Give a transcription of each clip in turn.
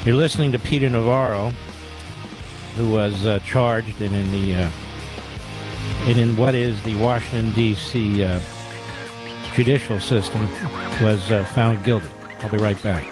You're listening to Peter Navarro, who was charged and in what is the Washington, D.C. Judicial system, was found guilty. I'll be right back.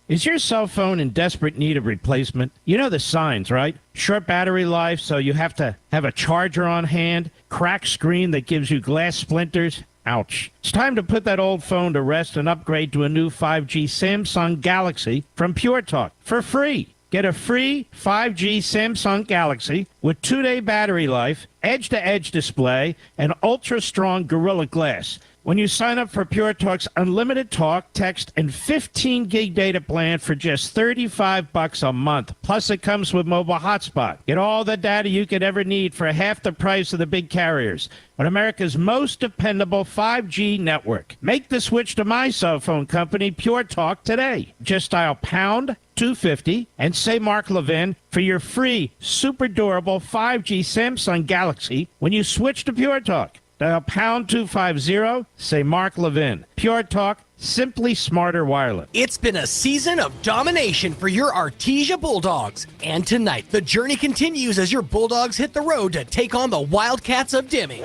Is your cell phone in desperate need of replacement? You know the signs, right? Short battery life, so you have to have a charger on hand, cracked screen that gives you glass splinters. Ouch. It's time to put that old phone to rest and upgrade to a new 5G Samsung Galaxy from Pure Talk for free. Get a free 5G Samsung Galaxy with 2-day battery life, edge-to-edge display, and ultra-strong Gorilla Glass when you sign up for Pure Talk's unlimited talk, text, and 15 gig data plan for just $35 a month. Plus, it comes with mobile hotspot. Get all the data you could ever need for half the price of the big carriers on America's most dependable 5G network. Make the switch to my cell phone company, Pure Talk, today. Just dial pound 250 and say Mark Levin for your free, super durable 5G Samsung Galaxy when you switch to Pure Talk. Dial pound 250, say Mark Levin. Pure Talk, simply smarter wireless. It's been a season of domination for your Artesia Bulldogs. And tonight, the journey continues as your Bulldogs hit the road to take on the Wildcats of Deming.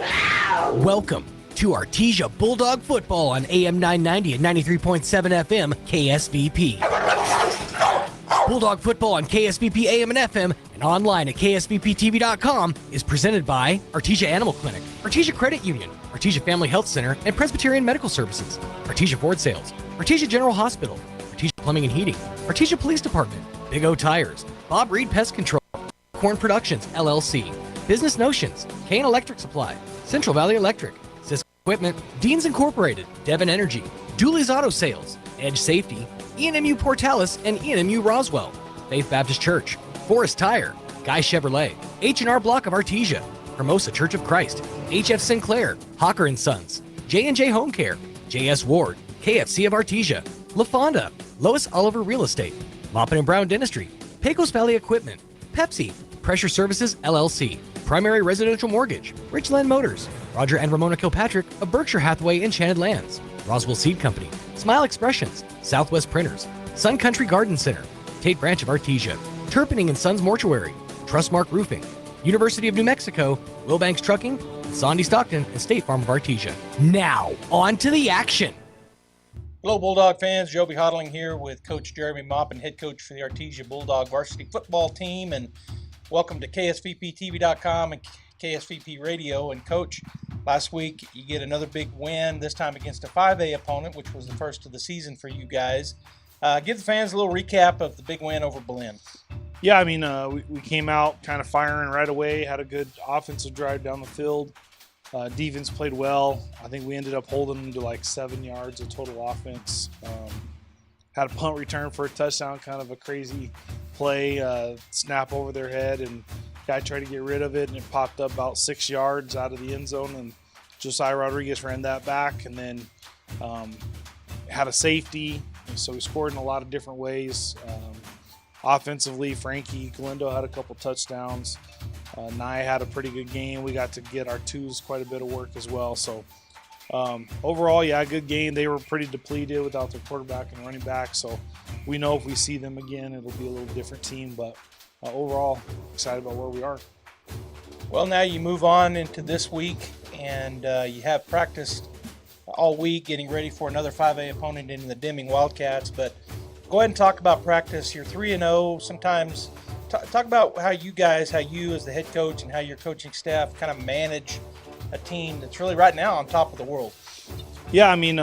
Welcome to Artesia Bulldog Football on AM 990 and 93.7 FM KSVP. Bulldog Football on KSVP AM and FM and online at ksvptv.com is presented by Artesia Animal Clinic, Artesia Credit Union, Artesia Family Health Center and Presbyterian Medical Services, Artesia Ford Sales, Artesia General Hospital, Artesia Plumbing and Heating, Artesia Police Department, Big O Tires, Bob Reed Pest Control, Corn Productions, LLC, Business Notions, Kane Electric Supply, Central Valley Electric, Cisco Equipment, Deans Incorporated, Devon Energy, Dooley's Auto Sales, Edge Safety, ENMU Portales and ENMU Roswell, Faith Baptist Church, Forest Tire, Guy Chevrolet, H&R Block of Artesia, Hermosa Church of Christ, HF Sinclair, Hawker & Sons, J&J Home Care, JS Ward, KFC of Artesia, La Fonda, Lois Oliver Real Estate, Maupin & Brown Dentistry, Pecos Valley Equipment, Pepsi, Pressure Services LLC, Primary Residential Mortgage, Richland Motors, Roger and Ramona Kilpatrick of Berkshire Hathaway Enchanted Lands, Roswell Seed Company, Smile Expressions, Southwest Printers, Sun Country Garden Center, Tate Branch of Artesia, Turpinning and Sons Mortuary, Trustmark Roofing, University of New Mexico, Wilbanks Trucking, Sandy Stockton, and State Farm of Artesia. Now, on to the action. Hello, Bulldog fans. Joby Hodling here with Coach Jeremy Maupin, head coach for the Artesia Bulldog varsity football team, and welcome to KSVPTV.com and KSVP Radio. And Coach, last week you get another big win, this time against a 5A opponent, which was the first of the season for you guys. Give the fans a little recap of the big win over Berlin. Yeah, I mean, we came out kind of firing right away, had a good offensive drive down the field. Defense played well. I think we ended up holding them to like 7 yards of total offense. Had a punt return for a touchdown, kind of a crazy play, snap over their head, and guy tried to get rid of it, and it popped up about 6 yards out of the end zone, and Josiah Rodriguez ran that back, and then had a safety. So we scored in a lot of different ways. Offensively, Frankie Galindo had a couple touchdowns. Nye had a pretty good game. We got to get our twos quite a bit of work as well. So overall, yeah, good game. They were pretty depleted without their quarterback and running back. So we know if we see them again, it'll be a little different team. But overall, excited about where we are. Well, now you move on into this week, and you have practiced all week getting ready for another 5A opponent in the Deming Wildcats. But go ahead and talk about practice. You're 3-0. Sometimes talk about how you as the head coach and how your coaching staff kind of manage a team that's really right now on top of the world. Yeah, I mean,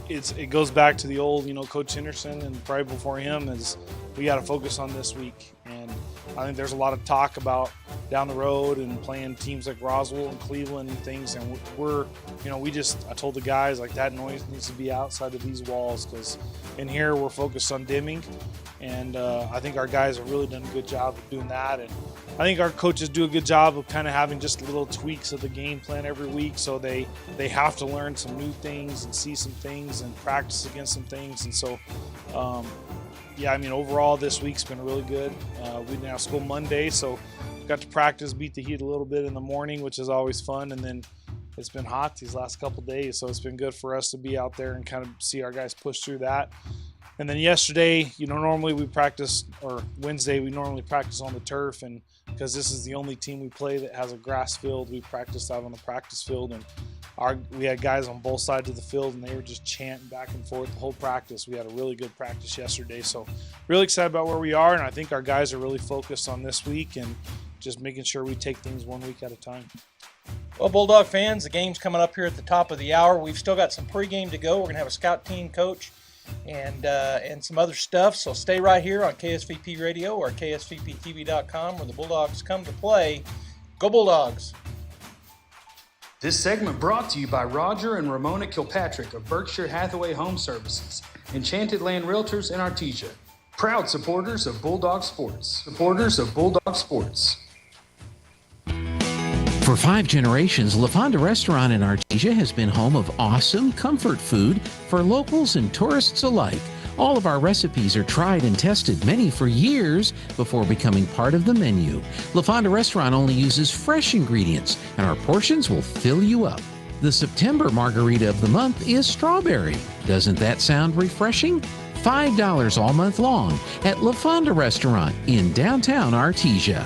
it goes back to the old, Coach Henderson, and probably before him is we got to focus on this week. And I think there's a lot of talk about down the road and playing teams like Roswell and Cleveland and things. And I told the guys, like, that noise needs to be outside of these walls, because in here we're focused on Deming. And I think our guys have really done a good job of doing that. And I think our coaches do a good job of kind of having just little tweaks of the game plan every week. So they have to learn some new things and see some things and practice against some things. And so, yeah, I mean, overall this week's been really good. We now school Monday, so got to practice, beat the heat a little bit in the morning, which is always fun. And then it's been hot these last couple days, so it's been good for us to be out there and kind of see our guys push through that. And then yesterday, normally we practice, or Wednesday, we normally practice on the turf. And because this is the only team we play that has a grass field, we practiced out on the practice field. And we had guys on both sides of the field, and they were just chanting back and forth the whole practice. We had a really good practice yesterday. So really excited about where we are. And I think our guys are really focused on this week and just making sure we take things 1 week at a time. Well, Bulldog fans, the game's coming up here at the top of the hour. We've still got some pregame to go. We're going to have a scout team coach and some other stuff. So stay right here on KSVP Radio or KSVPTV.com where the Bulldogs come to play. Go Bulldogs! This segment brought to you by Roger and Ramona Kilpatrick of Berkshire Hathaway Home Services, Enchanted Land Realtors in Artesia. Proud supporters of Bulldog Sports. For 5 generations, La Fonda Restaurant in Artesia has been home of awesome comfort food for locals and tourists alike. All of our recipes are tried and tested, many for years, before becoming part of the menu. La Fonda Restaurant only uses fresh ingredients, and our portions will fill you up. The September margarita of the month is strawberry. Doesn't that sound refreshing? $5 all month long at La Fonda Restaurant in downtown Artesia.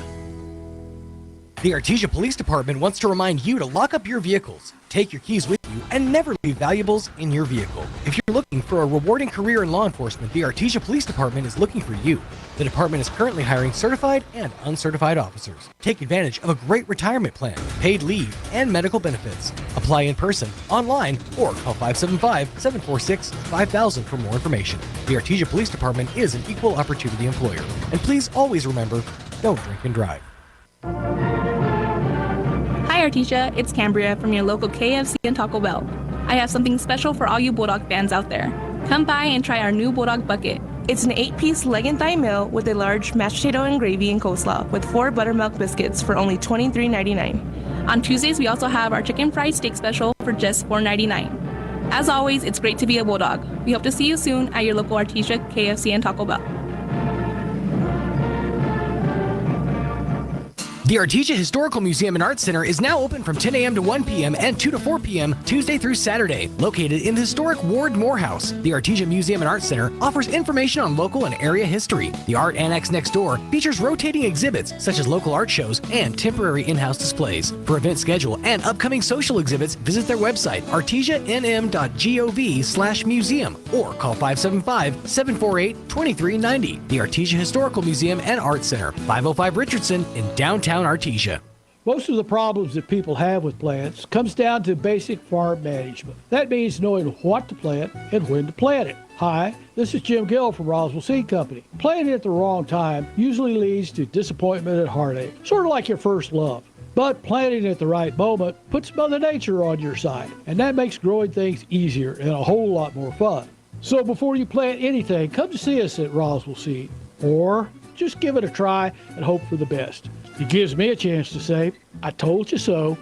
The Artesia Police Department wants to remind you to lock up your vehicles, take your keys with you, and never leave valuables in your vehicle. If you're looking for a rewarding career in law enforcement, the Artesia Police Department is looking for you. The department is currently hiring certified and uncertified officers. Take advantage of a great retirement plan, paid leave, and medical benefits. Apply in person, online, or call 575-746-5000 for more information. The Artesia Police Department is an equal opportunity employer. And please always remember, don't drink and drive. Hi Artesia, it's Cambria from your local KFC and Taco Bell. I have something special for all you Bulldog fans out there. Come by and try our new Bulldog Bucket. It's an 8-piece leg and thigh meal with a large mashed potato and gravy and coleslaw with 4 buttermilk biscuits for only $23.99. On Tuesdays, we also have our chicken fried steak special for just $4.99. As always, it's great to be a Bulldog. We hope to see you soon at your local Artesia, KFC, and Taco Bell. The Artesia Historical Museum and Art Center is now open from 10 a.m. to 1 p.m. and 2 to 4 p.m. Tuesday through Saturday. Located in the historic Ward Morehouse, the Artesia Museum and Art Center offers information on local and area history. The art annex next door features rotating exhibits such as local art shows and temporary in-house displays. For event schedule and upcoming social exhibits, visit their website, artesianm.gov/museum, or call 575-748-2390. The Artesia Historical Museum and Art Center, 505 Richardson in downtown Artesia. Most of the problems that people have with plants comes down to basic farm management. That means knowing what to plant and when to plant it. Hi, this is Jim Gill from Roswell Seed Company. Planting at the wrong time usually leads to disappointment and heartache, sort of like your first love. But planting at the right moment puts Mother Nature on your side, and that makes growing things easier and a whole lot more fun. So before you plant anything, come to see us at Roswell Seed, or just give it a try and hope for the best. It gives me a chance to say, I told you so.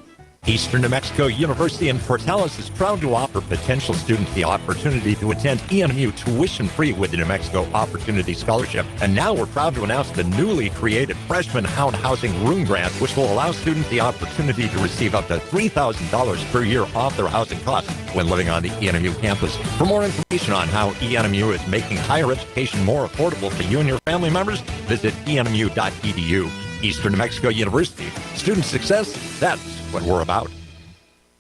Eastern New Mexico University in Portales is proud to offer potential students the opportunity to attend ENMU tuition-free with the New Mexico Opportunity Scholarship. And now we're proud to announce the newly created Freshman Hound Housing Room Grant, which will allow students the opportunity to receive up to $3,000 per year off their housing costs when living on the ENMU campus. For more information on how ENMU is making higher education more affordable for you and your family members, visit enmu.edu. Eastern New Mexico University. Student success, that's what we're about.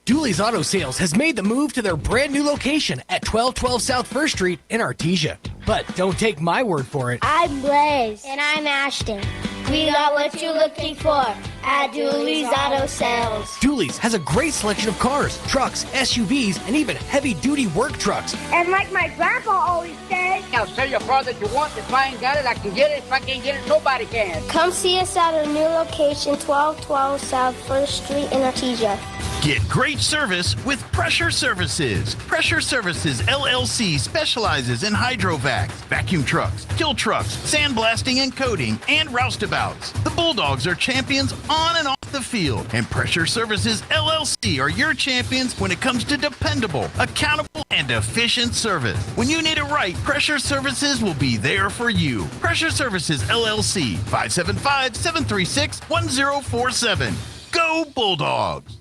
Dooley's Auto Sales has made the move to their brand new location at 1212 South First Street in Artesia. But don't take my word for it. I'm Blaze. And I'm Ashton. We got what you're looking for at Dooley's Auto Sales. Dooley's has a great selection of cars, trucks, SUVs, and even heavy-duty work trucks. And like my grandpa always said, I'll tell your father that you want. If I ain't got it, I can get it. If I can't get it, nobody can. Come see us at our new location, 1212 South First Street in Artesia. Get great service with Pressure Services. Pressure Services LLC specializes in hydrovacs, vacuum trucks, kill trucks, sandblasting and coating, and roustabouts. The Bulldogs are champions on and off the field, and Pressure Services LLC are your champions when it comes to dependable, accountable, and efficient service. When you need it right, Pressure Services will be there for you. Pressure Services LLC, 575-736-1047. Go Bulldogs!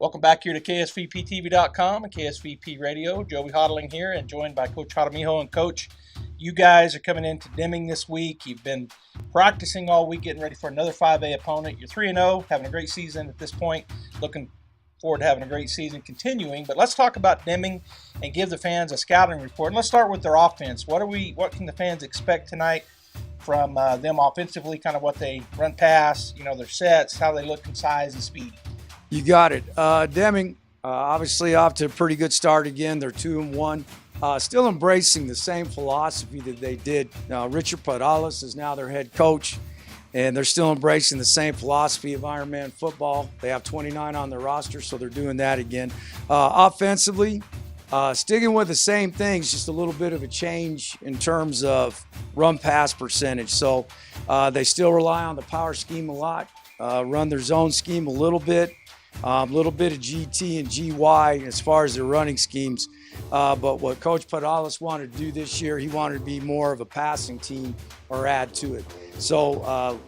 Welcome back here to KSVPTV.com and KSVP Radio. Joey Hodling here and joined by Coach Jaramillo. And Coach, you guys are coming into Deming this week. You've been practicing all week, getting ready for another 5A opponent. You're 3-0, having a great season at this point. Looking forward to having a great season continuing. But let's talk about Deming and give the fans a scouting report. And let's start with their offense. What can the fans expect tonight from them offensively, kind of what they run past, their sets, how they look in size and speed? You got it. Deming, obviously off to a pretty good start again. They're 2-1. Still embracing the same philosophy that they did. Richard Podales is now their head coach, and they're still embracing the same philosophy of Ironman football. They have 29 on their roster, so they're doing that again. Offensively, sticking with the same things, just a little bit of a change in terms of run-pass percentage. So they still rely on the power scheme a lot, run their zone scheme a little bit of GT and GY as far as their running schemes. But what Coach Podales wanted to do this year, he wanted to be more of a passing team or add to it. So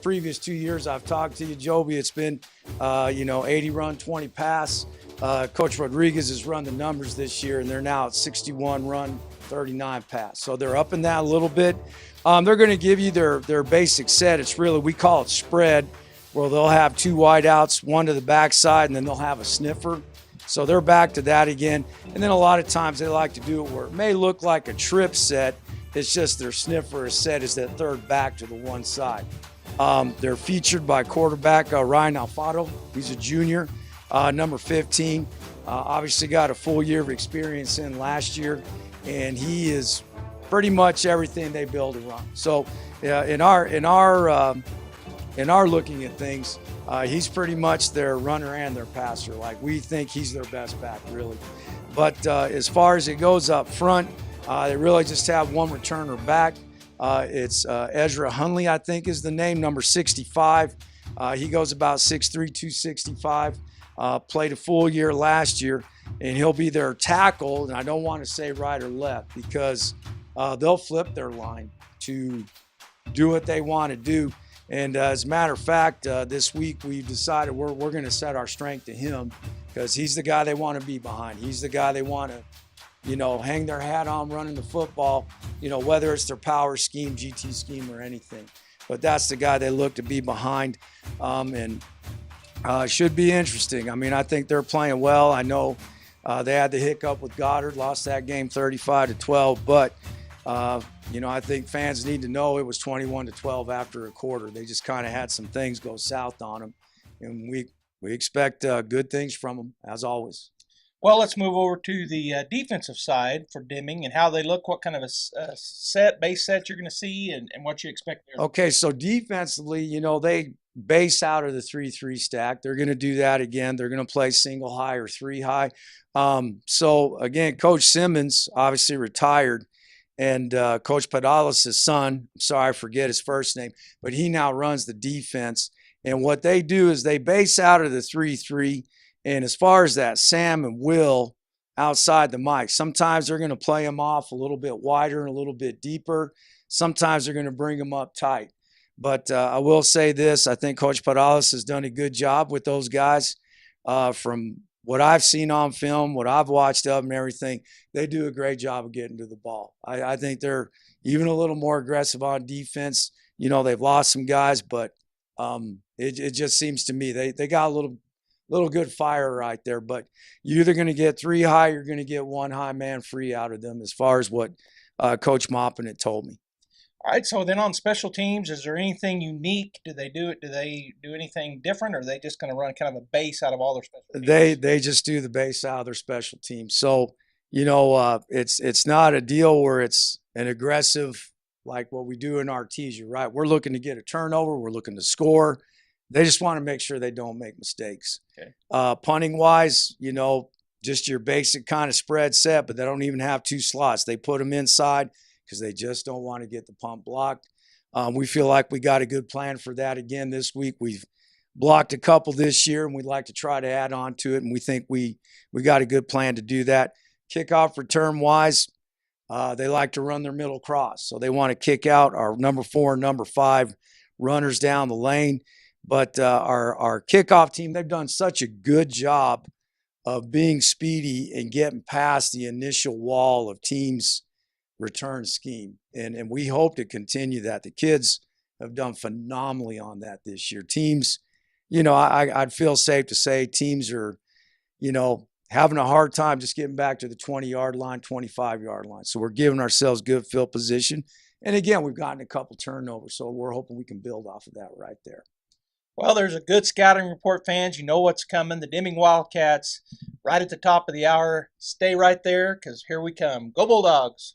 previous 2 years I've talked to you, Joby, it's been, 80 run, 20 pass. Coach Rodriguez has run the numbers this year, and they're now at 61 run, 39 pass. So they're upping that a little bit. They're going to give you their basic set. It's really, we call it spread, where they'll have two wideouts, one to the backside, and then they'll have a sniffer. So they're back to that again. And then a lot of times they like to do it where it may look like a trip set. It's just their sniffer is set as that third back to the one side. They're featured by quarterback Ryan Alfaro. He's a junior, number 15. Obviously got a full year of experience in last year, and he is pretty much everything they build around. So in our looking at things, he's pretty much their runner and their passer. Like, we think he's their best back, really. But as far as it goes up front, they really just have one returner back. It's Ezra Hunley, I think is the name, number 65. He goes about 6'3", 265. Played a full year last year, and he'll be their tackle. And I don't want to say right or left because they'll flip their line to do what they want to do. And as a matter of fact, this week we've decided we're going to set our strength to him because he's the guy they want to be behind. He's the guy they want to, hang their hat on running the football, whether it's their power scheme, GT scheme, or anything. But that's the guy they look to be behind, and should be interesting. I mean, I think they're playing well. I know they had the hiccup with Goddard, lost that game 35-12, but I think fans need to know it was 21-12 after a quarter. They just kind of had some things go south on them, and we expect good things from them, as always. Well, let's move over to the defensive side for Deming and how they look, what kind of a base set you're going to see, and what you expect there. Okay, so defensively, they base out of the 3-3 stack. They're going to do that again. They're going to play single high or three high. So, again, Coach Simmons obviously retired. And Coach Podales' son, sorry, I forget his first name, but he now runs the defense. And what they do is they base out of the 3-3. And as far as that, Sam and Will outside the mic, sometimes they're going to play them off a little bit wider and a little bit deeper. Sometimes they're going to bring them up tight. But I will say this, I think Coach Podales has done a good job with those guys. From what I've seen on film, what I've watched of them and everything, they do a great job of getting to the ball. I think they're even a little more aggressive on defense. They've lost some guys, but it just seems to me they got a little good fire right there. But you're either going to get three high, you're going to get one high man free out of them, as far as what Coach Maupin had told me. All right, so then on special teams, is there anything unique? Do they do anything different, or are they just going to run kind of a base out of all their special teams? They just do the base out of their special teams. So, it's not a deal where it's an aggressive like what we do in Artesia, right? We're looking to get a turnover. We're looking to score. They just want to make sure they don't make mistakes. Okay. Punting-wise, just your basic kind of spread set, but they don't even have two slots. They put them inside because they just don't want to get the punt blocked. We feel like we got a good plan for that again this week. We've blocked a couple this year, and we'd like to try to add on to it, and we think we got a good plan to do that. Kickoff return-wise, they like to run their middle cross. So they want to kick out our number 4 and number 5 runners down the lane. But our kickoff team, they've done such a good job of being speedy and getting past the initial wall of teams' return scheme. And we hope to continue that. The kids have done phenomenally on that this year. Teams, I'd feel safe to say teams are, having a hard time just getting back to the 20-yard line, 25-yard line. So we're giving ourselves good field position. And again, we've gotten a couple turnovers, so we're hoping we can build off of that right there. Well, there's a good scouting report, fans. You know what's coming. The Deming Wildcats right at the top of the hour. Stay right there because here we come. Go Bulldogs.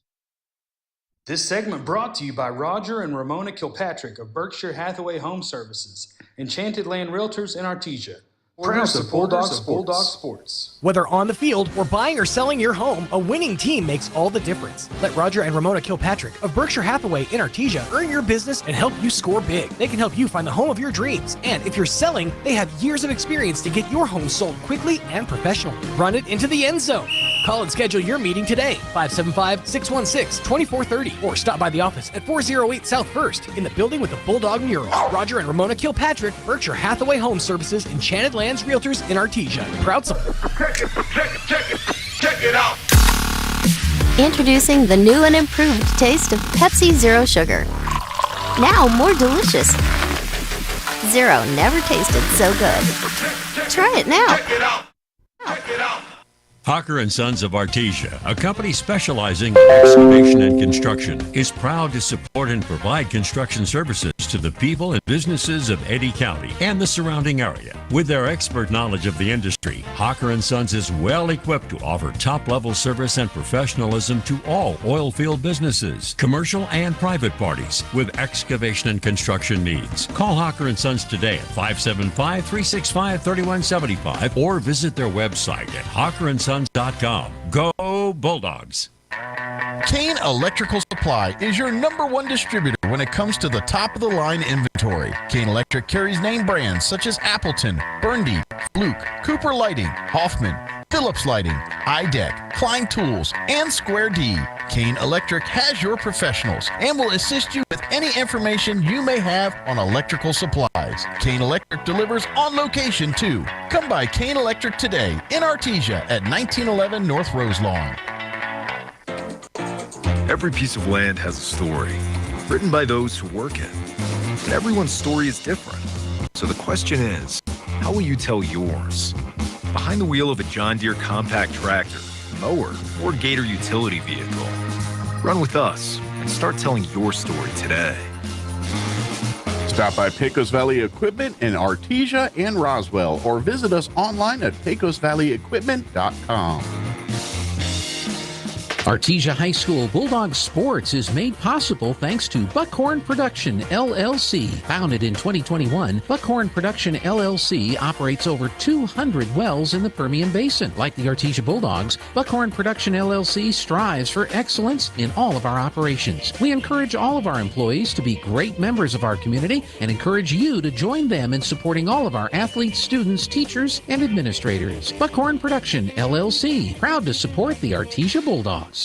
This segment brought to you by Roger and Ramona Kilpatrick of Berkshire Hathaway Home Services, Enchanted Land Realtors in Artesia. Proud supporters of Bulldog Sports. Whether on the field or buying or selling your home, a winning team makes all the difference. Let Roger and Ramona Kilpatrick of Berkshire Hathaway in Artesia earn your business and help you score big. They can help you find the home of your dreams. And if you're selling, they have years of experience to get your home sold quickly and professionally. Run it into the end zone. Call and schedule your meeting today, 575-616-2430, or stop by the office at 408 South 1st in the building with the Bulldog mural. Roger and Ramona Kilpatrick, Berkshire Hathaway Home Services, Enchanted Lands Realtors in Artesia. Proud support. Check it out. Introducing the new and improved taste of Pepsi Zero Sugar. Now more delicious. Zero never tasted so good. Try it now. Check it out. Check it out. Hawker & Sons of Artesia, a company specializing in excavation and construction, is proud to support and provide construction services to the people and businesses of Eddy County and the surrounding area. With their expert knowledge of the industry, Hawker & Sons is well equipped to offer top-level service and professionalism to all oil field businesses, commercial and private parties with excavation and construction needs. Call Hawker & Sons today at 575-365-3175 or visit their website at hawkerandsons.com. Go Bulldogs! Kane Electrical Supply is your #1 distributor when it comes to the top-of-the-line inventory. Kane Electric carries name brands such as Appleton, Burndy, Fluke, Cooper Lighting, Hoffman, Phillips Lighting, iDeck, Klein Tools, and Square D. Kane Electric has your professionals and will assist you with any information you may have on electrical supplies. Kane Electric delivers on location too. Come by Kane Electric today in Artesia at 1911 North Roselawn. Every piece of land has a story, written by those who work it. And everyone's story is different. So the question is, how will you tell yours? Behind the wheel of a John Deere compact tractor, mower, or Gator utility vehicle. Run with us and start telling your story today. Stop by Pecos Valley Equipment in Artesia and Roswell, or visit us online at pecosvalleyequipment.com. Artesia High School Bulldog Sports is made possible thanks to Buckhorn Production, LLC. Founded in 2021, Buckhorn Production, LLC operates over 200 wells in the Permian Basin. Like the Artesia Bulldogs, Buckhorn Production, LLC strives for excellence in all of our operations. We encourage all of our employees to be great members of our community and encourage you to join them in supporting all of our athletes, students, teachers, and administrators. Buckhorn Production, LLC, proud to support the Artesia Bulldogs.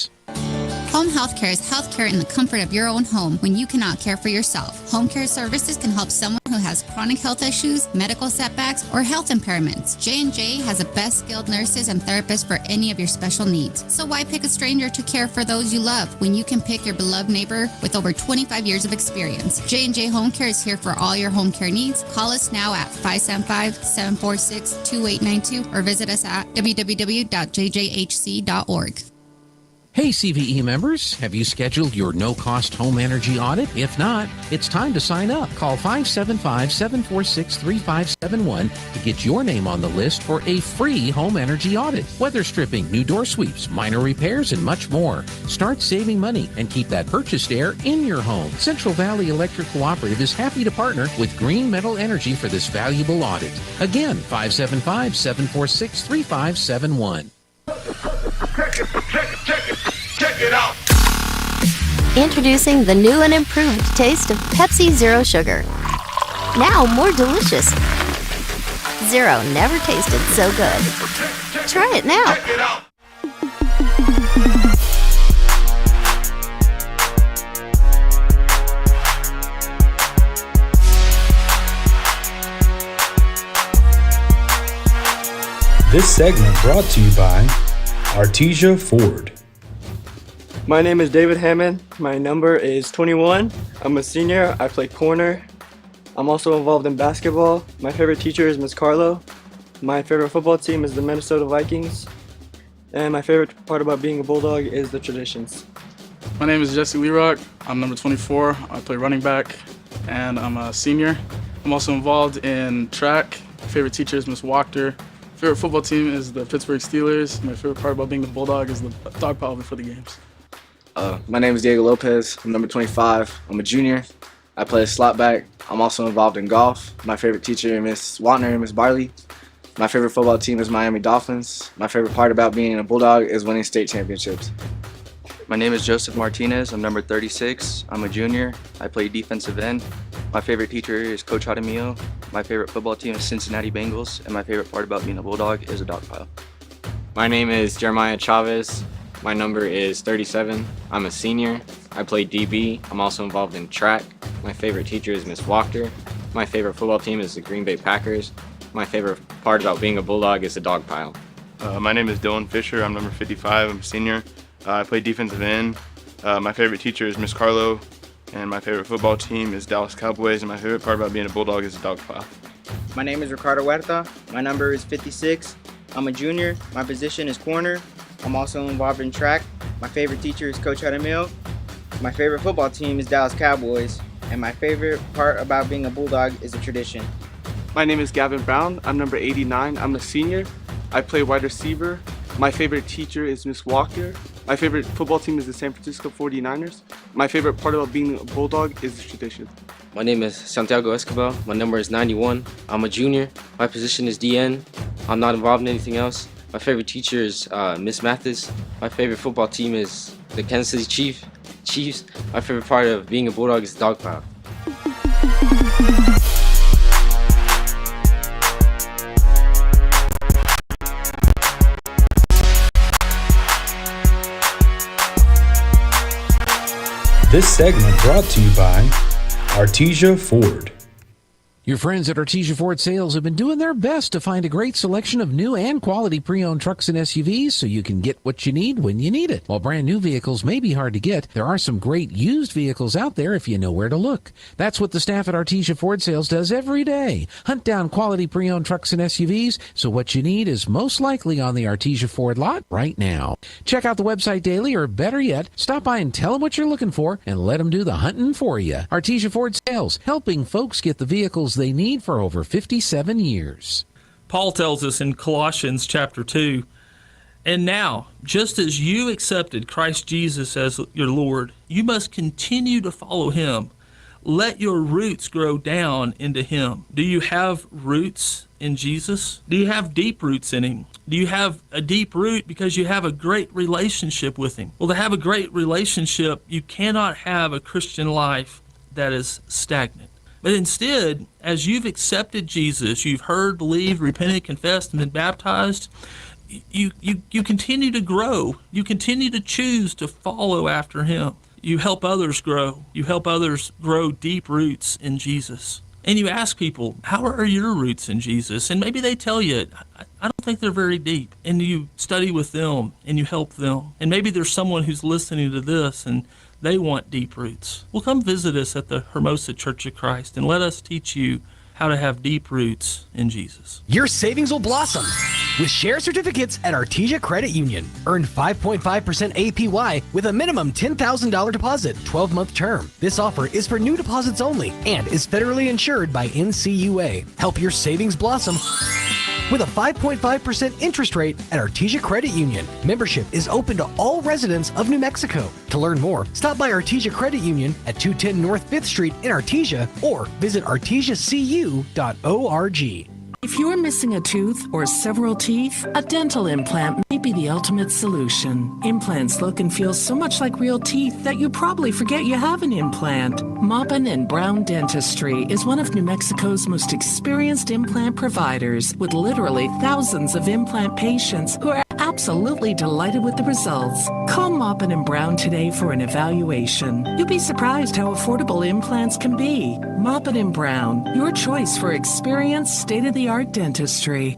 Home health care is health care in the comfort of your own home when you cannot care for yourself. Home care services can help someone who has chronic health issues, medical setbacks, or health impairments. J&J has the best skilled nurses and therapists for any of your special needs. So why pick a stranger to care for those you love when you can pick your beloved neighbor with over 25 years of experience? J&J Home Care is here for all your home care needs. Call us now at 575-746-2892 or visit us at www.jjhc.org. Hey CVE members, have you scheduled your no-cost home energy audit? If not, it's time to sign up. Call 575-746-3571 to get your name on the list for a free home energy audit. Weather stripping, new door sweeps, minor repairs, and much more. Start saving money and keep that purchased air in your home. Central Valley Electric Cooperative is happy to partner with Green Metal Energy for this valuable audit. Again, 575-746-3571. Check it out. Introducing the new and improved taste of Pepsi Zero Sugar. Now more delicious. Zero never tasted so good. Try it now. Check it out. This segment brought to you by Artesia Ford. My name is David Hammond. My number is 21. I'm a senior. I play corner. I'm also involved in basketball. My favorite teacher is Miss Carlo. My favorite football team is the Minnesota Vikings. And my favorite part about being a Bulldog is the traditions. My name is Jesse Lerock. I'm number 24. I play running back, and I'm a senior. I'm also involved in track. My favorite teacher is Miss Wachter. Favorite football team is the Pittsburgh Steelers. My favorite part about being the Bulldog is the dog pile before the games. My name is Diego Lopez. I'm number 25. I'm a junior. I play slot back. I'm also involved in golf. My favorite teacher is Miss Watner and Miss Barley. My favorite football team is Miami Dolphins. My favorite part about being a Bulldog is winning state championships. My name is Joseph Martinez. I'm number 36. I'm a junior. I play defensive end. My favorite teacher is Coach Jaramillo. My favorite football team is Cincinnati Bengals. And my favorite part about being a Bulldog is a dog pile. My name is Jeremiah Chavez. My number is 37. I'm a senior. I play DB. I'm also involved in track. My favorite teacher is Miss Wachter. My favorite football team is the Green Bay Packers. My favorite part about being a Bulldog is the dog pile. My name is Dylan Fisher. I'm number 55. I'm a senior. I play defensive end. My favorite teacher is Miss Carlo. And my favorite football team is Dallas Cowboys. And my favorite part about being a Bulldog is the dog pile. My name is Ricardo Huerta. My number is 56. I'm a junior. My position is corner. I'm also involved in track. My favorite teacher is Coach Jaramillo. My favorite football team is Dallas Cowboys. And my favorite part about being a Bulldog is a tradition. My name is Gavin Brown. I'm number 89. I'm a senior. I play wide receiver. My favorite teacher is Miss Walker. My favorite football team is the San Francisco 49ers. My favorite part about being a Bulldog is the tradition. My name is Santiago Escobar. My number is 91. I'm a junior. My position is DN. I'm not involved in anything else. My favorite teacher is Miss Mathis. My favorite football team is the Kansas City Chiefs. My favorite part of being a Bulldog is the dog pile. This segment brought to you by Artesia Ford. Your friends at Artesia Ford Sales have been doing their best to find a great selection of new and quality pre-owned trucks and SUVs so you can get what you need when you need it. While brand new vehicles may be hard to get, there are some great used vehicles out there if you know where to look. That's what the staff at Artesia Ford Sales does every day. Hunt down quality pre-owned trucks and SUVs so what you need is most likely on the Artesia Ford lot right now. Check out the website daily, or better yet, stop by and tell them what you're looking for and let them do the hunting for you. Artesia Ford Sales, helping folks get the vehicles they need for over 57 years. Paul tells us in Colossians chapter 2, and now, just as you accepted Christ Jesus as your Lord, you must continue to follow him. Let your roots grow down into him. Do you have roots in Jesus? Do you have deep roots in him? Do you have a deep root because you have a great relationship with him? Well, to have a great relationship, you cannot have a Christian life that is stagnant. But instead, as you've accepted Jesus, you've heard, believed, repented, confessed, and been baptized, you continue to grow. You continue to choose to follow after him. You help others grow. You help others grow deep roots in Jesus. And you ask people, how are your roots in Jesus? And maybe they tell you, I don't think they're very deep. And you study with them and you help them. And maybe there's someone who's listening to this and they want deep roots. Well, come visit us at the Hermosa Church of Christ and let us teach you how to have deep roots in Jesus. Your savings will blossom with share certificates at Artesia Credit Union. Earn 5.5% APY with a minimum $10,000 deposit, 12-month term. This offer is for new deposits only and is federally insured by NCUA. Help your savings blossom with a 5.5% interest rate at Artesia Credit Union. Membership is open to all residents of New Mexico. To learn more, stop by Artesia Credit Union at 210 North 5th Street in Artesia or visit artesiacu.org. If you're missing a tooth or several teeth, a dental implant may be the ultimate solution. Implants look and feel so much like real teeth that you probably forget you have an implant. Maupin & Brown Dentistry is one of New Mexico's most experienced implant providers, with literally thousands of implant patients who are absolutely delighted with the results. Call Maupin & Brown today for an evaluation. You'll be surprised how affordable implants can be. Maupin & Brown, your choice for experienced, state-of-the-art dentistry.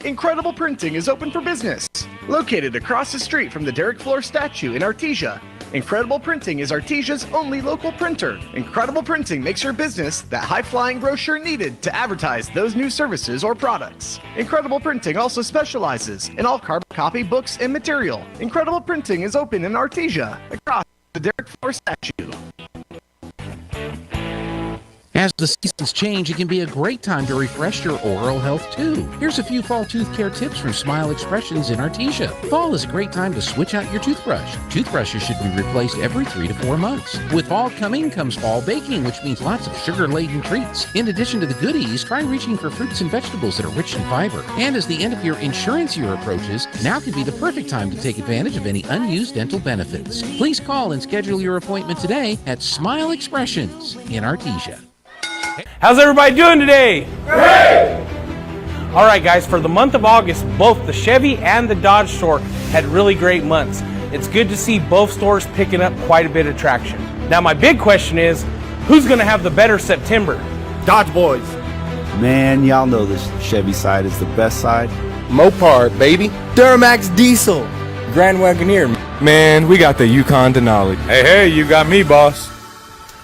Incredible Printing is open for business. Located across the street from the Derek Floor statue in Artesia, Incredible Printing is Artesia's only local printer. Incredible Printing makes your business that high-flying brochure needed to advertise those new services or products. Incredible Printing also specializes in all carbon copy books and material. Incredible Printing is open in Artesia, across the Derek Floor statue. As the seasons change, it can be a great time to refresh your oral health too. Here's a few fall tooth care tips from Smile Expressions in Artesia. Fall is a great time to switch out your toothbrush. Toothbrushes should be replaced every 3 to 4 months. With fall coming comes fall baking, which means lots of sugar-laden treats. In addition to the goodies, try reaching for fruits and vegetables that are rich in fiber. And as the end of your insurance year approaches, now could be the perfect time to take advantage of any unused dental benefits. Please call and schedule your appointment today at Smile Expressions in Artesia. How's everybody doing today? Great! All right, guys, for the month of August, both the Chevy and the Dodge store had really great months. It's good to see both stores picking up quite a bit of traction. Now, my big question is, who's going to have the better September? Dodge boys. Man, y'all know this Chevy side is the best side. Mopar, baby. Duramax Diesel. Grand Wagoneer. Man, we got the Yukon Denali. Hey, you got me, boss.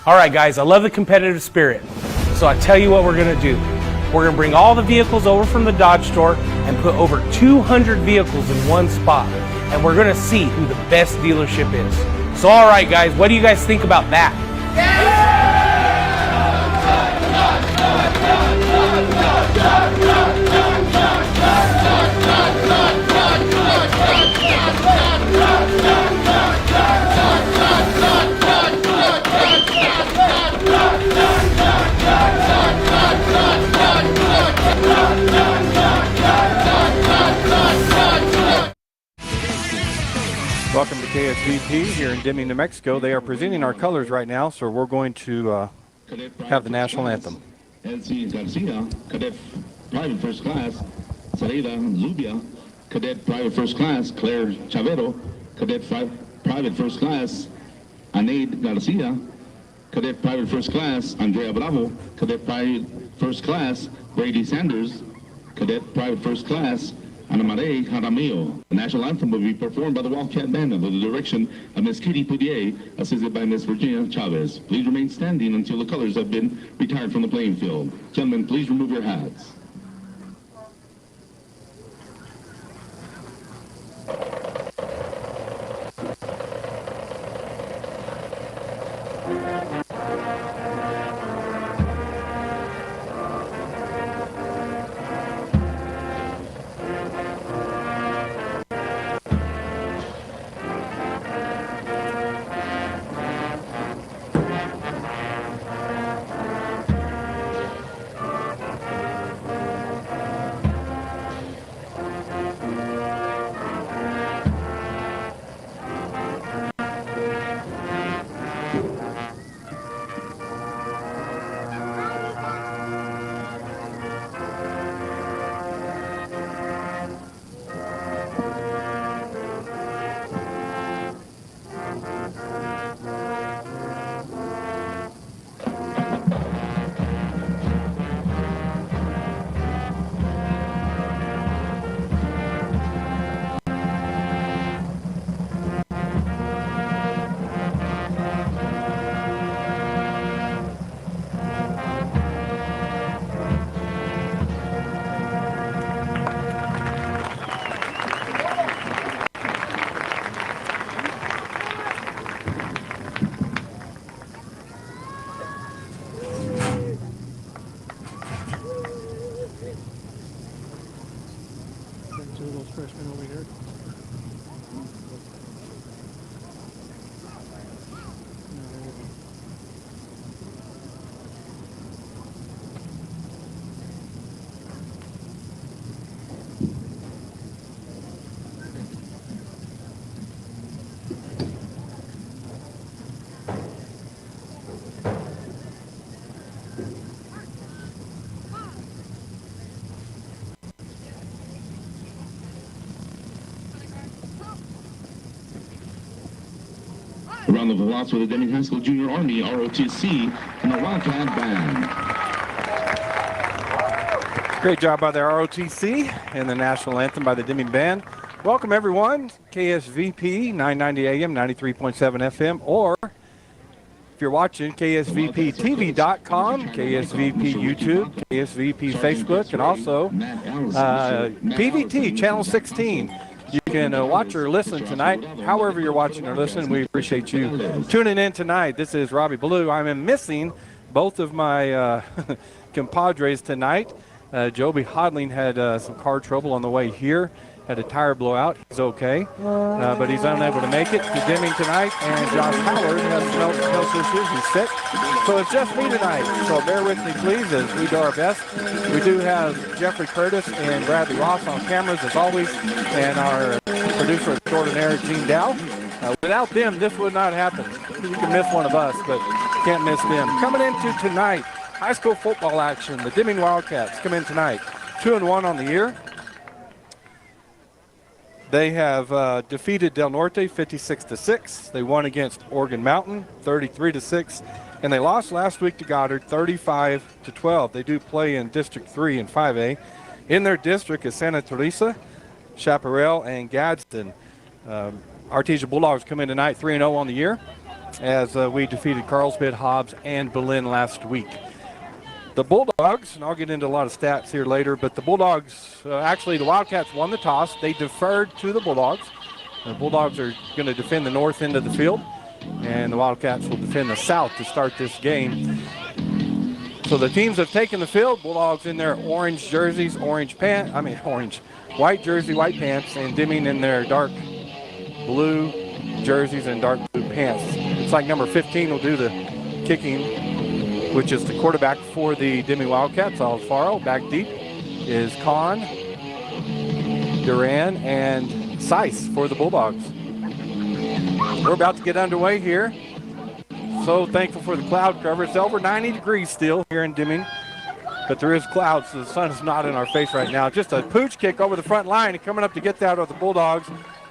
All right, guys, I love the competitive spirit. So I tell you what we're going to do. We're going to bring all the vehicles over from the Dodge store and put over 200 vehicles in one spot. And we're going to see who the best dealership is. So all right, guys, what do you guys think about that? Welcome to KSVP here in Deming, New Mexico. They are presenting our colors right now, so we're going to have the national anthem. LC Garcia, Cadet Private First Class, Sareda Zubia, Cadet Private First Class, Claire Chavero, Cadet Private First Class, Anaid Garcia, Cadet Private First Class, Andrea Bravo, Cadet Private First Class, Brady Sanders, Cadet Private First Class, Ana Maria Jaramillo. The national anthem will be performed by the Wildcat Band under the direction of Ms. Kitty Poudier, assisted by Ms. Virginia Chavez. Please remain standing until the colors have been retired from the playing field. Gentlemen, please remove your hats. A round of applause for the Deming High School Junior Army, ROTC, and the Wildcat Band. Great job by the ROTC and the national anthem by the Deming Band. Welcome, everyone. KSVP 990 AM, 93.7 FM, or if you're watching, KSVPTV.com, KSVP YouTube, KSVP Facebook, and also PVT Channel 16. You can watch or listen tonight, however you're watching or listening. We appreciate you tuning in tonight. This is Robbie Blue. I'm missing both of my compadres tonight. Joby Hodling had some car trouble on the way here, had a tire blowout. He's okay, but he's unable to make it to Deming tonight. And Josh Howard has some health issues. He's sick. So it's just me tonight. So bear with me, please, as we do our best. We do have Jeffrey Curtis and Bradley Ross on cameras, as always, and our producer extraordinaire, Gene Dow. Without them, this would not happen. You can miss one of us, but can't miss them. Coming into tonight, high school football action. The Deming Wildcats come in tonight, 2-1 on the year. They have defeated Del Norte 56-6. They won against Oregon Mountain 33-6, and they lost last week to Goddard 35-12. They do play in District 3 and 5A. In their district is Santa Teresa, Chaparral, and Gadsden. Artesia Bulldogs come in tonight 3-0 on the year, as we defeated Carlsbad, Hobbs, and Berlin last week. The Bulldogs, and I'll get into a lot of stats here later, but the Bulldogs, actually the Wildcats won the toss. They deferred to the Bulldogs. The Bulldogs are going to defend the north end of the field, and the Wildcats will defend the south to start this game. So the teams have taken the field. Bulldogs in their orange jerseys, white jersey, white pants, and Deming in their dark blue jerseys and dark blue pants. It's like number 15 will do the kicking, which is the quarterback for the Deming Wildcats, Alfaro. Back deep is Kahn, Duran, and Seiss for the Bulldogs. We're about to get underway here. So thankful for the cloud cover. It's over 90 degrees still here in Deming, but there is clouds, so the sun is not in our face right now. Just a pooch kick over the front line and coming up to get that of the Bulldogs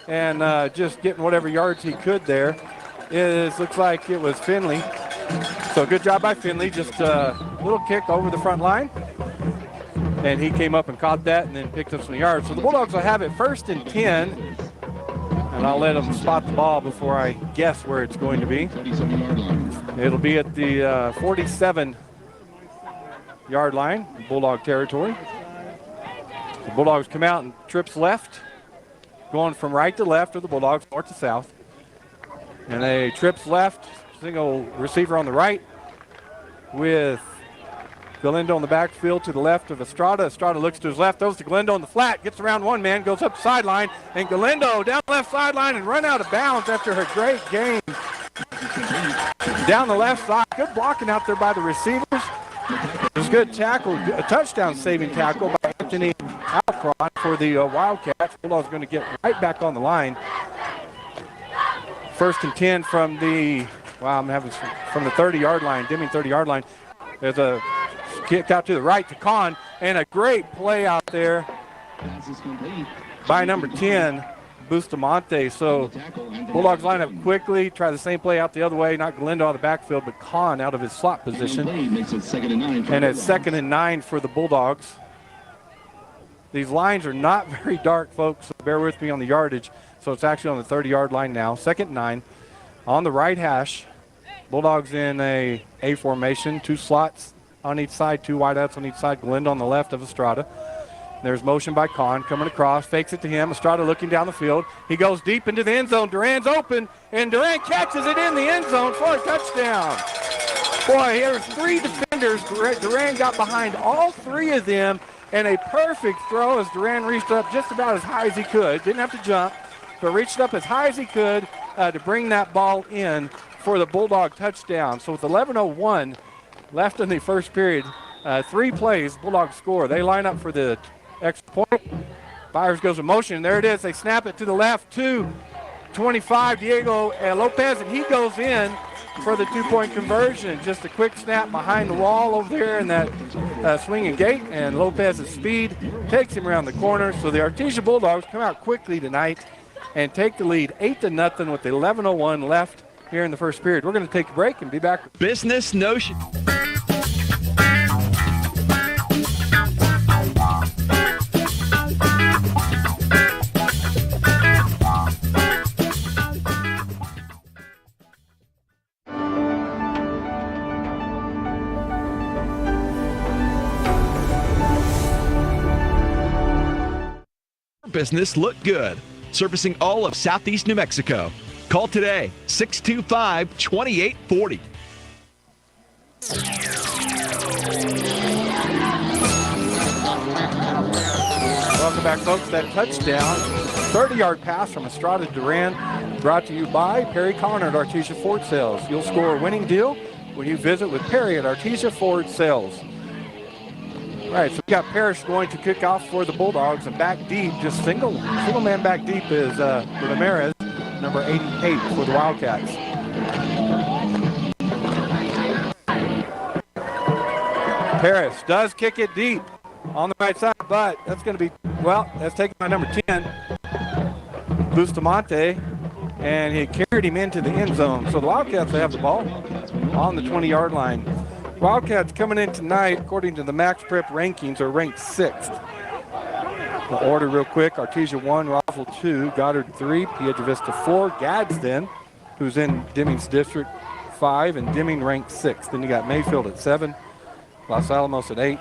and just getting whatever yards he could there. Looks like it was Finley. So good job by Finley, just a little kick over the front line. And he came up and caught that and then picked up some yards. So the Bulldogs will have it 1st and 10. And I'll let them spot the ball before I guess where it's going to be. It'll be at the 47-yard line, Bulldog territory. The Bulldogs come out and trips left, going from right to left, or the Bulldogs north to south. And they trips left, single receiver on the right with Galindo on the backfield to the left of Estrada. Estrada looks to his left, throws to Galindo on the flat, gets around one man, goes up the sideline, and Galindo down the left sideline and run out of bounds after a great game. Down the left side, good blocking out there by the receivers. It was good tackle, a touchdown saving tackle by Anthony Alcron for the Wildcats. Bulldogs going to get right back on the line. 1st and 10 from the, from the 30-yard line, Deming 30-yard line. There's a kick out to the right to Kahn, and a great play out there by number 10, Bustamante. So Bulldogs line up quickly, try the same play out the other way, not Galindo out of the backfield, but Kahn out of his slot position. And it's 2nd and 9 for the Bulldogs. These lines are not very dark, folks, so bear with me on the yardage. So it's actually on the 30-yard line now. 2nd and 9 on the right hash. Bulldogs in a formation, 2 slots on each side, 2 wideouts on each side. Galindo on the left of Estrada. There's motion by Kahn coming across, fakes it to him. Estrada looking down the field. He goes deep into the end zone. Duran's open, and Duran catches it in the end zone for a touchdown. Boy, there's 3 defenders. Duran got behind all 3 of them, and a perfect throw as Duran reached up just about as high as he could. Didn't have to jump, but reached up as high as he could to bring that ball in for the Bulldog touchdown. So with 11:01 left in the first period, 3 plays, Bulldogs score. They line up for the extra point. Byers goes in motion, and there it is. They snap it to the left to 25, Diego Lopez, and he goes in for the 2-point conversion. Just a quick snap behind the wall over there in that swinging gate, and Lopez's speed takes him around the corner. So the Artesia Bulldogs come out quickly tonight and take the lead 8-0 with 11:01 left here in the first period. We're going to take a break and be back. Business Notion. business look good. Servicing all of Southeast New Mexico. Call today, 625-2840. Welcome back, folks. That touchdown, 30-yard pass from Estrada Duran, brought to you by Perry Connor at Artesia Ford Sales. You'll score a winning deal when you visit with Perry at Artesia Ford Sales. All right, so we got Parrish going to kick off for the Bulldogs, and back deep, just single man back deep is Ramirez, number 88 for the Wildcats. Parrish does kick it deep on the right side, but that's going to be, well, that's taken by number 10, Bustamante, and he carried him into the end zone. So the Wildcats have the ball on the 20-yard line. Wildcats coming in tonight, according to the Max Prep rankings, are ranked 6th. The order real quick: Artesia 1, Roswell 2, Goddard 3, Piedra Vista 4, Gadsden, who's in Deming's district, 5, and Deming ranked 6th. Then you got Mayfield at 7, Los Alamos at 8,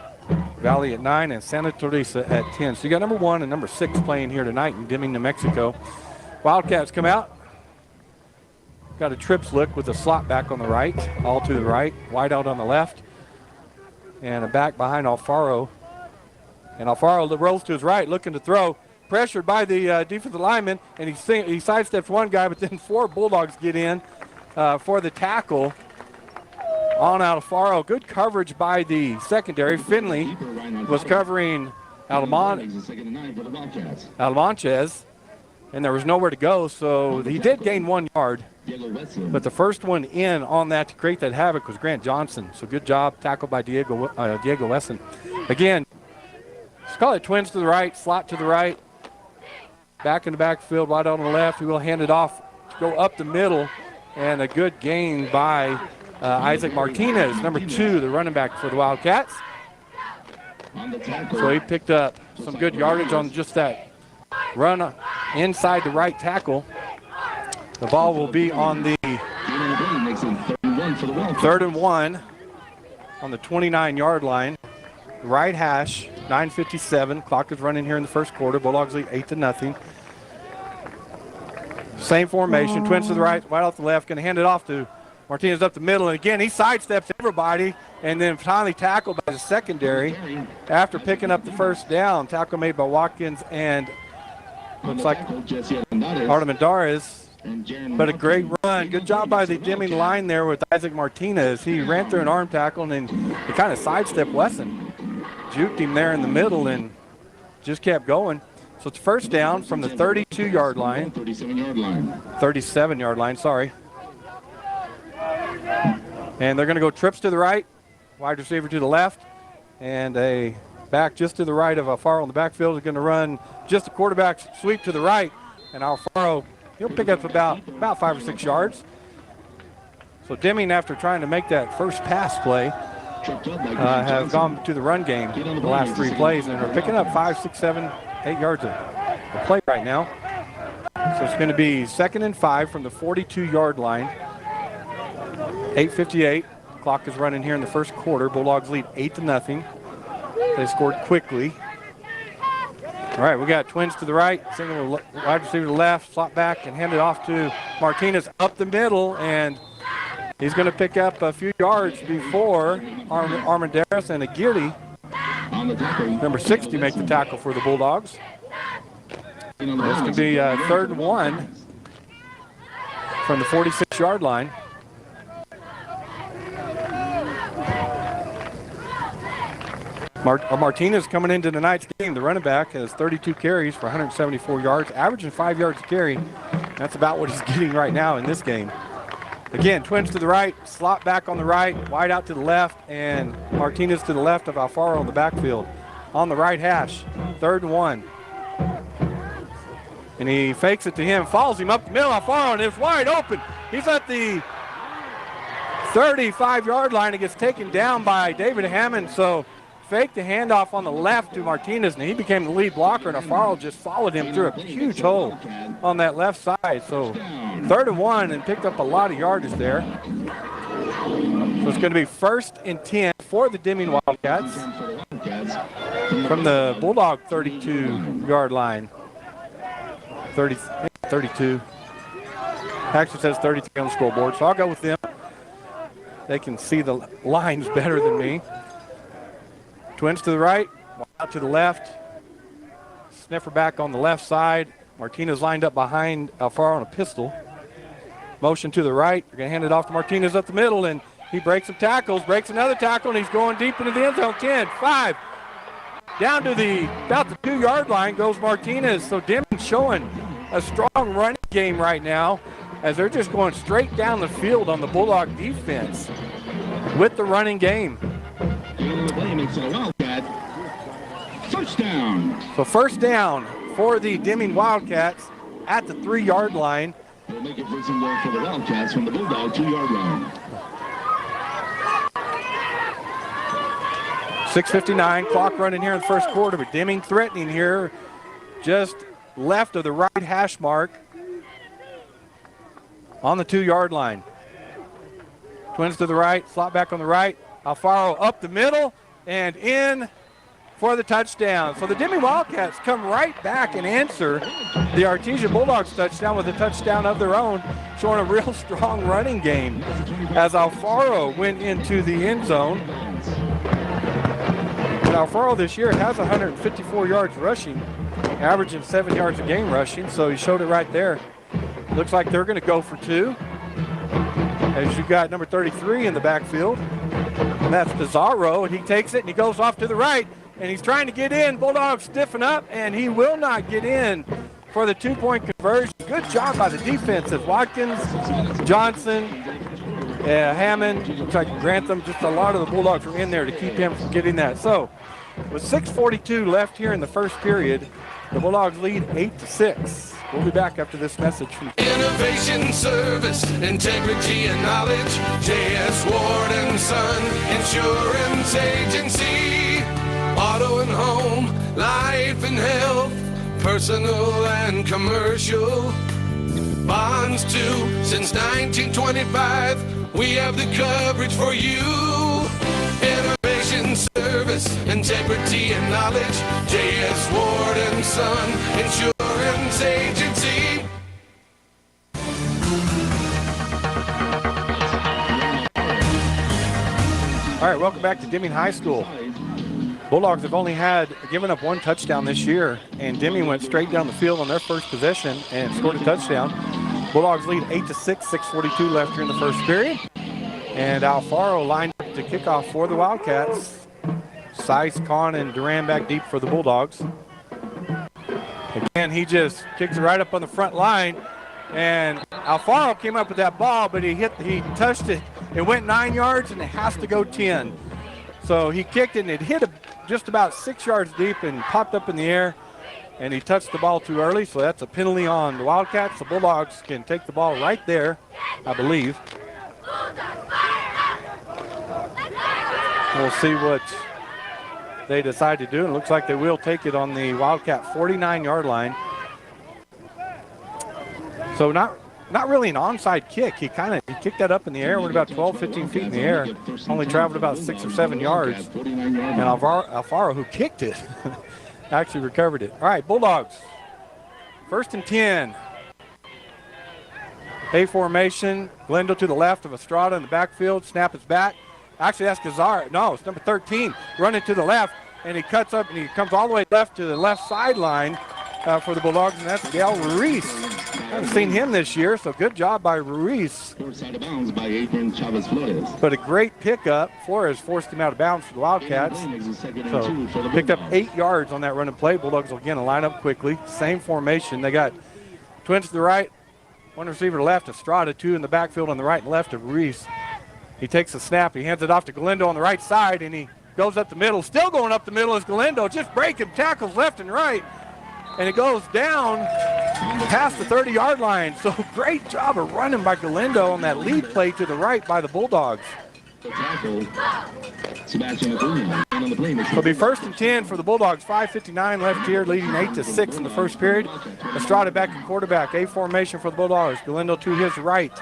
Valley at 9, and Santa Teresa at 10. So you got number 1 and number 6 playing here tonight in Deming, New Mexico. Wildcats come out. Got a trips look with a slot back on the right, all to the right, wide out on the left, and a back behind Alfaro. And Alfaro rolls to his right, looking to throw, pressured by the defensive lineman, and he sidesteps one guy, but then 4 Bulldogs get in for the tackle on Alfaro. Good coverage by the secondary. Finley was covering Almonches, and there was nowhere to go, so he did gain 1 yard. But the first one in on that to create that havoc was Grant Johnson. So good job, tackled by Diego Wesson. Again, let's call it twins to the right, slot to the right, back in the backfield, wide out on the left. We will hand it off to go up the middle, and a good gain by Isaac Martinez, number 2, the running back for the Wildcats. So he picked up some good yardage on just that run inside the right tackle. The ball will be on the 3rd and 1 on the 29-yard line. Right hash, 9:57. Clock is running here in the first quarter. Bulldogs lead 8-0. Same formation, twins to the right, wide off the left. Going to hand it off to Martinez up the middle. And again, he sidesteps everybody and then finally tackled by the secondary after picking up the first down. Tackle made by Watkins and looks like Artemendares. But a great run. Good job by the Deming line there with Isaac Martinez. He ran through an arm tackle and then he kind of sidestepped Wesson. Juked him there in the middle and just kept going. So it's first down from the 32-yard line. 37-yard line, sorry. And they're going to go trips to the right, wide receiver to the left, and a back just to the right of Alfaro in the backfield is going to run just a quarterback sweep to the right, and Alfaro, he'll pick up about 5 or 6 yards. So Deming, after trying to make that first pass play, have gone to the run game the last 3 plays, and they're picking up 5, 6, 7, 8 yards a play right now. So it's going to be 2nd and 5 from the 42-yard line. 8:58. Clock is running here in the first quarter. Bulldogs lead 8-0. They scored quickly. All right, we got twins to the right, single wide receiver to the left, slot back and hand it off to Martinez up the middle, and he's going to pick up a few yards before Armendares and Aguirre, number 60, make the tackle for the Bulldogs. This could be 3rd and 1 from the 46-yard line. Martinez coming into tonight's game, the running back, has 32 carries for 174 yards, averaging 5 yards a carry. That's about what he's getting right now in this game. Again, twins to the right, slot back on the right, wide out to the left, and Martinez to the left of Alfaro in the backfield. On the right hash, 3rd and 1. And he fakes it to him, follows him up the middle, Alfaro, and it's wide open. He's at the 35-yard line and gets taken down by David Hammond, so faked the handoff on the left to Martinez, and he became the lead blocker, and Alfaro just followed him through a huge hole on that left side. So 3rd and 1, and picked up a lot of yardage there. So it's going to be 1st and 10 for the Deming Wildcats from the Bulldog 32-yard line. 32. Actually says 33 on the scoreboard, so I'll go with them. They can see the lines better than me. Twins to the right, out to the left. Sniffer back on the left side. Martinez lined up behind Alfaro on a pistol. Motion to the right. They're going to hand it off to Martinez up the middle, and he breaks some tackles, breaks another tackle, and he's going deep into the end zone. 10, 5. Down to about the 2-yard line goes Martinez. So Deming showing a strong running game right now as they're just going straight down the field on the Bulldog defense with the running game. First down. So first down for the Deming Wildcats at the 3-yard line. We'll make it first and goal for the Wildcats from the Bulldog 2-yard line. 6:59, clock running here in the first quarter, but Deming threatening here just left of the right hash mark on the 2-yard line. Twins to the right, slot back on the right. Alfaro up the middle and in for the touchdown. So the Deming Wildcats come right back and answer the Artesia Bulldogs touchdown with a touchdown of their own, showing a real strong running game as Alfaro went into the end zone. Alfaro this year has 154 yards rushing, averaging 7 yards a game rushing, so he showed it right there. Looks like they're going to go for 2. As you got number 33 in the backfield, and that's Pizarro, and he takes it and he goes off to the right, and he's trying to get in. Bulldogs stiffen up, and he will not get in for the 2-point conversion. Good job by the defense as Watkins, Johnson, Hammond, looks like Grantham, just a lot of the Bulldogs were in there to keep him from getting that. So with 6:42 left here in the first period, the Bulldogs lead 8-6. We'll be back after this message. Innovation, service, integrity, and knowledge. J.S. Ward and Son Insurance Agency. Auto and home, life and health, personal and commercial. Bonds too, since 1925. We have the coverage for you. Innovation, service, integrity, and knowledge. J.S. Ward and Son Insurance Agency. All right, welcome back to Deming High School. Bulldogs have only given up 1 touchdown this year, and Deming went straight down the field on their first possession and scored a touchdown. Bulldogs lead 8-6, 6:42 left here in the first period. And Alfaro lined up to kick off for the Wildcats. Seiss, Kahn, and Duran back deep for the Bulldogs. Again, he just kicks it right up on the front line. And Alfaro came up with that ball, but he touched it. It went 9 yards, and it has to go 10. So he kicked it, and it hit just about 6 yards deep and popped up in the air. And he touched the ball too early, so that's a penalty on the Wildcats. The Bulldogs can take the ball right there, I believe. We'll see what they decide to do. It looks like they will take it on the Wildcat 49-yard line. So not really an onside kick. He kicked that up in the air, went about 12, 15 feet in the air. Only traveled about 6 or 7 yards. And Alfaro, who kicked it, actually recovered it. All right, Bulldogs, 1st and 10. A formation. Glendale to the left of Estrada in the backfield. Snap is back. Actually, that's Gazar. No, it's number 13 running to the left, and he cuts up and he comes all the way left to the left sideline for the Bulldogs, and that's Gail Ruiz. I haven't seen him this year, so good job by Ruiz. Out of bounds by Adrian Chavez Flores. But a great pickup. Flores forced him out of bounds for the Wildcats. So picked up 8 yards on that run and play. Bulldogs will again line up quickly. Same formation. They got twins to the right, 1 receiver to the left, Estrada, 2 in the backfield on the right and left of Ruiz. He takes the snap. He hands it off to Galindo on the right side, and he goes up the middle. Still going up the middle is Galindo, just breaking tackles left and right. And it goes down past the 30-yard line. So great job of running by Galindo on that lead play to the right by the Bulldogs. It'll be 1st and 10 for the Bulldogs. 5:59 left here, leading 8-6 in the first period. Estrada back at quarterback. A formation for the Bulldogs. Galindo to his right.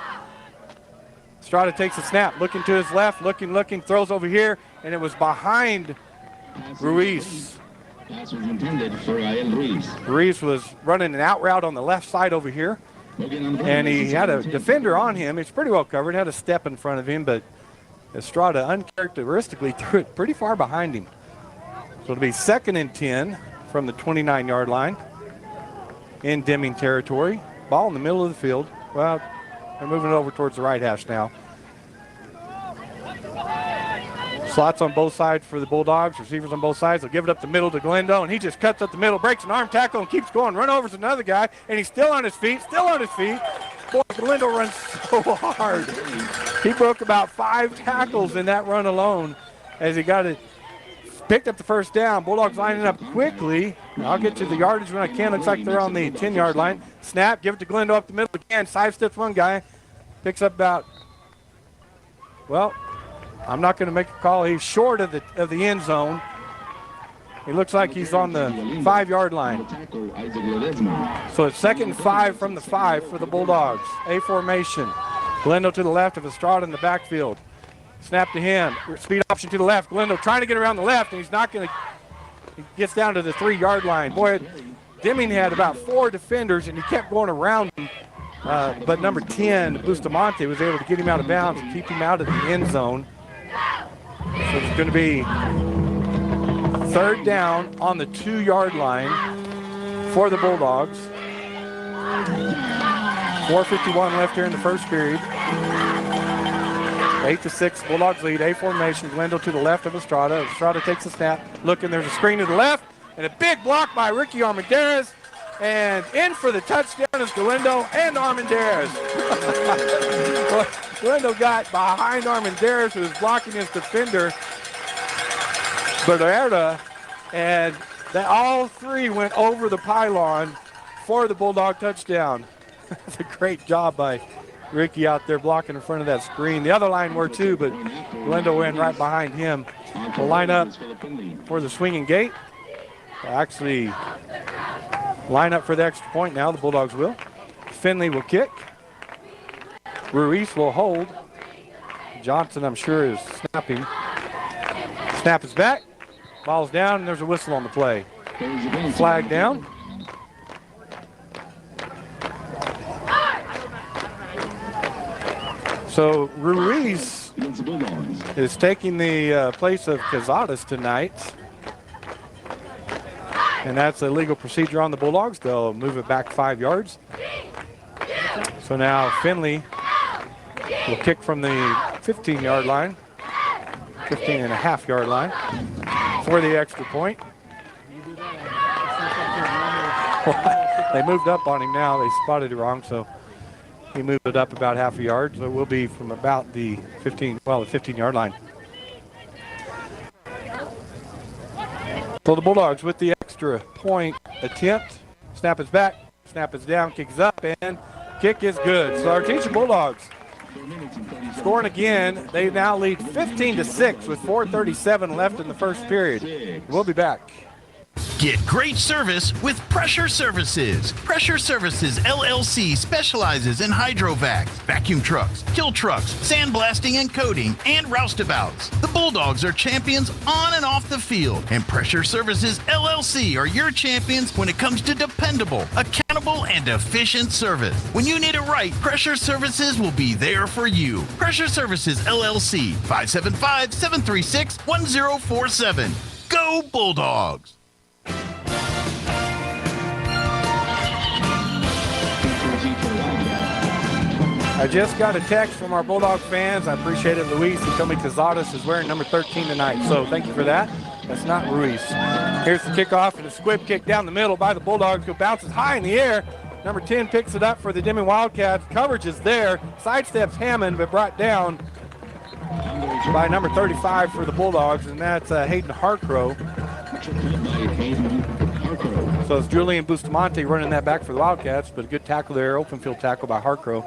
Estrada takes a snap, looking to his left, looking, throws over here, and it was behind Ruiz. Pass was intended for Rael Ruiz. Ruiz was running an out route on the left side over here, and he had a defender on him. He's pretty well covered, had a step in front of him, but Estrada uncharacteristically threw it pretty far behind him. So it'll be 2nd and 10 from the 29-yard line in Deming territory. Ball in the middle of the field. Well, they're moving it over towards the right hash now. Slots on both sides for the Bulldogs, receivers on both sides. They'll give it up the middle to Glendo, and he just cuts up the middle, breaks an arm tackle, and keeps going. Run over to another guy, and he's still on his feet. Boy, Glendo runs so hard. He broke about 5 tackles in that run alone as he got it. Picked up the first down. Bulldogs lining up quickly. I'll get to the yardage when I can. Looks like they're on the 10-yard line. Snap, give it to Glendo up the middle again. Sidesteps one guy. Picks up about, well, I'm not going to make a call. He's short of the end zone. He looks like he's on the 5-yard line. So it's 2nd and 5 from the 5 for the Bulldogs. A formation. Glendo to the left of Estrada in the backfield. Snap to him. Speed option to the left. Glendo trying to get around the left, and he's not going to. He gets down to the 3-yard line. Boy, Deming had about 4 defenders, and he kept going around him. But number 10, Bustamante, was able to get him out of bounds and keep him out of the end zone. So it's going to be 3rd down on the 2-yard line for the Bulldogs. 4:51 left here in the first period. 8-6, Bulldogs lead. A formation. Glendo to the left of Estrada. Estrada takes a snap. Looking, there's a screen to the left, and a big block by Ricky Armendariz. And in for the touchdown is Glendo and Armendariz. Glendo got behind Armendariz, who was blocking his defender, Beretta, and all 3 went over the pylon for the Bulldog touchdown. That's a great job by Ricky out there blocking in front of that screen. The other line were too, but Glendo went right behind him. We'll line up for the swinging gate. They'll actually line up for the extra point now, the Bulldogs will. Finley will kick. Ruiz will hold. Johnson, I'm sure, is snapping. Snap is back. Ball's down, and there's a whistle on the play. Flag down. So Ruiz is taking the place of Cazadas tonight. And that's a legal procedure on the Bulldogs. They'll move it back 5 yards. So now Finley will kick from the 15-yard line, 15.5-yard line for the extra point. They moved up on him now. They spotted it wrong, so he moved it up about half a yard. So it will be from about the 15-yard line. So the Bulldogs with the extra point attempt. Snap is back, snap is down, kick is up, and kick is good. So Artesia Bulldogs scoring again. They now lead 15-6 with 4:37 left in the first period. We'll be back. Get great service with Pressure Services. Pressure Services LLC specializes in hydrovacs, vacuum trucks, kill trucks, sandblasting and coating, and roustabouts. The Bulldogs are champions on and off the field, and Pressure Services LLC are your champions when it comes to dependable, accountable, and efficient service. When you need it right, Pressure Services will be there for you. Pressure Services LLC, 575-736-1047. Go Bulldogs! I just got a text from our Bulldog fans. I appreciate it, Luis. He told me Cazadas is wearing number 13 tonight, so thank you for that. That's not Ruiz. Here's the kickoff, and a squib kick down the middle by the Bulldogs, who bounces high in the air. Number 10 picks it up for the Deming Wildcats. Coverage is there. Sidesteps Hammond, but brought down by number 35 for the Bulldogs, and that's Hayden Harcrow. So it's Julian Bustamante running that back for the Wildcats, but a good tackle there, open field tackle by Harcrow.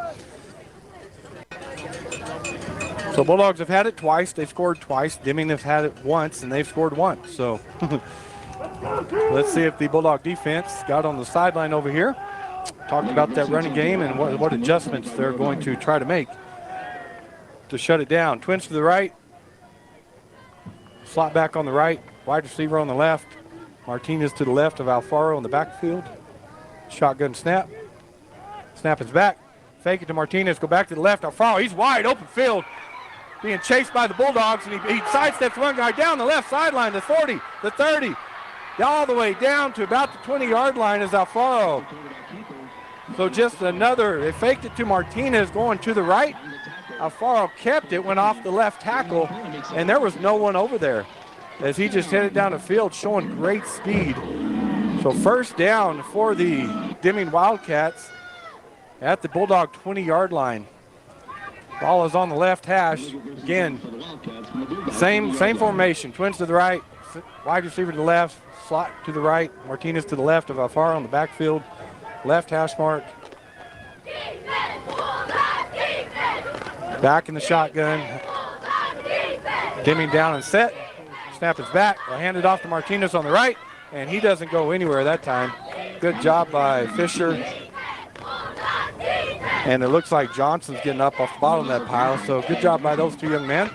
So Bulldogs have had it twice. They've scored twice. Deming have had it once, and they've scored once. So let's see if the Bulldog defense got on the sideline over here. Talked about that running game and what adjustments they're going to try to make to shut it down. Twins to the right. Slot back on the right. Wide receiver on the left. Martinez to the left of Alfaro in the backfield. Shotgun snap. Snap is back. Fake it to Martinez. Go back to the left. Alfaro, he's wide open field. Being chased by the Bulldogs, and he sidesteps one guy down the left sideline, the 40, the 30, all the way down to about the 20-yard line is Alfaro. So just another, they faked it to Martinez going to the right. Alfaro kept it, went off the left tackle, and there was no one over there as he just headed down the field showing great speed. So first down for the Deming Wildcats at the Bulldog 20-yard line. Ball is on the left hash. Again, same formation. Twins to the right, wide receiver to the left, slot to the right. Martinez to the left of Alfaro on the backfield. Left hash mark. Back in the shotgun. Deming down and set. Snap is back. They'll hand it off to Martinez on the right, and he doesn't go anywhere that time. Good job by Fisher. And it looks like Johnson's getting up off the bottom of that pile, so good job by those two young men.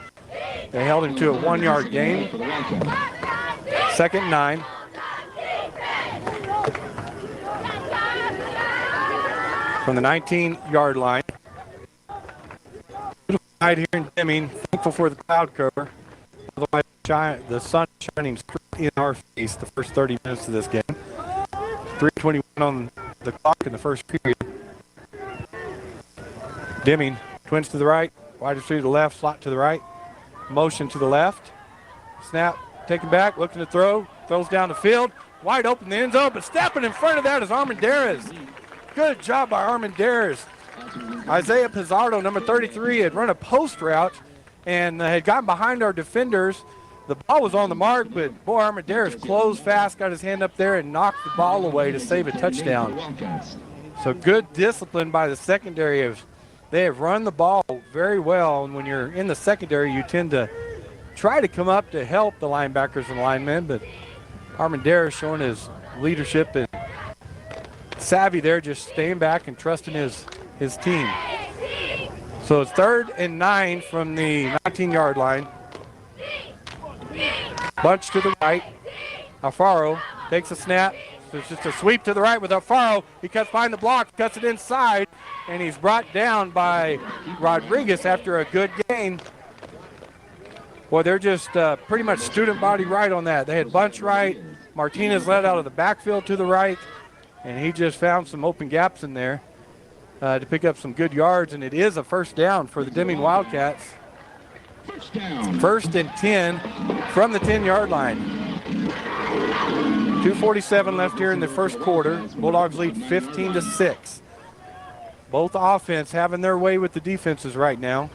They held him to a 1-yard gain. 2nd and 9. From the 19-yard line. Beautiful night here in Deming. Thankful for the cloud cover. Otherwise, the sun shining straight in our face the first 30 minutes of this game. 3:21 on the clock in the first period. Deming, twins to the right, wide receiver to the left, slot to the right, motion to the left, snap, taken back, looking to throw, throws down the field, wide open in the end zone, but stepping in front of that is Armendariz. Good job by Armendariz. Isaiah Pizzardo, number 33, had run a post route and had gotten behind our defenders. The ball was on the mark, but boy, Armendariz closed fast, got his hand up there and knocked the ball away to save a touchdown. So good discipline by the secondary. They have run the ball very well, and when you're in the secondary, you tend to try to come up to help the linebackers and linemen, but Armendariz showing his leadership and savvy there, just staying back and trusting his team. So it's 3rd and 9 from the 19-yard line. Bunch to the right. Alfaro takes a snap. So it's just a sweep to the right with Alfaro. He cuts behind the block, cuts it inside, and he's brought down by Rodriguez after a good gain. Boy, they're just pretty much student body right on that. They had bunch right. Martinez led out of the backfield to the right, and he just found some open gaps in there to pick up some good yards, and it is a first down for the Deming Wildcats. 1st and 10 from the 10-yard line. 2:47 left here in the first quarter. Bulldogs lead 15-6. Both offense having their way with the defenses right now.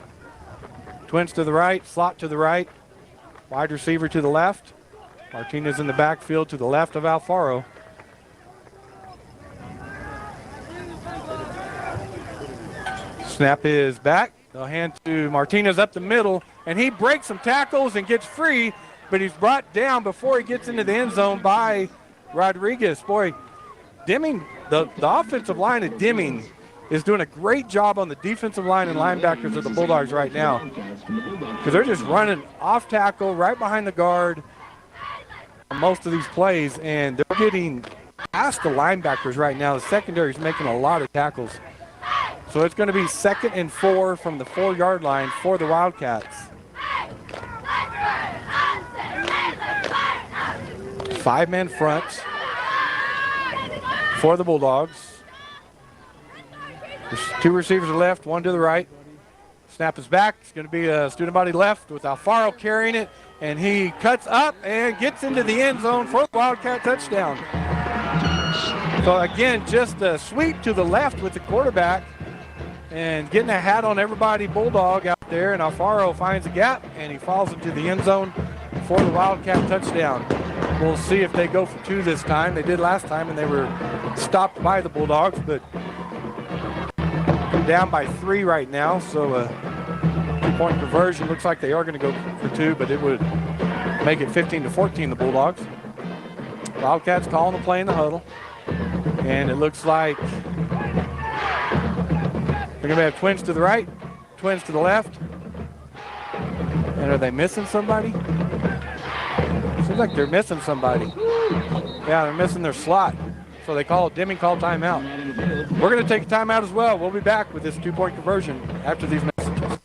Twins to the right, slot to the right, wide receiver to the left. Martinez in the backfield to the left of Alfaro. Snap is back. They'll hand to Martinez up the middle, and he breaks some tackles and gets free, but he's brought down before he gets into the end zone by Rodriguez. Boy, Deming, the offensive line of Deming is doing a great job on the defensive line and linebackers of the Bulldogs right now, because they're just running off tackle right behind the guard on most of these plays, and they're getting past the linebackers right now. The secondary is making a lot of tackles. So it's going to be 2nd and 4 from the 4-yard line for the Wildcats. 5-man front for the Bulldogs. There's 2 receivers to the left, 1 to the right. Snap is back. It's going to be a student body left with Alfaro carrying it, and he cuts up and gets into the end zone for the Wildcat touchdown. So again, just a sweep to the left with the quarterback and getting a hat on everybody Bulldog out there, and Alfaro finds a gap and he falls into the end zone for the Wildcat touchdown. We'll see if they go for 2 this time. They did last time and they were stopped by the Bulldogs, but down by 3 right now, so a 2-point conversion. Looks like they are going to go for 2, but it would make it 15-14 the Bulldogs. Wildcats calling the play in the huddle, and it looks like they're going to have twins to the right, twins to the left. And are they missing somebody? Seems like they're missing somebody. Yeah, they're missing their slot. So they call it Deming call timeout. We're going to take a timeout as well. We'll be back with this 2-point conversion after these messages.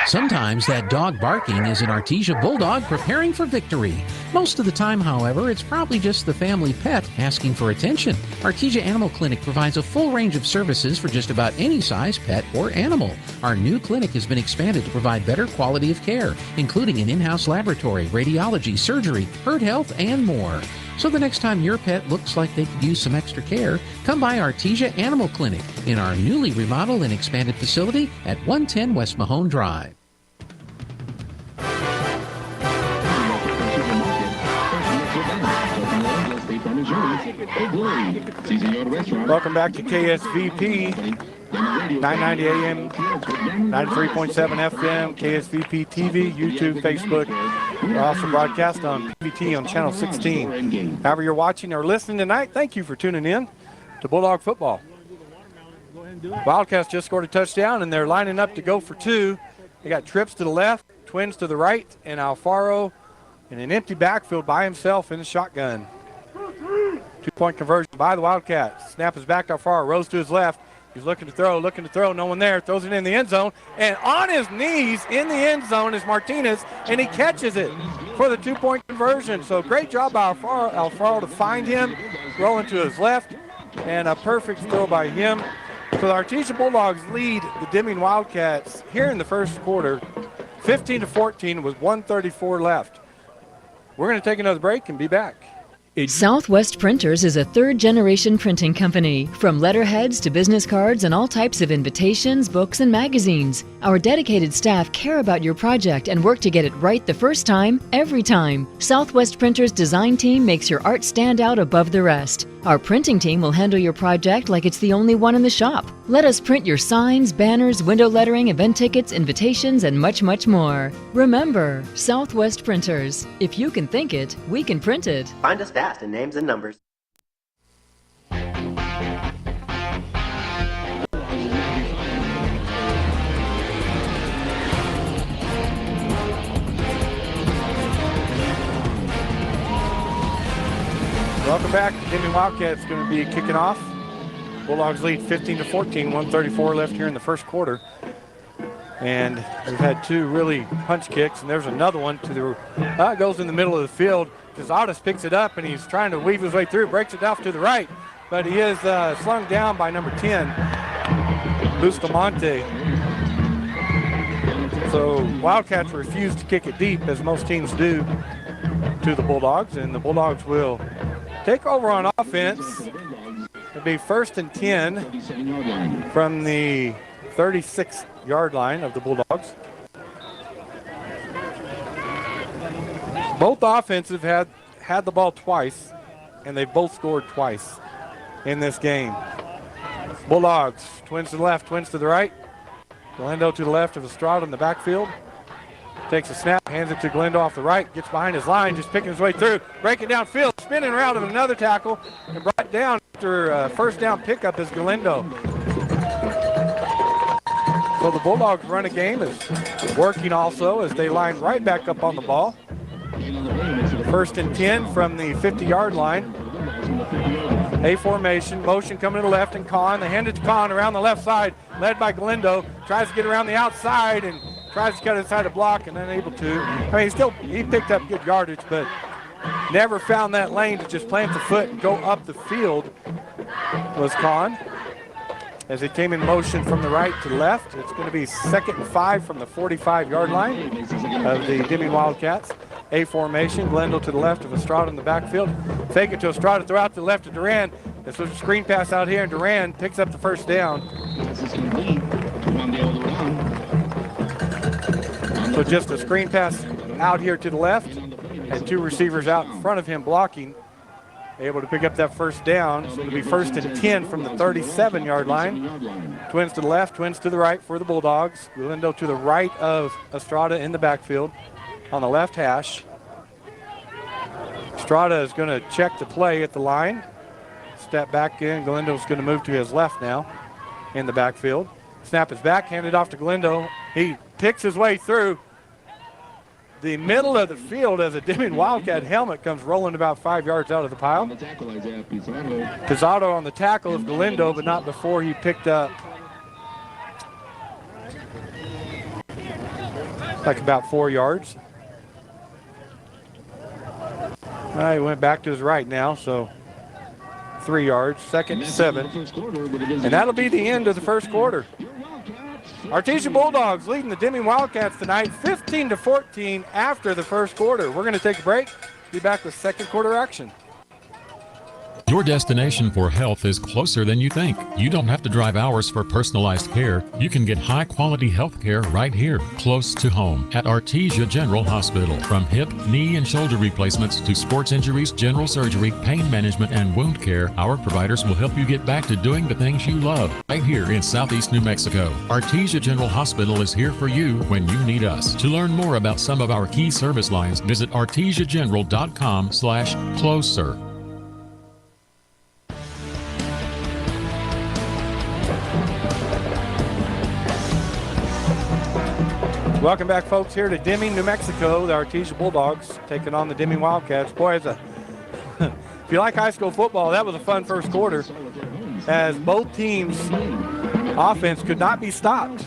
Sometimes that dog barking is an Artesia Bulldog preparing for victory. Most of the time, however, it's probably just the family pet asking for attention. Artesia Animal Clinic provides a full range of services for just about any size pet or animal. Our new clinic has been expanded to provide better quality of care, including an in-house laboratory, radiology, surgery, herd health, and more. So the next time your pet looks like they could use some extra care, come by Artesia Animal Clinic in our newly remodeled and expanded facility at 110 West Mahone Drive. Welcome back to KSVP, 990 AM, 93.7 FM, KSVP TV, YouTube, Facebook. We're also broadcast on PVT on Channel 16. However you're watching or listening tonight, thank you for tuning in to Bulldog Football. Wildcats just scored a touchdown, and they're lining up to go for two. They got trips to the left, twins to the right, and Alfaro in an empty backfield by himself in the shotgun. 2-point conversion by the Wildcats. Snap is back. Alfaro rose to his left. He's looking to throw, no one there. Throws it in the end zone, and on his knees in the end zone is Martinez, and he catches it for the 2-point conversion. So great job by Alfaro to find him, rolling to his left, and a perfect throw by him. So the Artesia Bulldogs lead the Deming Wildcats here in the first quarter, 15-14 with 1:34 left. We're going to take another break and be back. Southwest Printers is a third-generation printing company. From letterheads to business cards and all types of invitations, books, and magazines. Our dedicated staff care about your project and work to get it right the first time, every time. Southwest Printers' design team makes your art stand out above the rest. Our printing team will handle your project like it's the only one in the shop. Let us print your signs, banners, window lettering, event tickets, invitations, and much, much more. Remember, Southwest Printers. If you can think it, we can print it. Find us fast in names and numbers. Welcome back. Deming Wildcats going to be kicking off. Bulldogs lead 15-14, 1:34 left here in the first quarter. And we've had two really punch kicks, and there's another one to the it goes in the middle of the field. Otis picks it up, and he's trying to weave his way through, breaks it off to the right, but he is slung down by number 10, Bustamante. So Wildcats refuse to kick it deep, as most teams do, to the Bulldogs, and the Bulldogs will take over on offense. It'll be 1st and 10 from the 36-yard line of the Bulldogs. Both offenses have had the ball twice, and they've both scored twice in this game. Bulldogs, twins to the left, twins to the right. Glendo to the left of Estrada in the backfield. Takes a snap, hands it to Glendo off the right, gets behind his line, just picking his way through, breaking downfield, spinning around of another tackle, and brought down after first down pickup is Glendo. So the Bulldogs run a game is working also as they line right back up on the ball. 1st and 10 from the 50-yard line. A formation, motion coming to the left, and Kahn. They hand it to Kahn around the left side, led by Glendo. Tries to get around the outside and tries to cut inside the block and unable to. I mean, he picked up good yardage, but never found that lane to just plant the foot and go up the field was Kahn. As it came in motion from the right to the left, it's going to be 2nd and 5 from the 45-yard line of the Deming Wildcats. A formation, Glendo to the left of Estrada in the backfield. Fake it to Estrada, throw out to the left of Duran. This was a screen pass out here, and Duran picks up the first down. So just a screen pass out here to the left, and two receivers out in front of him blocking. Able to pick up that first down. So it'll be 1st and 10 from the 37-yard line. Twins to the left, twins to the right for the Bulldogs. Glendo to the right of Estrada in the backfield on the left hash. Estrada is going to check the play at the line. Step back in. Glendo's going to move to his left now in the backfield. Snap is back, handed off to Glendo. He picks his way through. the middle of the field as a Deming Wildcat helmet comes rolling about 5 yards out of the pile. Pizarro on the tackle of Galindo, but not before he picked up like about 4 yards. He went back to his right now, so 3 yards, 2nd and 7. And that'll be the end of the first quarter. Artesia Bulldogs leading the Deming Wildcats tonight, 15-14 after the first quarter. We're going to take a break. Be back with second quarter action. Your destination for health is closer than you think. You don't have to drive hours for personalized care. You can get high-quality health care right here, close to home, at Artesia General Hospital. From hip, knee, and shoulder replacements to sports injuries, general surgery, pain management, and wound care, our providers will help you get back to doing the things you love right here in Southeast New Mexico. Artesia General Hospital is here for you when you need us. To learn more about some of our key service lines, visit artesiageneral.com/closer. Welcome back, folks, here to Deming, New Mexico. The Artesia Bulldogs taking on the Deming Wildcats. Boy, if you like high school football, that was a fun first quarter, as both teams' offense could not be stopped.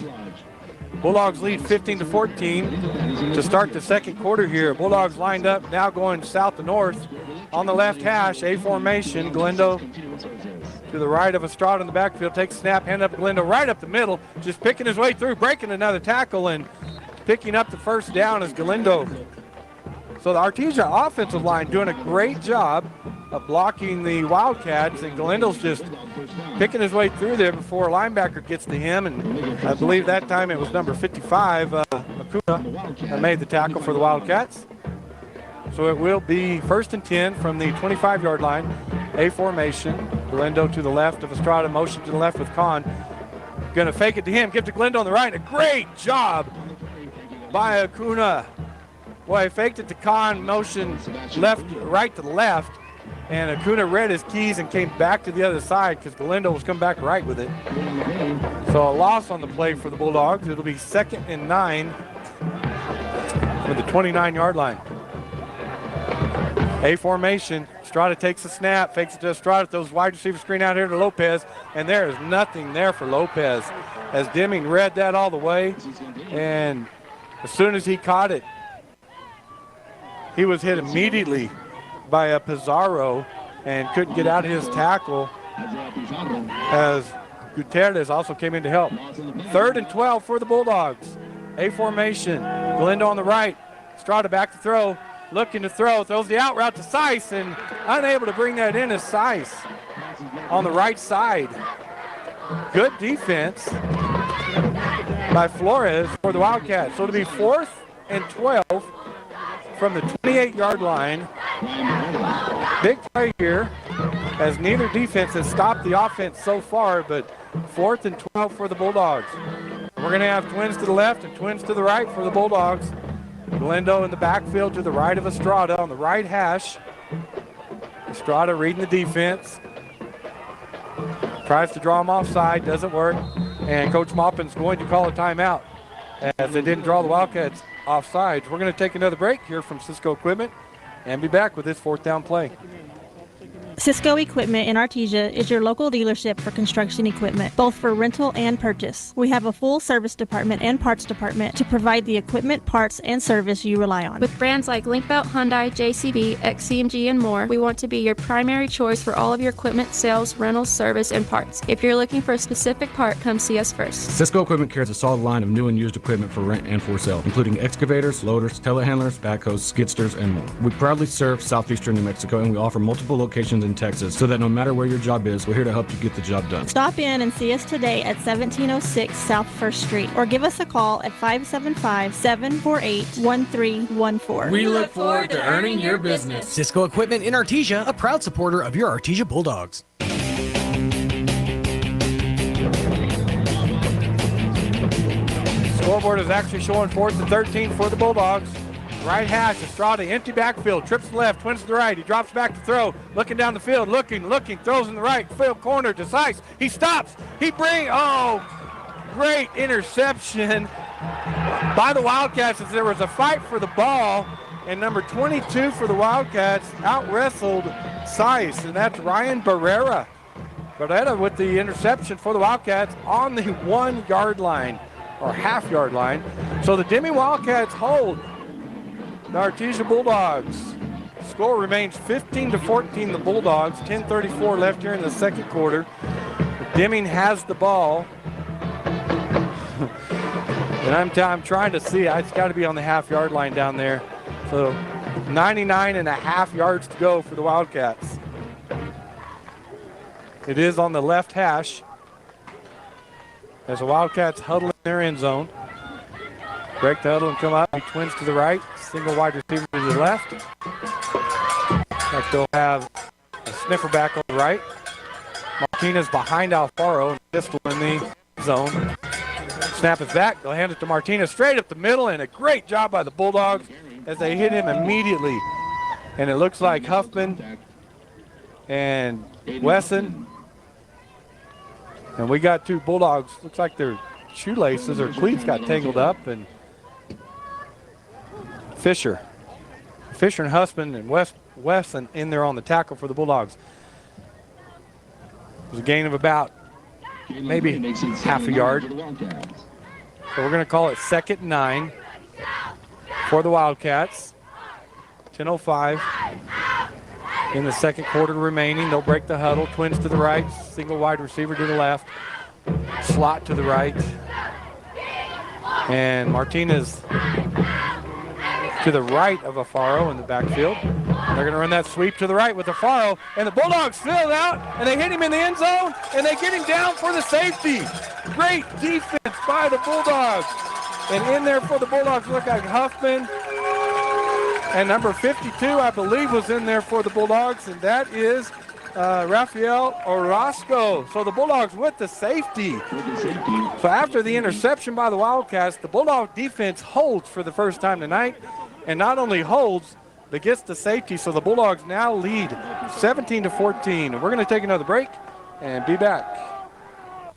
Bulldogs lead 15-14 to start the second quarter here. Bulldogs lined up, now going south to north on the left hash, A formation. Galindo to the right of Estrada in the backfield, takes a snap, hand up to Galindo right up the middle, just picking his way through, breaking another tackle, and picking up the first down is Galindo. So the Artesia offensive line doing a great job of blocking the Wildcats, and Galindo's just picking his way through there before a linebacker gets to him, and I believe that time it was number 55, Acuna, that made the tackle for the Wildcats. So it will be 1st and 10 from the 25-yard line, A formation. Galindo to the left of Estrada, motion to the left with Kahn. Gonna fake it to him, give to Galindo on the right. A great job by Acuna. Boy, faked it to Kahn, motion right to the left, and Acuna read his keys and came back to the other side because Galindo was coming back right with it. So a loss on the play for the Bulldogs. It'll be 2nd and 9 from the 29-yard line. A formation. Estrada takes a snap, fakes it to Estrada, throws wide receiver screen out here to Lopez, and there is nothing there for Lopez, as Deming read that all the way, and as soon as he caught it, he was hit immediately by a Pizarro and couldn't get out of his tackle, as Gutierrez also came in to help. 3rd and 12 for the Bulldogs. A formation. Galindo on the right. Estrada back to throw. Looking to throw. Throws the out route to Seiss, and unable to bring that in as Seiss on the right side. Good defense by Flores for the Wildcats. So it'll be 4th and 12 from the 28-yard line. Big play here, as neither defense has stopped the offense so far, but 4th and 12 for the Bulldogs. We're going to have twins to the left and twins to the right for the Bulldogs. Galindo in the backfield to the right of Estrada on the right hash. Estrada reading the defense. Tries to draw him offside, doesn't work. And Coach Maupin's going to call a timeout as they didn't draw the Wildcats offside. We're going to take another break here from Cisco Equipment and be back with this 4th down play. Cisco Equipment in Artesia is your local dealership for construction equipment, both for rental and purchase. We have a full service department and parts department to provide the equipment, parts, and service you rely on. With brands like Linkbelt, Hyundai, JCB, XCMG, and more, we want to be your primary choice for all of your equipment, sales, rentals, service, and parts. If you're looking for a specific part, come see us first. Cisco Equipment carries a solid line of new and used equipment for rent and for sale, including excavators, loaders, telehandlers, backhoes, skidsters, and more. We proudly serve southeastern New Mexico, and we offer multiple locations in Texas, so that no matter where your job is, we're here to help you get the job done. Stop in and see us today at 1706 South 1st Street, or give us a call at 575-748-1314. We look forward to earning your business. Cisco Equipment in Artesia, a proud supporter of your Artesia Bulldogs. Scoreboard is actually showing 4th and 13 for the Bulldogs. Right hash, Estrada, empty backfield, trips left, twins to the right. He drops back to throw, looking down the field, looking, throws in the right field corner to Seiss. He stops, great interception by the Wildcats as there was a fight for the ball, and number 22 for the Wildcats out-wrestled Seiss, and that's Ryan Barrera. Barrera with the interception for the Wildcats on the 1 yard line, or half-yard line. So the Deming Wildcats hold the Artesia Bulldogs. Score remains 15-14 the Bulldogs, 10:34 left here in the second quarter. Deming has the ball. And I'm trying to see, it's got to be on the half-yard line down there. So 99.5 yards to go for the Wildcats. It is on the left hash as the Wildcats huddle in their end zone. Break the huddle and come up. He twins to the right. Single wide receiver to the left. Like they'll have a sniffer back on the right. Martinez behind Alfaro and pistol in the zone. Snap is back. They'll hand it to Martinez straight up the middle, and a great job by the Bulldogs as they hit him immediately. And it looks like Huffman and Wesson. And we got 2 Bulldogs. Looks like their shoelaces or cleats got tangled up. And Fisher and Huffman and Wesson in there on the tackle for the Bulldogs. It was a gain of about maybe half a yard. So we're going to call it 2nd and 9 for the Wildcats. 10:05 in the second quarter remaining. They'll break the huddle. Twins to the right. Single wide receiver to the left. Slot to the right. And Martinez to the right of Alfaro in the backfield. They're going to run that sweep to the right with Alfaro. And the Bulldogs fill it out. And they hit him in the end zone. And they get him down for the safety. Great defense by the Bulldogs. And in there for the Bulldogs look like Huffman. And number 52, I believe, was in there for the Bulldogs. And that is Rafael Orozco. So the Bulldogs with the safety. So after the interception by the Wildcats, the Bulldog defense holds for the first time tonight. And not only holds, but gets the safety. So the Bulldogs now lead 17-14. And we're going to take another break and be back.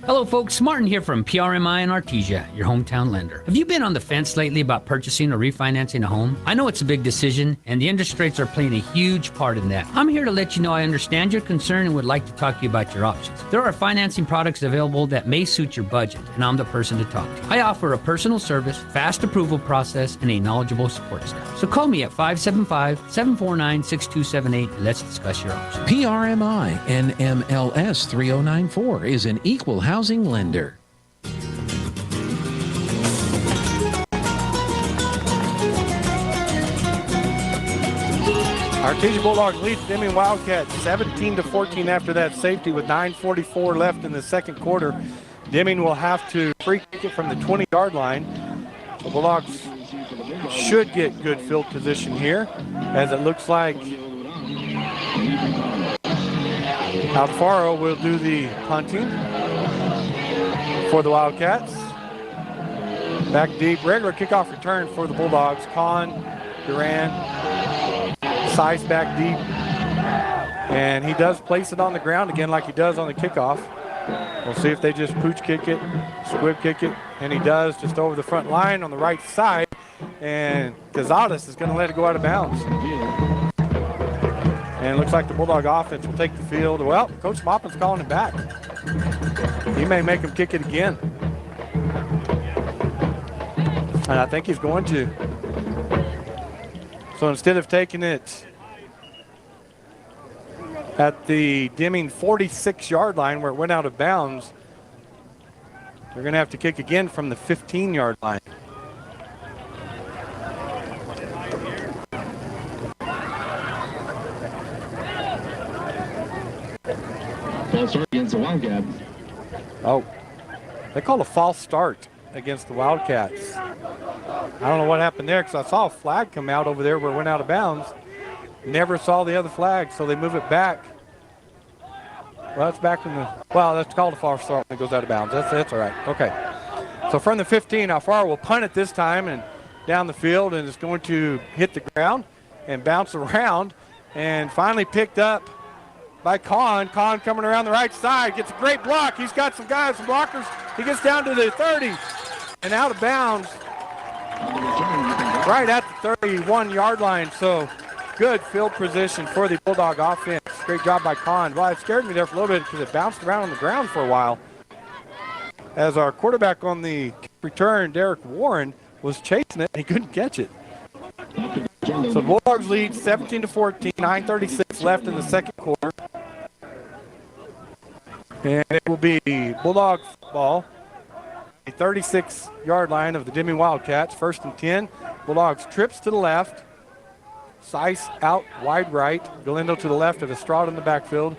Hello folks, Martin here from PRMI and Artesia, your hometown lender. Have you been on the fence lately about purchasing or refinancing a home? I know it's a big decision, and the interest rates are playing a huge part in that. I'm here to let you know I understand your concern and would like to talk to you about your options. There are financing products available that may suit your budget, and I'm the person to talk to. I offer a personal service, fast approval process, and a knowledgeable support staff. So call me at 575-749-6278 and let's discuss your options. PRMI NMLS 3094 is an equal housing lender. Artesia Bulldogs leads Deming Wildcats 17-14 after that safety with 9:44 left in the second quarter. Deming will have to free kick it from the 20-yard line. The Bulldogs should get good field position here, as it looks like Alfaro will do the punting for the Wildcats. Back deep, regular kickoff return for the Bulldogs. Kahn, Duran, Seiss back deep. And he does place it on the ground again like he does on the kickoff. We'll see if they just pooch kick it, squib kick it, and he does just over the front line on the right side. And Gonzalez is going to let it go out of bounds. And it looks like the Bulldog offense will take the field. Well, Coach Maupin's calling it back. He may make him kick it again. And I think he's going to. So instead of taking it at the Deming 46-yard line where it went out of bounds, they're going to have to kick again from the 15-yard line. False start against the Wildcats. Oh, they called a false start against the Wildcats. I don't know what happened there because I saw a flag come out over there where it went out of bounds. Never saw the other flag, so they move it back. Well, that's back in the, well, that's called a false start when it goes out of bounds. That's all right. Okay. So from the 15, Alfaro will punt it this time and down the field, and it's going to hit the ground and bounce around, and finally picked up by Kahn. Kahn coming around the right side, gets a great block. He's got some guys, some blockers. He gets down to the 30, and out of bounds right at the 31-yard line. So good field position for the Bulldog offense. Great job by Kahn. Well, it scared me there for a little bit because it bounced around on the ground for a while. As our quarterback on the return, Derek Warren, was chasing it and he couldn't catch it. So the Bulldogs lead 17-14, 9:36 left in the second quarter. And it will be Bulldogs ball. The 36-yard line of the Deming Wildcats, 1st and 10. Bulldogs trips to the left. Seiss out wide right. Galindo to the left of Estrada in the backfield.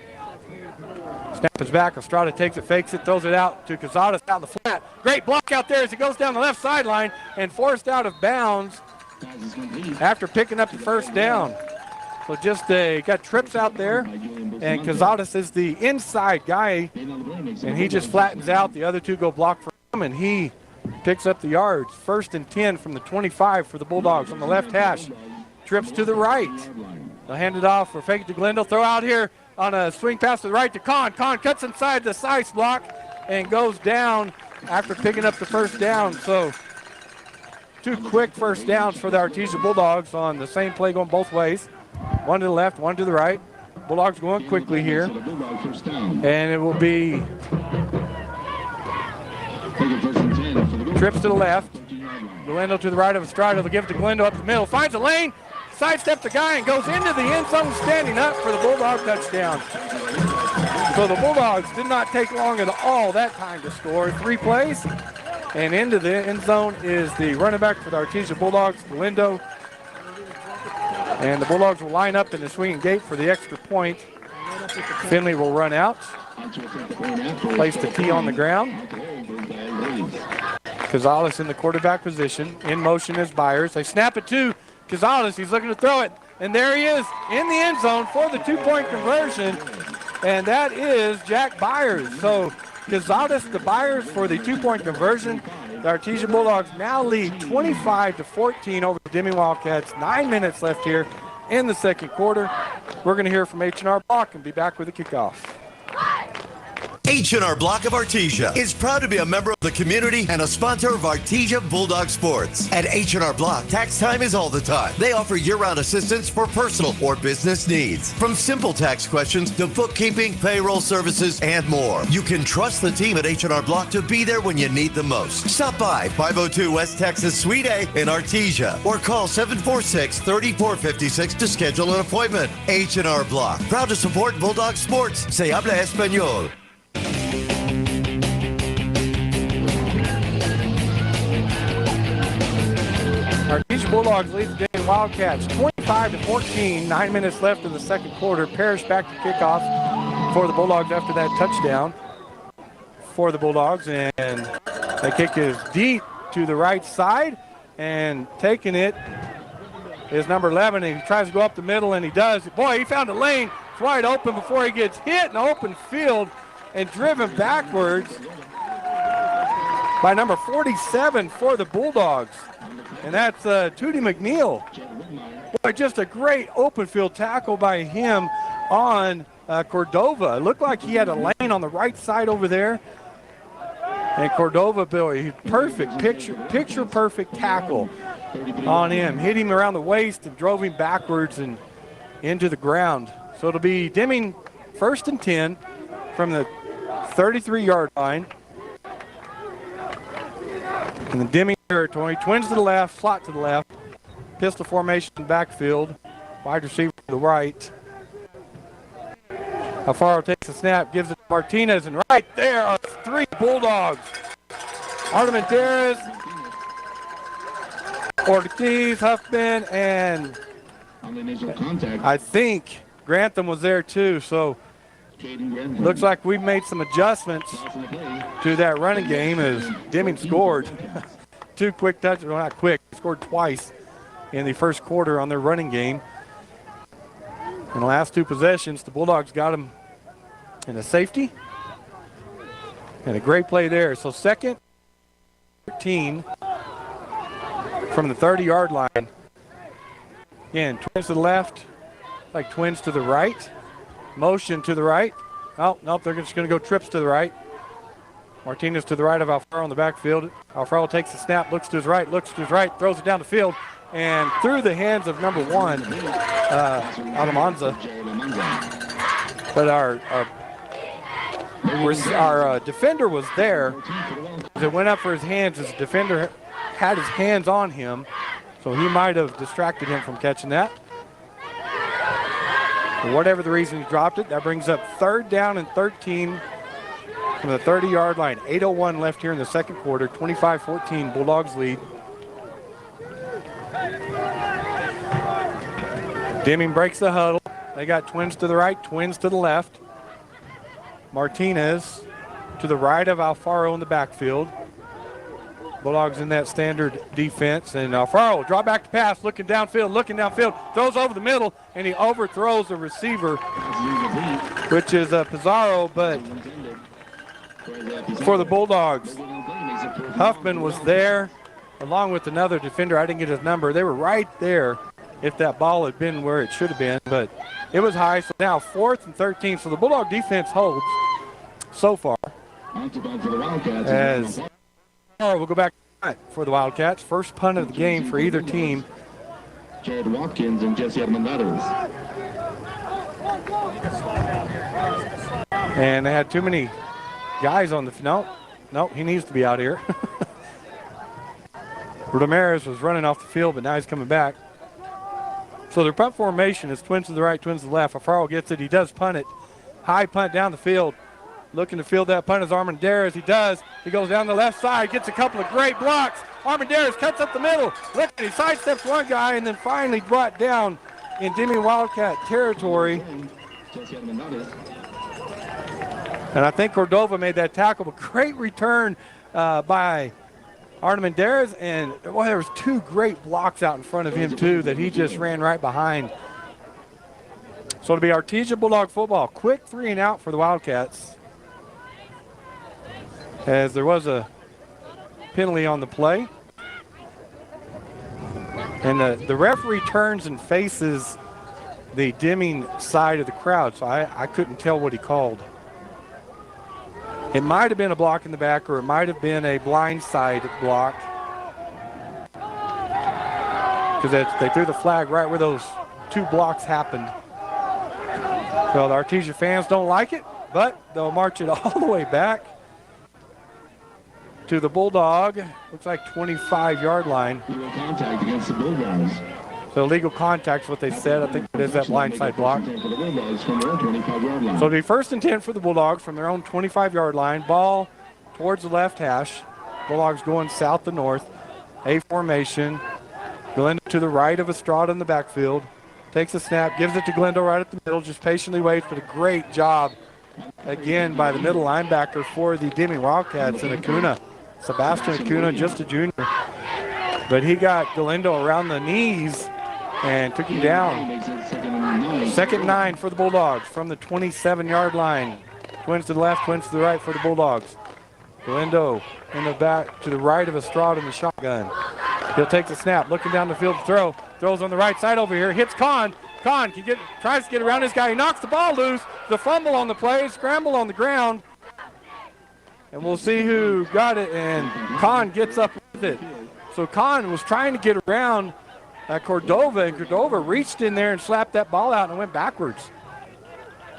Snap is back. Estrada takes it, fakes it, throws it out to Cazares out the flat. Great block out there as he goes down the left sideline and forced out of bounds after picking up the first down. So just got trips out there, and Cazares is the inside guy, and he just flattens out. The other two go block for him, and he picks up the yards. 1st and 10 from the 25 for the Bulldogs on the left hash. Trips to the right. They'll hand it off for fake to Glendale. Throw out here on a swing pass to the right to Kahn. Kahn cuts inside the Seiss block and goes down after picking up the first down. So 2 quick first downs for the Artesia Bulldogs on the same play going both ways. One to the left, one to the right. Bulldogs going quickly here. And it will be trips to the left. Glendo to the right of Estrada. They'll give it to Glendo up the middle. Finds a lane. Sidesteps the guy and goes into the end zone standing up for the Bulldog touchdown. So the Bulldogs did not take long at all that time to score. 3 plays. And into the end zone is the running back for the Artesia Bulldogs, Glendo. And the Bulldogs will line up in the swinging gate for the extra point. Finley will run out. Place the tee on the ground. Cazares in the quarterback position. In motion is Byers. They snap it to Cazares. He's looking to throw it. And there he is in the end zone for the 2-point conversion. And that is Jack Byers. So Cazares to Byers for the 2-point conversion. The Artesia Bulldogs now lead 25-14 over the Deming Wildcats. 9 minutes left here in the second quarter. We're going to hear from H&R Block and be back with the kickoff. H&R Block of Artesia is proud to be a member of the community and a sponsor of Artesia Bulldog Sports. At H&R Block, tax time is all the time. They offer year-round assistance for personal or business needs. From simple tax questions to bookkeeping, payroll services, and more. You can trust the team at H&R Block to be there when you need them most. Stop by 502 West Texas Suite A in Artesia or call 746-3456 to schedule an appointment. H&R Block, proud to support Bulldog Sports. Se habla español. Artesia Bulldogs lead the Deming Wildcats 25-14. 9 minutes left in the second quarter. Parrish back to kickoff for the Bulldogs after that touchdown for the Bulldogs. And the kick is deep to the right side. And taking it is number 11. And he tries to go up the middle, and he does. Boy, he found a lane. It's wide open before he gets hit in the open field and driven backwards by number 47 for the Bulldogs. And that's Tootie McNeil. Boy, just a great open field tackle by him on Cordova. It looked like he had a lane on the right side over there. And Cordova, boy, perfect, picture perfect tackle on him. Hit him around the waist and drove him backwards and into the ground. So it'll be Deming 1st and 10 from the 33-yard line. In the Deming territory, twins to the left, slot to the left, pistol formation backfield, wide receiver to the right. Alfaro takes the snap, gives it to Martinez, and right there are 3 Bulldogs. Artementeres, Ortiz, Huffman, and I think Grantham was there too. So looks like we've made some adjustments to that running game as Deming scored 2 quick touches. Well, not quick, scored twice in the first quarter on their running game. In the last 2 possessions, the Bulldogs got them in a safety and a great play there. So 2nd, 13 from the 30-yard line. Again, twins to the left, like twins to the right. Motion to the right. Oh, nope, they're just going to go trips to the right. Martinez to the right of Alfaro in the backfield. Alfaro takes the snap, looks to his right, throws it down the field, and through the hands of number 1, Almanza. But our defender was there. It went up for his hands as the defender had his hands on him, so he might have distracted him from catching that. For whatever the reason, he dropped it. That brings up 3rd down and 13 from the 30-yard line. 8:01 left here in the second quarter. 25-14, Bulldogs lead. Deming breaks the huddle. They got twins to the right, twins to the left. Martinez to the right of Alfaro in the backfield. Bulldogs in that standard defense. And Alfaro will draw back to pass, looking downfield, throws over the middle, and he overthrows the receiver, which is Pizarro, but for the Bulldogs, Huffman was there along with another defender. I didn't get his number. They were right there if that ball had been where it should have been, but it was high. So now 4th and 13. So the Bulldog defense holds so far. As we'll go back for the Wildcats. First punt of the game for either team. Jared Watkins and Jesse Armendariz. And they had too many guys on the no, he needs to be out here. Ramirez was running off the field, but now he's coming back. So their punt formation is twins to the right, twins to the left. Alfaro gets it. He does punt it. High punt down the field. Looking to field that punt is Armendariz. He does. He goes down the left side, gets a couple of great blocks. Armendariz cuts up the middle. Look, he sidesteps one guy and then finally brought down in Deming Wildcat territory. And I think Cordova made that tackle, but great return by Armendariz. And boy, there was 2 great blocks out in front of him too that he just ran right behind. So it'll be Artesia Bulldog football. Quick 3 and out for the Wildcats, as there was a penalty on the play. And the referee turns and faces the Deming side of the crowd, so I couldn't tell what he called. It might have been a block in the back, or it might have been a blind side block, because they threw the flag right where those 2 blocks happened. So the Artesia fans don't like it, but they'll march it all the way back to the Bulldog. Looks like 25-yard line. Legal contact against the Bulldogs. So legal contact is what they said. I think it is that blindside block. So it'll be 1st and 10 for the Bulldogs from their own 25-yard line. Ball towards the left hash. Bulldogs going south to north. A formation. Glendo to the right of Estrada in the backfield. Takes a snap, gives it to Glendo right at the middle, just patiently waits, but a great job again by the middle linebacker for the Deming Wildcats and Acuna. Sebastian Acuna, just a junior. But he got Glendo around the knees and took him down. 2nd and 9 for the Bulldogs from the 27-yard line. Twins to the left, twins to the right for the Bulldogs. Glendo in the back to the right of Estrada in the shotgun. He'll take the snap, looking down the field to throw. Throws on the right side over here, hits Kahn. Kahn tries to get around this guy. He knocks the ball loose. The fumble on the play, scramble on the ground. And we'll see who got it, and Kahn gets up with it. So Kahn was trying to get around Cordova, and Cordova reached in there and slapped that ball out and went backwards.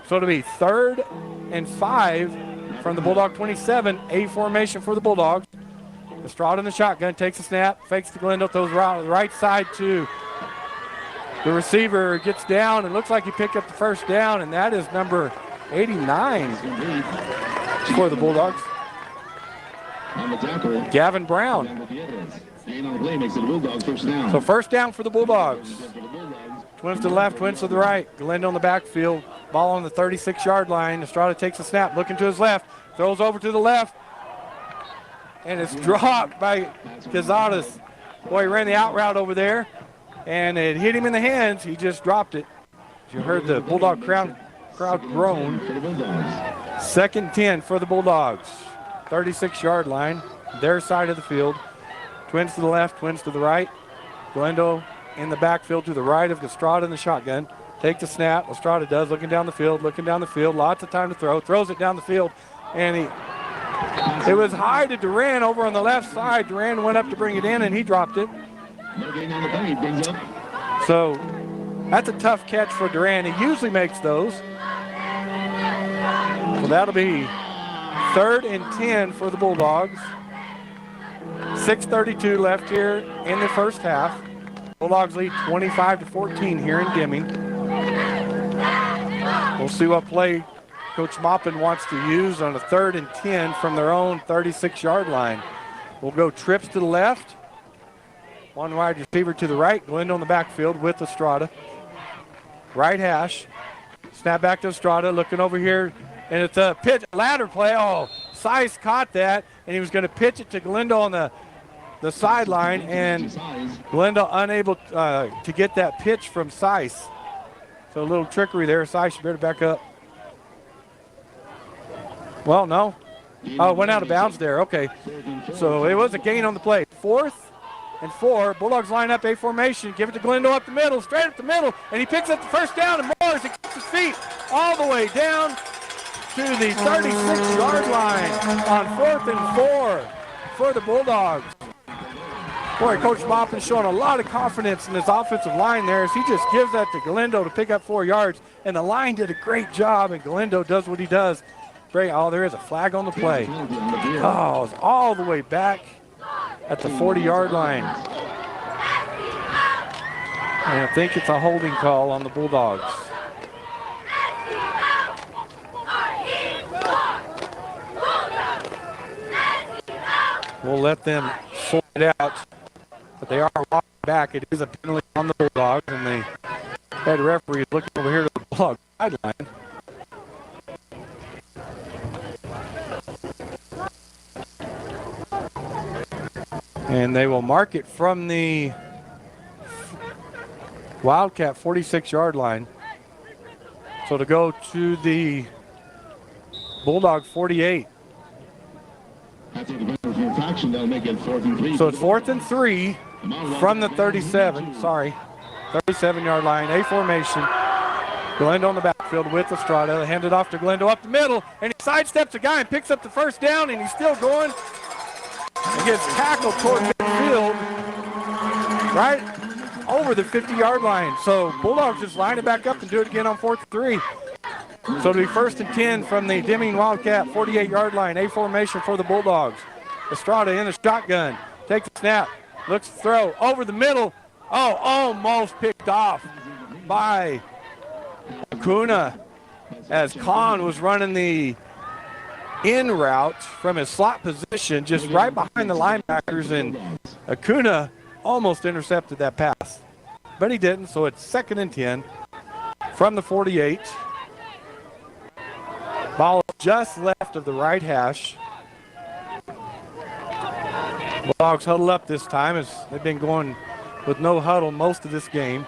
So it'll be 3rd and 5 from the Bulldog 27. A formation for the Bulldogs. Estrada in the shotgun, takes a snap, fakes to Glendo, throws around the right side to the receiver, gets down, and looks like he picked up the 1st down, and that is number 89 for the Bulldogs. Gavin Brown. So 1st down for the Bulldogs. Twins to the left, twins to the right. Glendo on the backfield. Ball on the 36-yard line. Estrada takes a snap, looking to his left. Throws over to the left. And it's dropped by Cazares. Boy, he ran the out route over there. And it hit him in the hands. He just dropped it. You heard the Bulldog crowd groan. 2nd and 10 for the Bulldogs. 36-yard line. Their side of the field. Twins to the left, twins to the right. Glendo in the backfield to the right of Estrada in the shotgun. Take the snap. Estrada does, looking down the field. Lots of time to throw. Throws it down the field. And he It was high to Duran over on the left side. Duran went up to bring it in, and he dropped it. So that's a tough catch for Duran. He usually makes those. So that'll be 3rd and 10 for the Bulldogs. 6:32 left here in the first half. Bulldogs lead 25-14 here in Deming. We'll see what play Coach Maupin wants to use on a 3rd and 10 from their own 36-yard line. We'll go trips to the left. One wide receiver to the right. Glenda on the backfield with Estrada. Right hash. Snap back to Estrada. Looking over here. And it's a pitch, ladder play. Oh, Seiss caught that. And he was going to pitch it to Glenda on the sideline. And Glenda unable to get that pitch from Seiss. So a little trickery there. Seiss, you better back up. Well, no. Oh, it went out of bounds there. Okay. So it was a gain on the play. 4th and 4. Bulldogs line up A formation. Give it to Glendo up the middle, straight up the middle. And he picks up the first down, and Morris, he gets his feet all the way down to the 36-yard line on 4th and 4 for the Bulldogs. Boy, Coach Maupin showing a lot of confidence in his offensive line there as he just gives that to Glendo to pick up 4 yards. And the line did a great job, and Glendo does what he does. Great. Oh, there is a flag on the play. Oh, it's all the way back at the 40-yard line. And I think it's a holding call on the Bulldogs. We'll let them sort it out. But they are walking back. It is a penalty on the Bulldogs, and the head referee is looking over here to the Bulldog sideline. And they will mark it from the Wildcat 46-yard line. So to go to the Bulldog 48. So it's 4th and 3 from the 37. Sorry, 37-yard line. A formation. Glendo on the backfield with Estrada. Hand it off to Glendo up the middle, and he sidesteps a guy and picks up the first down, and he's still going. He gets tackled toward midfield, right over the 50-yard line. So Bulldogs just line it back up and do it again on 4th and 3. So it'll be 1st and 10 from the Deming Wildcat 48-yard line. A formation for the Bulldogs. Estrada in the shotgun. Takes the snap. Looks to throw over the middle. Oh, almost picked off by Acuna as Khan was running the in route from his slot position just right behind the linebackers, and Acuna almost intercepted that pass. But he didn't, so it's 2nd and 10 from the 48. Ball just left of the right hash. Bulldogs huddle up this time as they've been going with no huddle most of this game.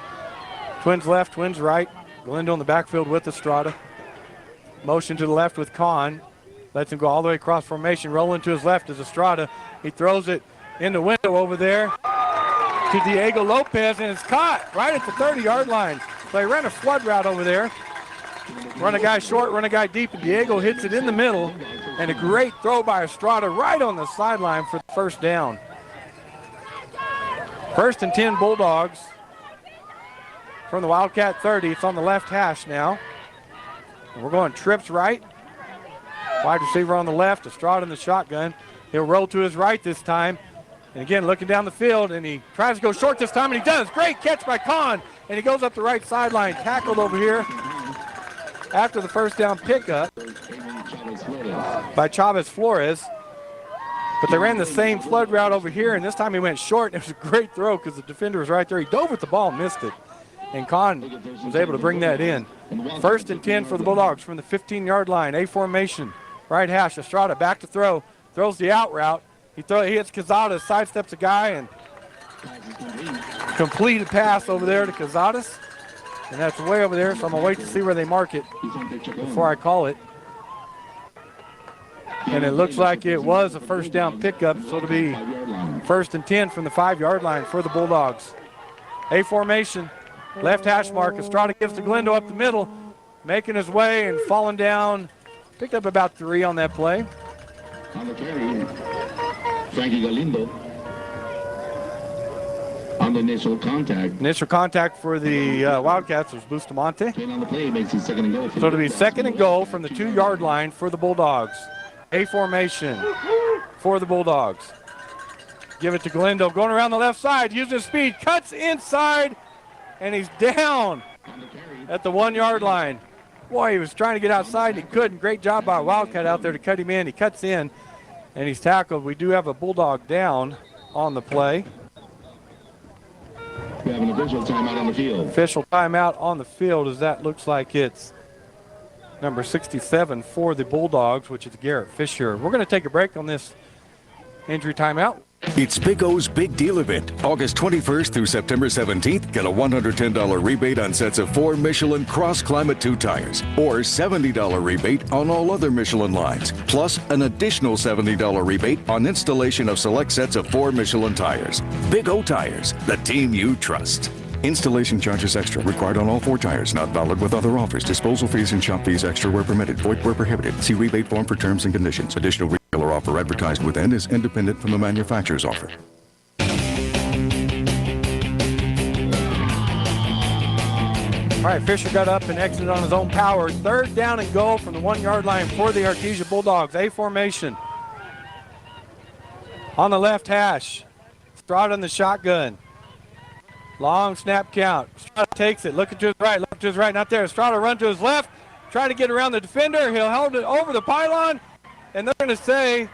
Twins left, twins right. Glendo on the backfield with Estrada. Motion to the left with Kahn. Lets him go all the way across formation. Rolling to his left is Estrada. He throws it in the window over there to Diego Lopez, and it's caught right at the 30-yard line. So they ran a flood route over there. Run a guy short, run a guy deep, and Diego hits it in the middle. And a great throw by Estrada right on the sideline for the first down. 1st and 10 Bulldogs from the Wildcat 30. It's on the left hash now. And we're going trips right. Wide receiver on the left, Estrada in the shotgun. He'll roll to his right this time. And again, looking down the field, and he tries to go short this time, and he does. Great catch by Kahn, and he goes up the right sideline. Tackled over here after the first down pickup by Chavez Flores. But they ran the same flood route over here, and this time he went short. It was a great throw because the defender was right there. He dove with the ball, missed it. And Kahn was able to bring that in. 1st and 10 for the Bulldogs from the 15-yard line. A formation. Right hash, Estrada back to throw. Throws the out route. He hits Cazadas, sidesteps a guy, and completed pass over there to Cazadas. And that's way over there, so I'm going to wait to see where they mark it before I call it. And it looks like it was a first down pickup, so it'll be 1st and 10 from the 5-yard line for the Bulldogs. A formation, left hash mark. Estrada gives to Glendo up the middle, making his way and falling down. Picked up about 3 on that play. On the carry, Frankie Galindo. On the initial contact. Initial contact for the Wildcats was Bustamante. On the play makes it 2nd and goal. So it'll be 2nd and goal from the 2-yard line for the Bulldogs. A formation for the Bulldogs. Give it to Galindo, going around the left side, using speed, cuts inside, and he's down at the 1-yard line. Boy, he was trying to get outside, and he couldn't. Great job by Wildcat out there to cut him in. He cuts in, and he's tackled. We do have a Bulldog down on the play. We have an official timeout on the field. Official timeout on the field, as that looks like it's number 67 for the Bulldogs, which is Garrett Fisher. We're going to take a break on this injury timeout. It's Big O's Big Deal event, August 21st through September 17th. Get a $110 rebate on sets of 4 Michelin Cross Climate 2 tires, or $70 rebate on all other Michelin lines, plus an additional $70 rebate on installation of select sets of 4 Michelin tires. Big O Tires, the team you trust. Installation charges extra, required on all 4 tires, not valid with other offers. Disposal fees and shop fees extra where permitted, void where prohibited. See rebate form for terms and conditions. Additional retailer offer advertised within is independent from the manufacturer's offer. All right, Fisher got up and exited on his own power. 3rd down and goal from the 1-yard line for the Artesia Bulldogs. A formation. On the left hash. Stroud in the shotgun. Long snap count. Estrada takes it. Looking to his right. Look to his right. Not there. Estrada run to his left. Trying to get around the defender. He'll hold it over the pylon. And they're going to say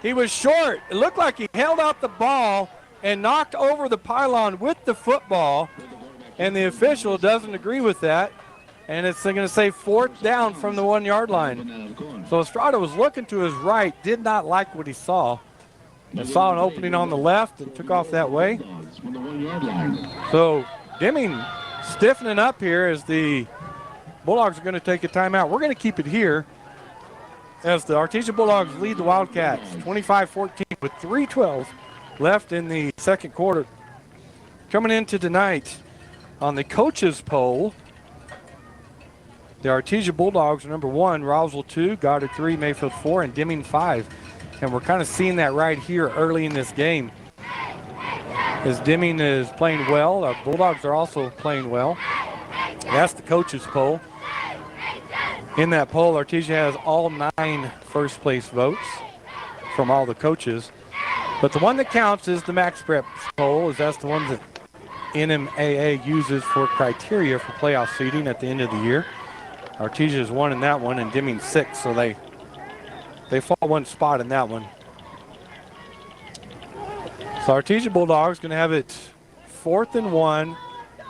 he was short. It looked like he held out the ball and knocked over the pylon with the football. And the official doesn't agree with that. And it's going to say 4th down from the 1-yard line. So Estrada was looking to his right. Did not like what he saw. And saw an opening on the left and took off that way. So Deming stiffening up here as the Bulldogs are going to take a timeout. We're going to keep it here as the Artesia Bulldogs lead the Wildcats 25-14 with 3:12 left in the 2nd quarter. Coming into tonight on the coaches poll, the Artesia Bulldogs are number 1, Roswell 2, Goddard 3, Mayfield 4, and Deming 5. And we're kind of seeing that right here early in this game. As Deming is playing well, our Bulldogs are also playing well. That's the coaches poll. In that poll, Artesia has all 9 first place votes from all the coaches. But the one that counts is the Max Prep poll, as that's the one that NMAA uses for criteria for playoff seeding at the end of the year. Artesia is 1 in that one and Deming 6, so they fall 1 spot in that one. So Artesia Bulldogs going to have it 4th and 1,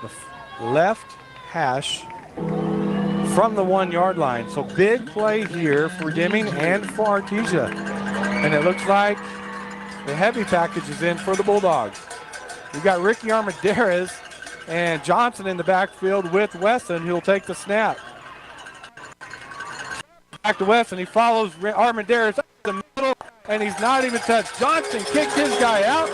the left hash from the 1-yard line. So big play here for Deming and for Artesia. And it looks like the heavy package is in for the Bulldogs. We've got Ricky Armendariz and Johnson in the backfield with Wesson, who'll take the snap. Back to Wesson, he follows Armendariz up the middle, and he's not even touched. Johnson kicked his guy out.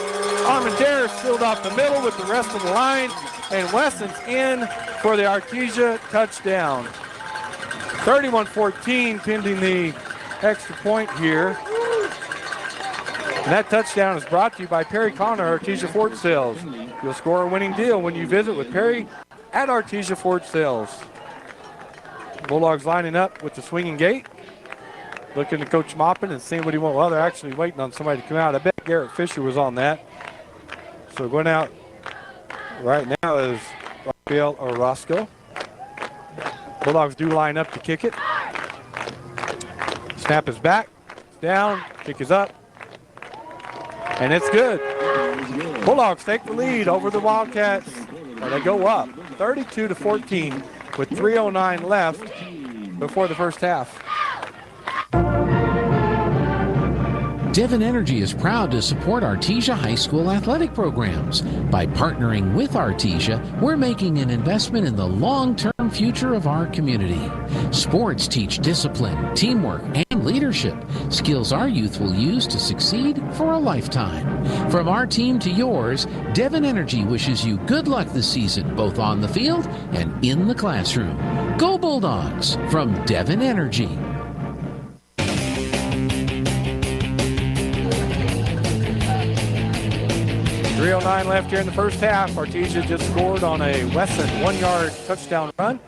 Armendariz filled off the middle with the rest of the line, and Wesson's in for the Artesia touchdown. 31-14 pending the extra point here. And that touchdown is brought to you by Perry Connor, Artesia Ford Sales. You'll score a winning deal when you visit with Perry at Artesia Ford Sales. Bulldogs lining up with the swinging gate. Looking to Coach Moppin and seeing what he wants. Well, they're actually waiting on somebody to come out. I bet Garrett Fisher was on that. So going out right now is Rafael Orozco. Bulldogs do line up to kick it. Snap is back, down, kick is up, and it's good. Bulldogs take the lead over the Wildcats. They go up 32-14 with 3:09 left before the first half. Devon Energy is proud to support Artesia High School athletic programs. By partnering with Artesia, we're making an investment in the long-term future of our community. Sports teach discipline, teamwork, and leadership, skills our youth will use to succeed for a lifetime. From our team to yours, Devon Energy wishes you good luck this season, both on the field and in the classroom. Go Bulldogs from Devon Energy. 3:09 left here in the first half. Artesia just scored on a Wesson 1-yard touchdown run.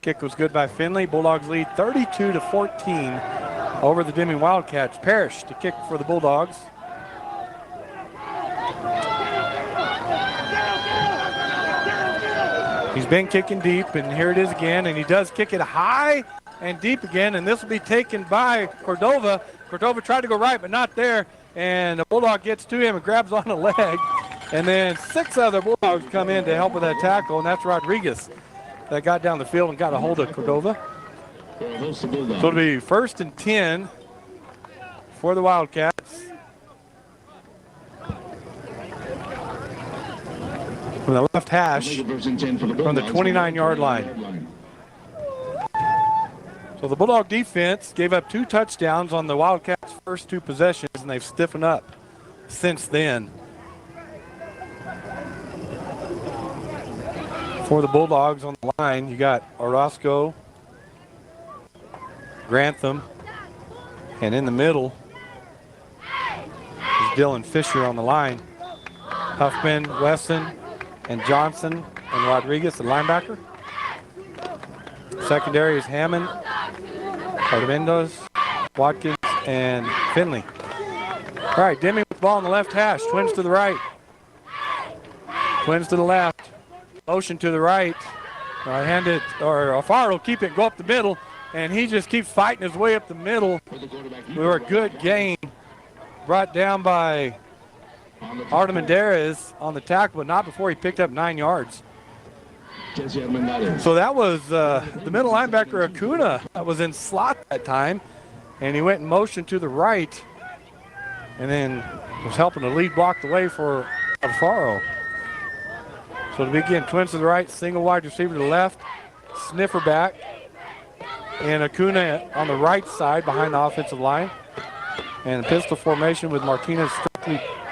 Kick was good by Finley. Bulldogs lead 32-14 over the Deming Wildcats. Parrish to kick for the Bulldogs. He's been kicking deep, and here it is again, and he does kick it high and deep again, and this will be taken by Cordova. Cordova tried to go right, but not there, and the Bulldog gets to him and grabs on a leg, and then 6 other Bulldogs come in to help with that tackle, and that's Rodriguez that got down the field and got a hold of Cordova. So it'll be 1st and 10 for the Wildcats. From the left hash, from the 29-yard line. So the Bulldog defense gave up 2 touchdowns on the Wildcats' first 2 possessions, and they've stiffened up since then. For the Bulldogs on the line, you got Orozco, Grantham, and in the middle is Dylan Fisher on the line. Huffman, Wesson, and Johnson and Rodriguez, the linebacker. Secondary is Hammond, Armendoz, Watkins, and Finley. All right, Deming with the ball on the left hash. Twins to the right. Twins to the left. Motion to the right. Alfaro will keep it, go up the middle, and he just keeps fighting his way up the middle. We were a good gain. Brought down by Artemendarez on the tackle, but not before he picked up 9 yards. So that was the middle linebacker, Acuna, that was in slot that time, and he went in motion to the right, and then was helping to lead block the way for Alfaro. So to begin, twins to the right, single wide receiver to the left, sniffer back, and Acuna on the right side behind the offensive line, and pistol formation with Martinez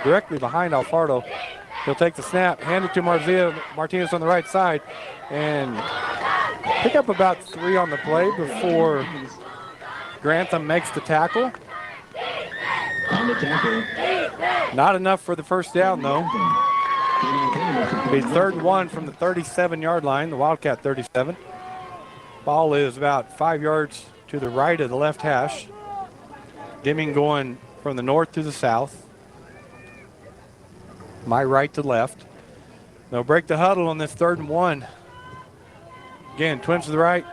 directly behind Alfaro. He'll take the snap, hand it to Martinez on the right side, and pick up about 3 on the play before Grantham makes the tackle. Not enough for the first down, though. It'll be 3rd and 1 from the 37-yard line, the Wildcat 37. Ball is about 5 yards to the right of the left hash. Deming going from the north to the south. My right to left. They'll break the huddle on this 3rd and 1. Again, twins to the right,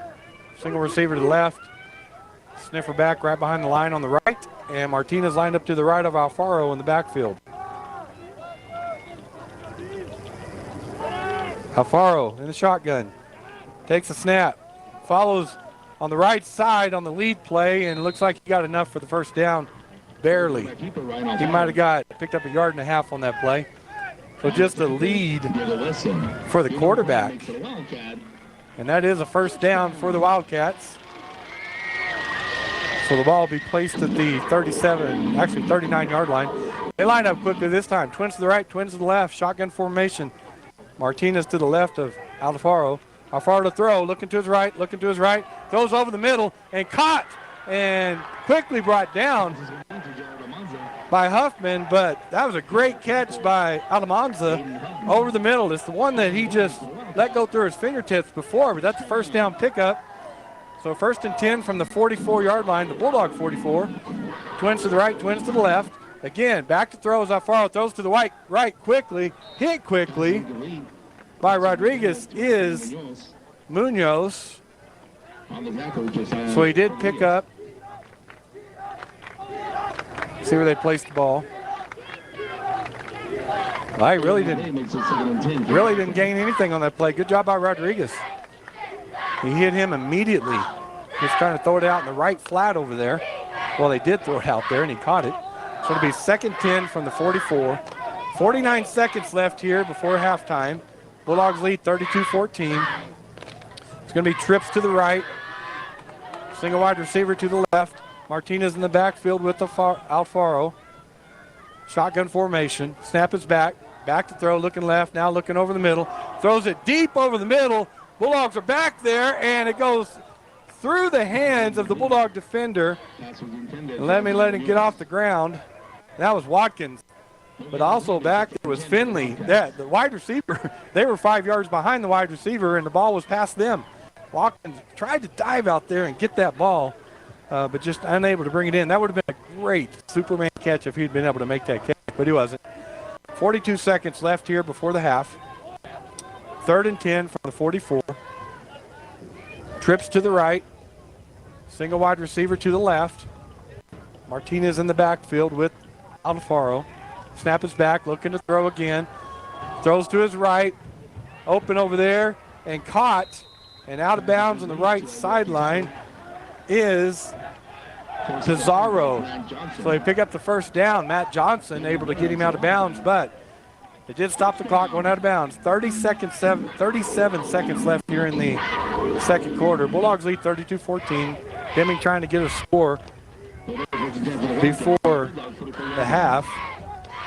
single receiver to the left. Sniffer back right behind the line on the right, and Martinez lined up to the right of Alfaro in the backfield. Alfaro in the shotgun, takes a snap, follows on the right side on the lead play, and it looks like he got enough for the first down, barely. He might have picked up 1.5 yards on that play. So just a lead for the quarterback. And that is a first down for the Wildcats. So the ball will be placed at the 39-yard line. They line up quickly this time. Twins to the right, twins to the left, shotgun formation. Martinez to the left of Alfaro. Alfaro to throw, looking to his right, throws over the middle and caught and quickly brought down by Huffman, but that was a great catch by Almanza over the middle. It's the one that he just let go through his fingertips before, but that's a first down pickup. So 1st and 10 from the 44-yard line, the Bulldog 44. Twins to the right, twins to the left. Again, back to throws. Alfaro throws to the right quickly, hit quickly by Rodriguez is Munoz. So he did pick up. See where they placed the ball. Well, he really didn't gain anything on that play. Good job by Rodriguez. He hit him immediately. Just trying to throw it out in the right flat over there. Well, they did throw it out there, and he caught it. So it'll be 2nd 10 from the 44. 49 seconds left here before halftime. Bulldogs lead 32-14. It's going to be trips to the right. Single wide receiver to the left. Martinez in the backfield with Alfaro. Shotgun formation. Snap is back. Back to throw, looking left, now looking over the middle. Throws it deep over the middle. Bulldogs are back there, and it goes through the hands of the Bulldog defender. And let him get off the ground. That was Watkins. But also back there was Finley. The wide receiver, they were 5 yards behind the wide receiver, and the ball was past them. Watkins tried to dive out there and get that ball, but just unable to bring it in. That would have been a great Superman catch if he'd been able to make that catch, but he wasn't. 42 seconds left here before the half. 3rd and 10 from the 44. Trips to the right. Single wide receiver to the left. Martinez in the backfield with Alfaro. Snap is back, looking to throw again. Throws to his right. Open over there and caught. And out of bounds on the right sideline is Pizarro. So they pick up the first down. Matt Johnson able to get him out of bounds, but it did stop the clock going out of bounds. 37 seconds left here in the second quarter. Bulldogs lead 32-14. Deming trying to get a score before the half.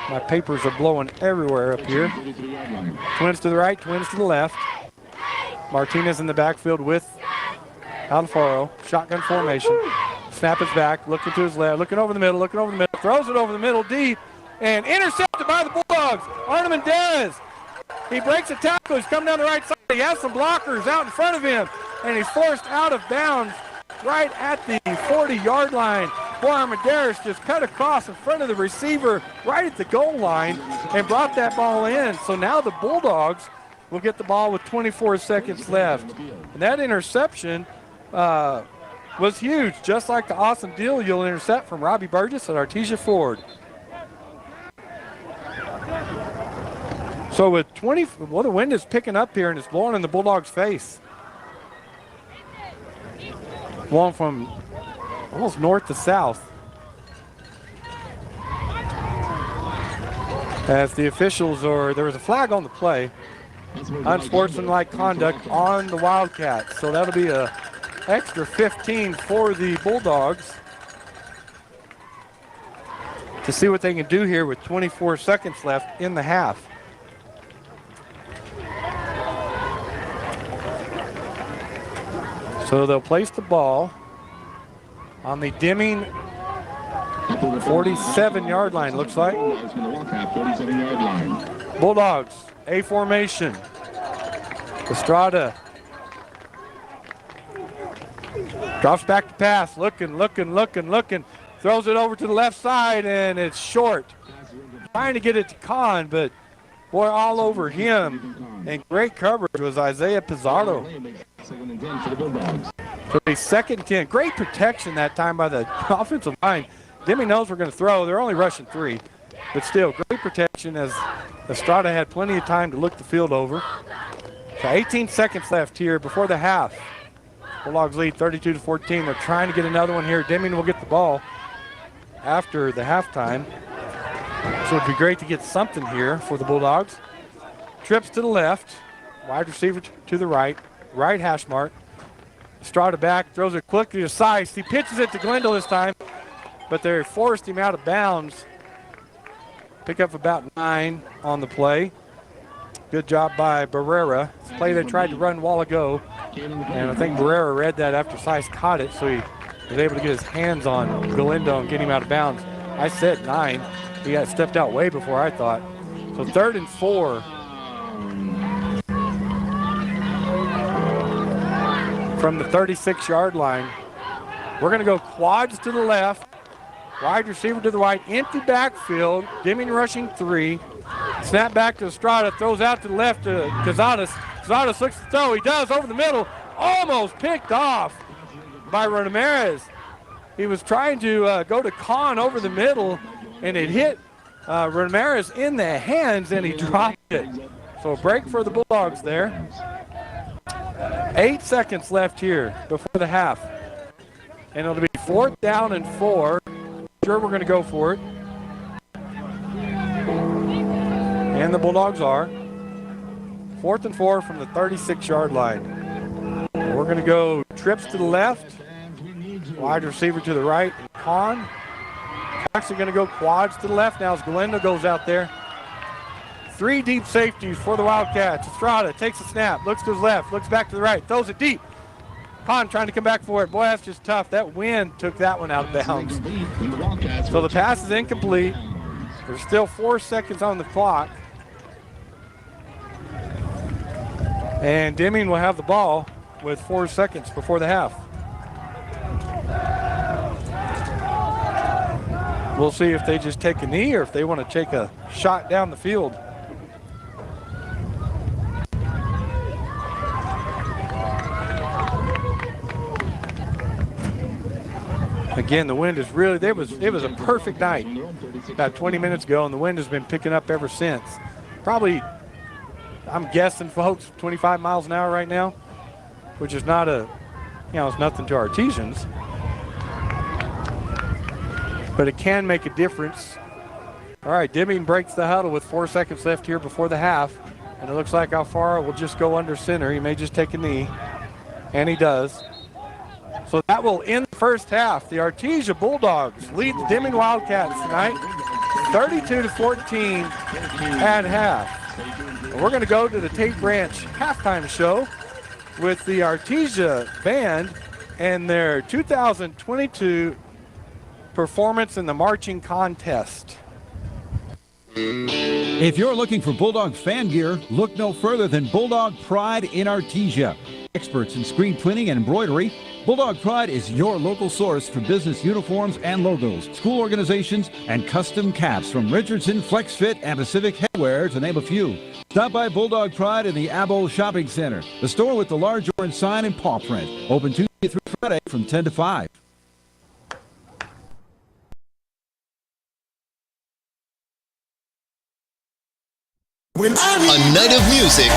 My papers are blowing everywhere up here. Twins to the right, twins to the left. Martinez in the backfield with Alfaro. Shotgun formation. Snap is back, looking to his left, looking over the middle, throws it over the middle deep, and intercepted by the Bulldogs. Artem Mendez. He breaks a tackle. He's coming down the right side. He has some blockers out in front of him, and he's forced out of bounds right at the 40-yard line. Boy, Armendariz just cut across in front of the receiver right at the goal line and brought that ball in. So now the Bulldogs will get the ball with 24 seconds left. And that interception was huge, just like the awesome deal you'll intercept from Robbie Burgess at Artesia Ford. So with the wind is picking up here and it's blowing in the Bulldogs' face. Blowing from almost north to south. As the officials there was a flag on the play. Unsportsmanlike conduct on the Wildcats. So that'll be a extra 15 for the Bulldogs to see what they can do here with 24 seconds left in the half. So they'll place the ball on the Deming 47-yard line, looks like. Bulldogs, A formation. Estrada drops back to pass, looking. Throws it over to the left side, and it's short. Trying to get it to Kahn, but boy, all over him. And great coverage was Isaiah Pizarro. So a 2nd and 10. Great protection that time by the offensive line. Deming knows we're going to throw. They're only rushing 3. But still, great protection as Estrada had plenty of time to look the field over. So 18 seconds left here before the half. Bulldogs lead 32-14. They're trying to get another one here. Deming will get the ball after the halftime. So it'd be great to get something here for the Bulldogs. Trips to the left. Wide receiver to the right. Right hash mark. Estrada back, throws it quickly to Seiss. He pitches it to Glendale this time, but they forced him out of bounds. Pick up about 9 on the play. Good job by Barrera. It's a play they tried to run a while ago, and I think Barrera read that after Seiss caught it, so he was able to get his hands on Galindo and get him out of bounds. I said 9. He got stepped out way before I thought. So 3rd and 4. From the 36-yard line. We're going to go quads to the left, wide receiver to the right, empty backfield, Deming rushing 3. Snap back to Estrada, throws out to the left to Cazares. Cazares looks to throw, he does, over the middle, almost picked off by Ramirez. He was trying to go to Kahn over the middle, and it hit Ramirez in the hands, and he dropped it. So a break for the Bulldogs there. 8 seconds left here before the half. And it'll be 4th down and 4. Sure, we're going to go for it. And the Bulldogs are. 4th and 4 from the 36-yard line. We're going to go trips to the left. Wide receiver to the right. Kahn. Actually going to go quads to the left now as Galindo goes out there. 3 deep safeties for the Wildcats. Estrada takes a snap, looks to his left, looks back to the right, throws it deep. Kahn trying to come back for it. Boy, that's just tough. That wind took that one out of bounds. So the pass is incomplete. There's still 4 seconds on the clock. And Deming will have the ball with 4 seconds before the half. We'll see if they just take a knee or if they want to take a shot down the field. Again, the wind is really, it was a perfect night about 20 minutes ago, and the wind has been picking up ever since. Probably, I'm guessing, folks, 25 miles an hour right now, which is not it's nothing to Artesians. But it can make a difference. All right, Deming breaks the huddle with 4 seconds left here before the half. And it looks like Alfaro will just go under center. He may just take a knee, and he does. So that will end the first half. the Artesia Bulldogs lead the Deming Wildcats tonight, 32-14 at half. And we're going to go to the Tate Branch halftime show with the Artesia band and their 2022 performance in the marching contest. If you're looking for Bulldog fan gear, look no further than Bulldog Pride in Artesia. Experts in screen printing and embroidery, Bulldog Pride is your local source for business uniforms and logos, school organizations, and custom caps from Richardson, FlexFit, and Pacific Headwear, to name a few. Stop by Bulldog Pride in the Abo Shopping Center, the store with the large orange sign and paw print. Open Tuesday through Friday from 10 to 5. A night of music.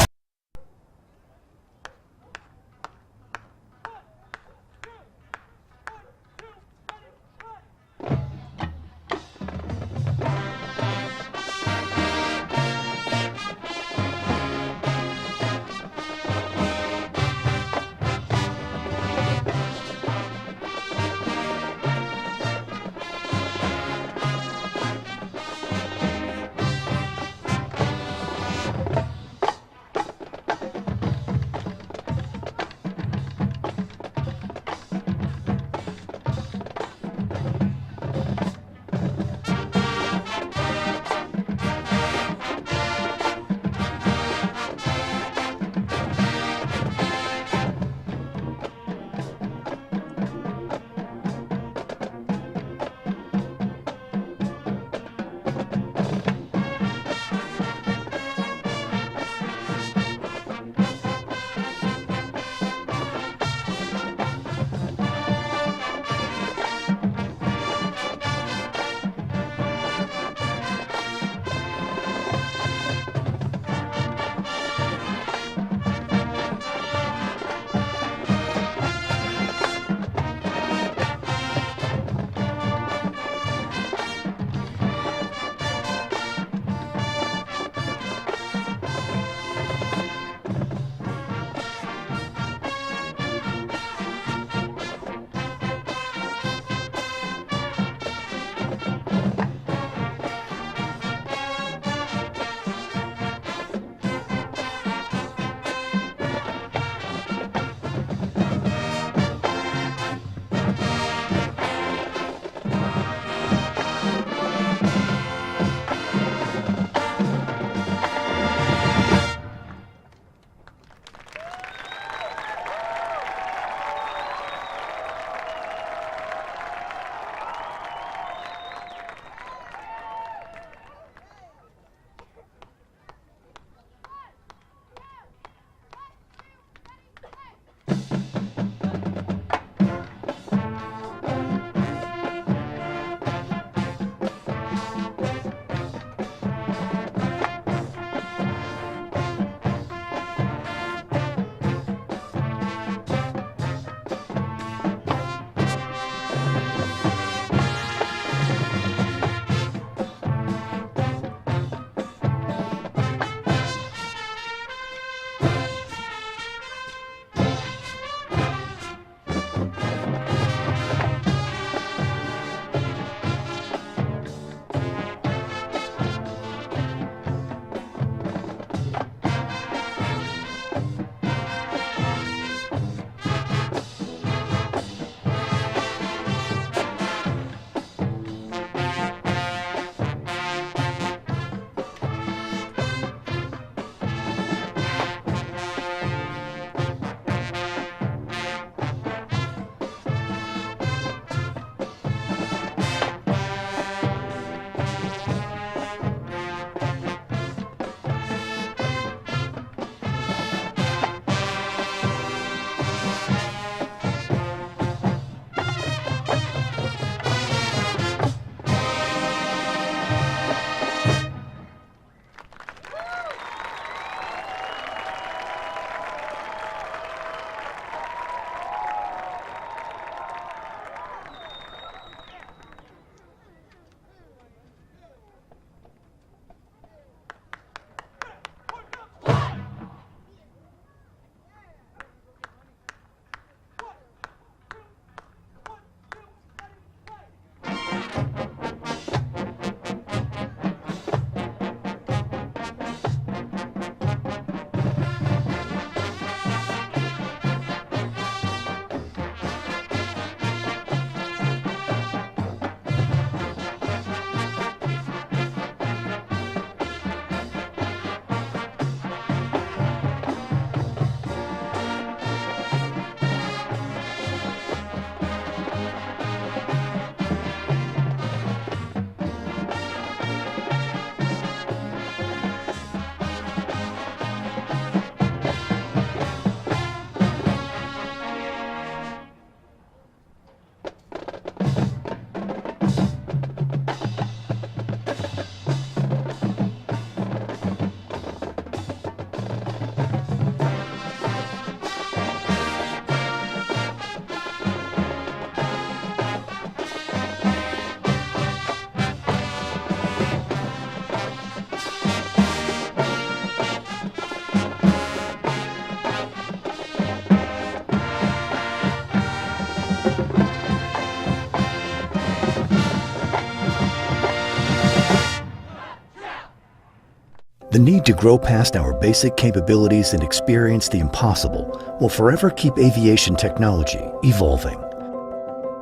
The need to grow past our basic capabilities and experience the impossible will forever keep aviation technology evolving.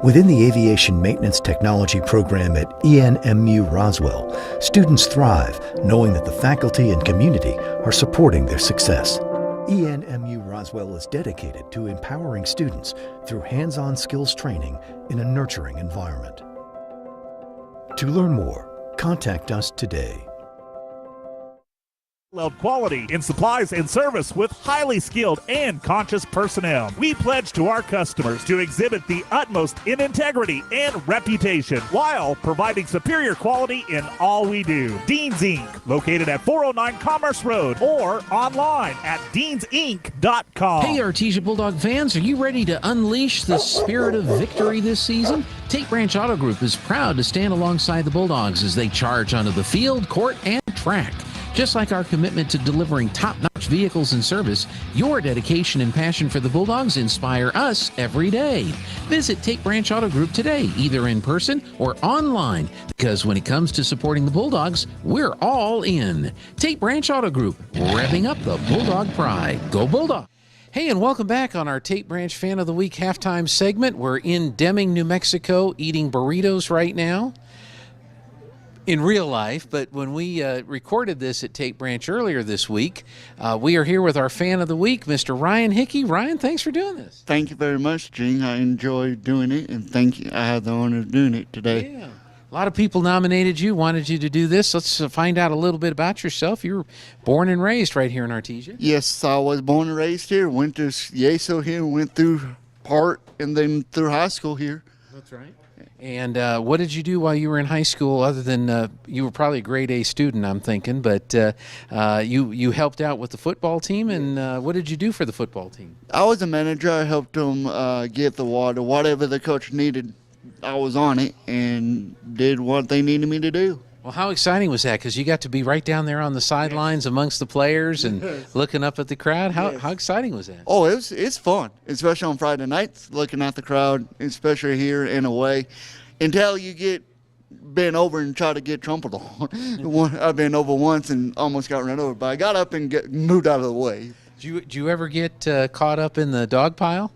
Within the Aviation Maintenance Technology program at ENMU Roswell, students thrive knowing that the faculty and community are supporting their success. ENMU Roswell is dedicated to empowering students through hands-on skills training in a nurturing environment. To learn more, contact us today. Quality in supplies and service with highly skilled and conscious personnel. We pledge to our customers to exhibit the utmost in integrity and reputation while providing superior quality in all we do. Dean's Inc., located at 409 Commerce Road or online at deansinc.com. Hey, Artesia Bulldog fans, are you ready to unleash the spirit of victory this season? Tate Branch Auto Group is proud to stand alongside the Bulldogs as they charge onto the field, court, and track. Just like our commitment to delivering top-notch vehicles and service, your dedication and passion for the Bulldogs inspire us every day. Visit Tate Branch Auto Group today, either in person or online, because when it comes to supporting the Bulldogs, we're all in. Tate Branch Auto Group, revving up the Bulldog pride. Go Bulldog! Hey, and welcome back on our Tate Branch Fan of the Week halftime segment. We're in Deming, New Mexico, eating burritos right now. In real life, but when we recorded this at Tate Branch earlier this week, we are here with our Fan of the Week, Mr. Ryan Hickey. Ryan, thanks for doing this. Thank you very much, Gene. I enjoy doing it, and thank you. I had the honor of doing it today. Yeah. A lot of people nominated you, wanted you to do this. Let's find out a little bit about yourself. You were born and raised right here in Artesia. Yes, I was born and raised here. Went to Yeso here, went through Hart, and then through high school here. That's right. And what did you do while you were in high school other than you were probably a grade A student, I'm thinking, but you helped out with the football team, and what did you do for the football team? I was a manager. I helped them get the water. Whatever the coach needed, I was on it and did what they needed me to do. Well, how exciting was that? Because you got to be right down there on the sidelines amongst the players and looking up at the crowd. How exciting was that? Oh, it's fun, especially on Friday nights, looking at the crowd, especially here and away, until you get bent over and try to get trampled on. I've been over once and almost got run over, but I got up and moved out of the way. Did you ever get caught up in the dog pile?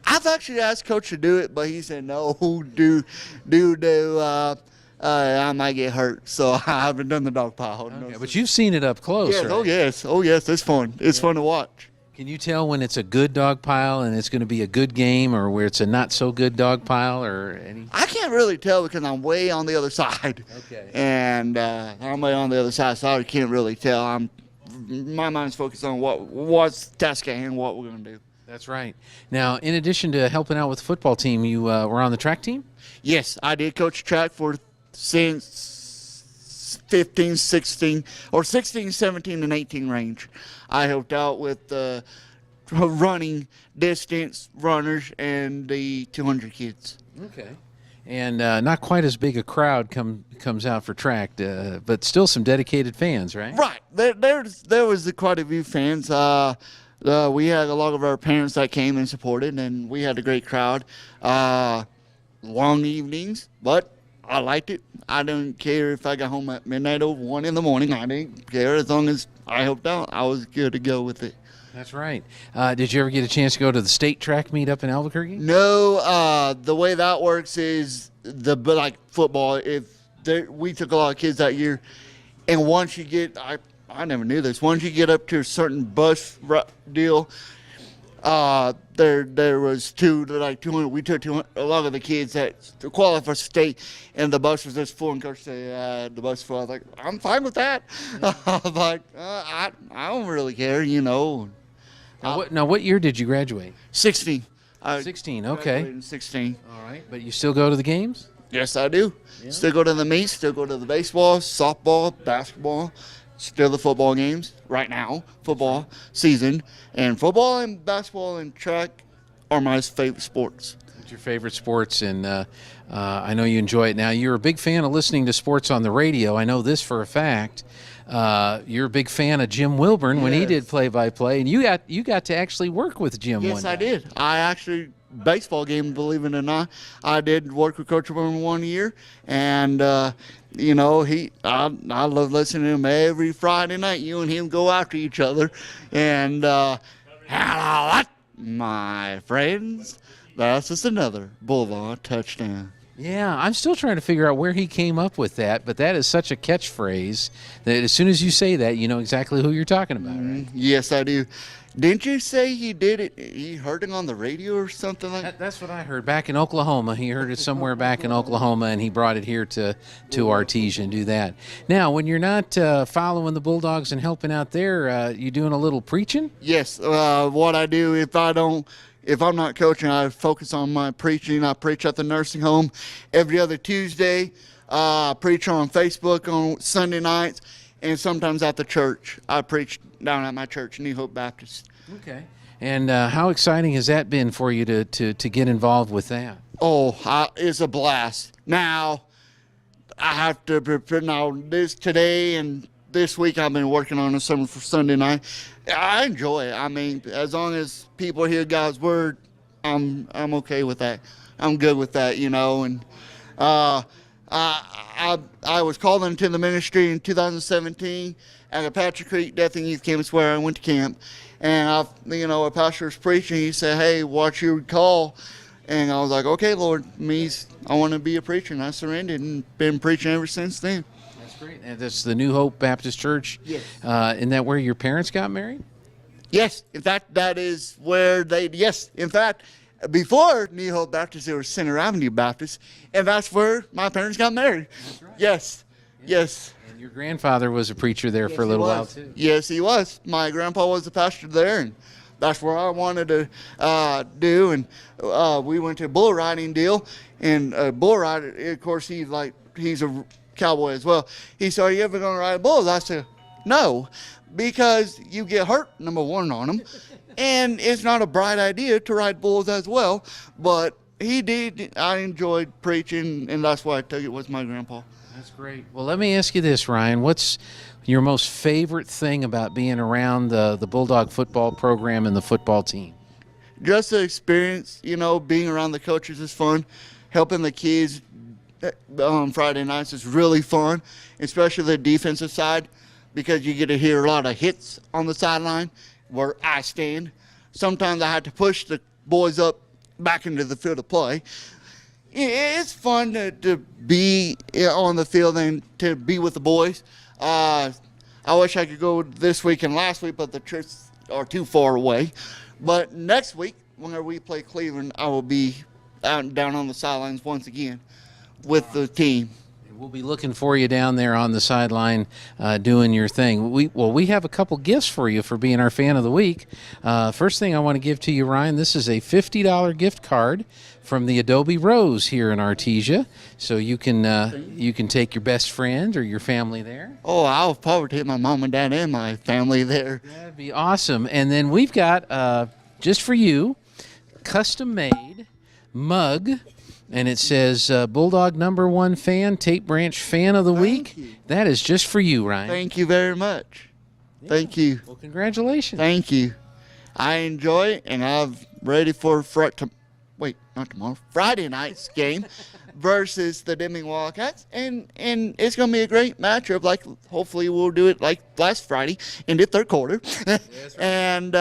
I've actually asked Coach to do it, but he said no. I might get hurt, so I haven't done the dog pile. Okay, no, but you've seen it up close, yes, right? Oh yes, it's fun. It's fun to watch. Can you tell when it's a good dog pile and it's going to be a good game, or where it's a not so good dog pile, or any? I can't really tell because I'm way on the other side. Okay. And I'm way on the other side, so I can't really tell. My mind's focused on what's task at hand, what we're going to do. That's right. Now, in addition to helping out with the football team, you were on the track team? Yes, I did coach track since 15, 16, or 16, 17, and 18 range. I helped out with running, distance, runners, and the 200 kids. Okay. And not quite as big a crowd comes out for track, but still some dedicated fans, right? Right. There was quite a few fans. We had a lot of our parents that came and supported, and we had a great crowd. Long evenings, but I liked it. I didn't care if I got home at midnight or 1 in the morning. I didn't care. As long as I helped out, I was good to go with it. That's right. Did you ever get a chance to go to the state track meet up in Albuquerque? No. The way that works is like football. We took a lot of kids that year, and once you get, I never knew this. Once you get up to a certain bus deal, there was 200. We took 200, a lot of the kids that qualified for state, and the bus was just full. And coach said, "The bus full." I was like, "I'm fine with that." I was like, "I don't really care, you know." Now, what year did you graduate? 16. 16. Okay. In 16. All right. But you still go to the games? Yes, I do. Yeah. Still go to the meets. Still go to the baseball, softball, basketball. Still the football games right now, football season, and football and basketball and track are my favorite sports. What's your favorite sports? And I know you enjoy it. Now, you're a big fan of listening to sports on the radio. I know this for a fact. You're a big fan of Jim Wilburn when he did play-by-play, and you got to actually work with Jim. Yes, I did. I actually baseball game, believe it or not. I did work with Coach Burman 1 year, and you know, I love listening to him every Friday night. You and him go after each other, and hello, my friends. That's just another Bulldog touchdown. Yeah, I'm still trying to figure out where he came up with that, but that is such a catchphrase that as soon as you say that, you know exactly who you're talking about, right? Yes, I do. Didn't you say he did it? He heard it on the radio or something like that? That's what I heard back in Oklahoma. He heard it somewhere back in Oklahoma, and he brought it here to Artesia and do that. Now, when you're not following the Bulldogs and helping out there, you doing a little preaching? Yes. What I do if I'm not coaching, I focus on my preaching. I preach at the nursing home every other Tuesday. I preach on Facebook on Sunday nights, and sometimes at the church. I preach down at my church, New Hope Baptist. Okay. And how exciting has that been for you to get involved with that? Oh, it's a blast. Now, I have to prepare today and this week I've been working on a sermon for Sunday night. I enjoy it. I mean, as long as people hear God's word, I'm okay with that. I'm good with that, you know. And I was called into the ministry in 2017 at a Patrick Creek Death and Youth Camp. It's where I went to camp. And a pastor was preaching. He said, "Hey, what's your call?" And I was like, "Okay, Lord, I want to be a preacher." And I surrendered and been preaching ever since then. Great. And that's the New Hope Baptist Church. Yes. Isn't that where your parents got married? Yes. In fact, that is where yes. In fact, before New Hope Baptist, there was Center Avenue Baptist, and that's where my parents got married. That's right. Yes. Yeah. Yes. And your grandfather was a preacher there for a little while, too. Yes, he was. My grandpa was a pastor there, and that's where I wanted to do. And we went to a bull riding deal, and bull rider, of course, he's a cowboy as well. He said, "Are you ever going to ride bulls?" I said, "No, because you get hurt, number one, on them, and it's not a bright idea to ride bulls as well." But he did. I enjoyed preaching, and that's why I took it with my grandpa. That's great. Well, let me ask you this, Ryan. What's your most favorite thing about being around the Bulldog football program and the football team? Just the experience, being around the coaches is fun. Helping the kids on Friday nights is really fun, especially the defensive side, because you get to hear a lot of hits on the sideline where I stand. Sometimes I have to push the boys up back into the field of play. It's fun to be on the field and to be with the boys. I wish I could go this week and last week, but the trips are too far away. But next week, whenever we play Cleveland, I will be out and down on the sidelines once again with the team. We'll be looking for you down there on the sideline doing your thing. We have a couple gifts for you for being our fan of the week. First thing I want to give to you, Ryan, this is a $50 gift card from the Adobe Rose here in Artesia. So you can take your best friend or your family there. Oh, I'll probably take my mom and dad and my family there. That'd be awesome. And then we've got, just for you, custom-made mug. And it says Bulldog #1 fan, Tape Branch fan of the week. That is just for you, Ryan. Thank you very much. Yeah. Thank you. Well, congratulations. Thank you. I enjoy it, and I'm ready for Friday night's game versus the Deming Wildcats. And it's going to be a great matchup. Like, hopefully we'll do it like last Friday in the third quarter. Right. And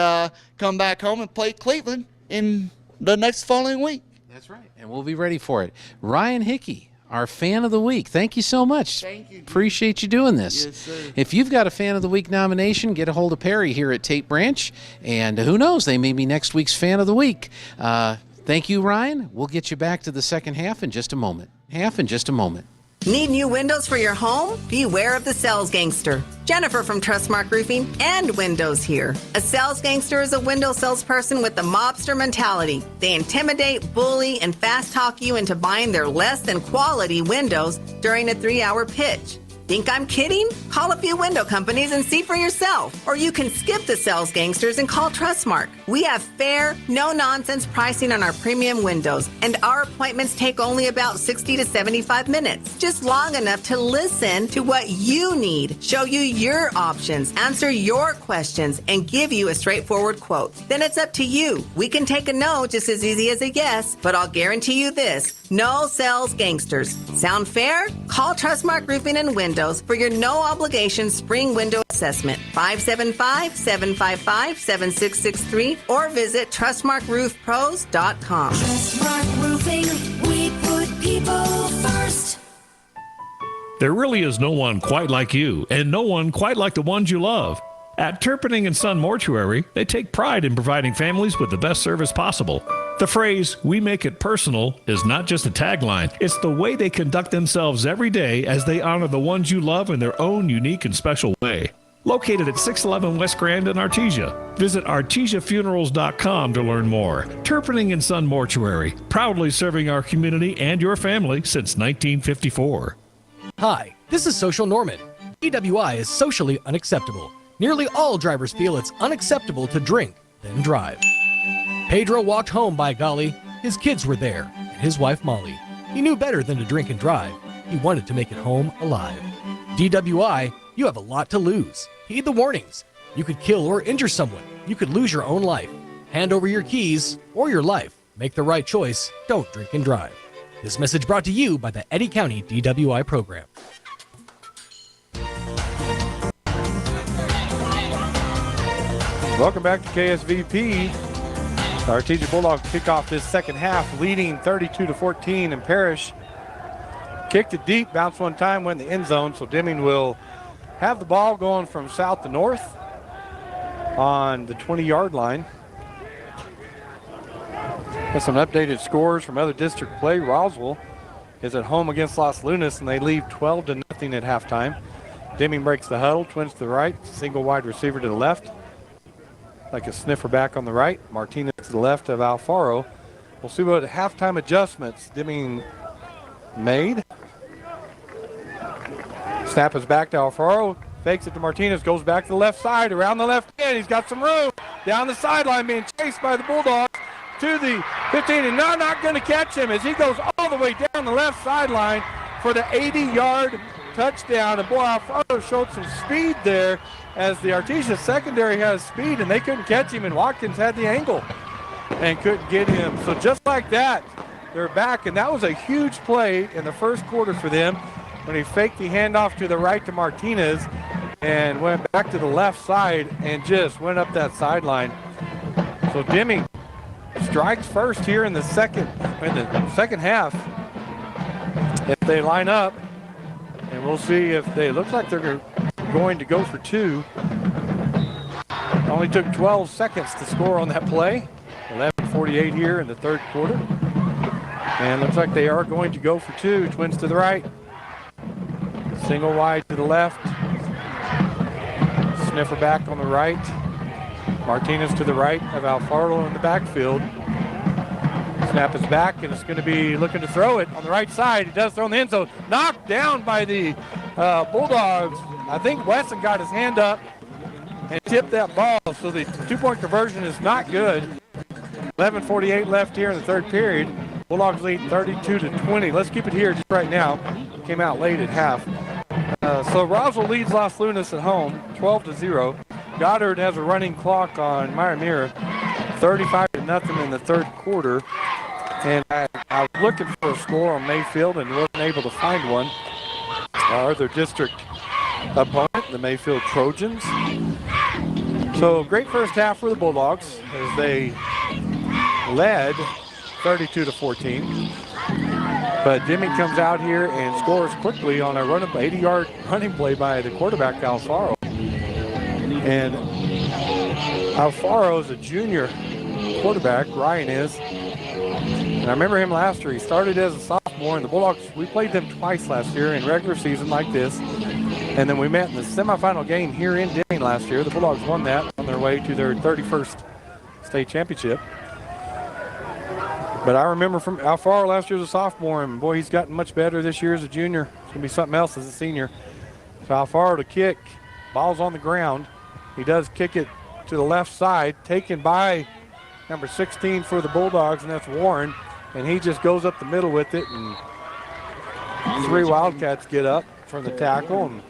come back home and play Cleveland in the next following week. That's right, and we'll be ready for it. Ryan Hickey, our fan of the week. Thank you so much. Thank you. Appreciate you doing this. Yes, sir. If you've got a fan of the week nomination, get a hold of Perry here at Tape Branch, and who knows, they may be next week's fan of the week. Thank you, Ryan. We'll get you back to the second half in just a moment. Need new windows for your home? Beware of the sales gangster. Jennifer from Trustmark Roofing and Windows here. A sales gangster is a window salesperson with the mobster mentality. They intimidate, bully, and fast talk you into buying their less than quality windows during a 3-hour pitch. Think I'm kidding? Call a few window companies and see for yourself. Or you can skip the sales gangsters and call Trustmark. We have fair, no-nonsense pricing on our premium windows, and our appointments take only about 60 to 75 minutes. Just long enough to listen to what you need, show you your options, answer your questions, and give you a straightforward quote. Then it's up to you. We can take a no just as easy as a yes, but I'll guarantee you this: no sales gangsters. Sound fair? Call Trustmark Roofing and Windows for your no-obligation spring window assessment. 575-755-7663 or visit TrustmarkRoofPros.com. Trustmark Roofing, we put people first. There really is no one quite like you, and no one quite like the ones you love. At Turpinning & Son Mortuary, they take pride in providing families with the best service possible. The phrase, "we make it personal," is not just a tagline. It's the way they conduct themselves every day as they honor the ones you love in their own unique and special way. Located at 611 West Grand in Artesia. Visit artesiafunerals.com to learn more. Turpinning & Son Mortuary, proudly serving our community and your family since 1954. Hi, this is Social Norman. DWI is socially unacceptable. Nearly all drivers feel it's unacceptable to drink, then drive. Pedro walked home, by golly. His kids were there, and his wife Molly. He knew better than to drink and drive. He wanted to make it home alive. DWI, you have a lot to lose. Heed the warnings. You could kill or injure someone. You could lose your own life. Hand over your keys or your life. Make the right choice. Don't drink and drive. This message brought to you by the Eddy County DWI program. Welcome back to KSVP. The Artesia Bulldogs kick off this second half, leading 32-14, and Parrish kicked it deep, bounced one time, went in the end zone, so Deming will have the ball going from south to north on the 20-yard line. Got some updated scores from other district play. Roswell is at home against Las Lunas, and they lead 12-0 at halftime. Deming breaks the huddle, twins to the right, single wide receiver to the left. Like a sniffer back on the right. Martinez to the left of Alfaro. We'll see what halftime adjustments Deming made. Snap is back to Alfaro. Fakes it to Martinez. Goes back to the left side. Around the left end. He's got some room. Down the sideline being chased by the Bulldogs to the 15. And now not going to catch him as he goes all the way down the left sideline for the 80-yard touchdown. And boy, Alfaro showed some speed there, as the Artesia secondary has speed and they couldn't catch him, and Watkins had the angle and couldn't get him. So just like that, they're back, and that was a huge play in the first quarter for them when he faked the handoff to the right to Martinez and went back to the left side and just went up that sideline. So Deming strikes first here in the second half if they line up, and we'll see if they look like they're going to go for two. Only took 12 seconds to score on that play. 11:48 here in the third quarter. And looks like they are going to go for two. Twins to the right. Single wide to the left. Sniffer back on the right. Martinez to the right of Alfaro in the backfield. Snap is back, and it's going to be looking to throw it on the right side. He does throw in the end zone. Knocked down by the Bulldogs. I think Wesson got his hand up and tipped that ball, so the two-point conversion is not good. 11:48 left here in the third period. Bulldogs lead 32-20. Let's keep it here just right now. Came out late at half. So Roswell leads Las Lunas at home, 12-0. Goddard has a running clock on Mira, 35-0 in the third quarter. And I was looking for a score on Mayfield and wasn't able to find one. Our other district opponent, the Mayfield Trojans. So great first half for the Bulldogs as they led 32-14. But Deming comes out here and scores quickly on a 80-yard running play by the quarterback, Alfaro. And Alfaro is a junior quarterback, Ryan is. And I remember him last year. He started as a sophomore, and the Bulldogs, we played them twice last year in regular season like this. And then we met in the semifinal game here in Deming last year. The Bulldogs won that on their way to their 31st state championship. But I remember from Alfaro last year as a sophomore, and boy, he's gotten much better this year as a junior. It's going to be something else as a senior. Alfaro to kick. Ball's on the ground. He does kick it to the left side, taken by number 16 for the Bulldogs, and that's Warren. And he just goes up the middle with it, and 3 Wildcats get up from the tackle, and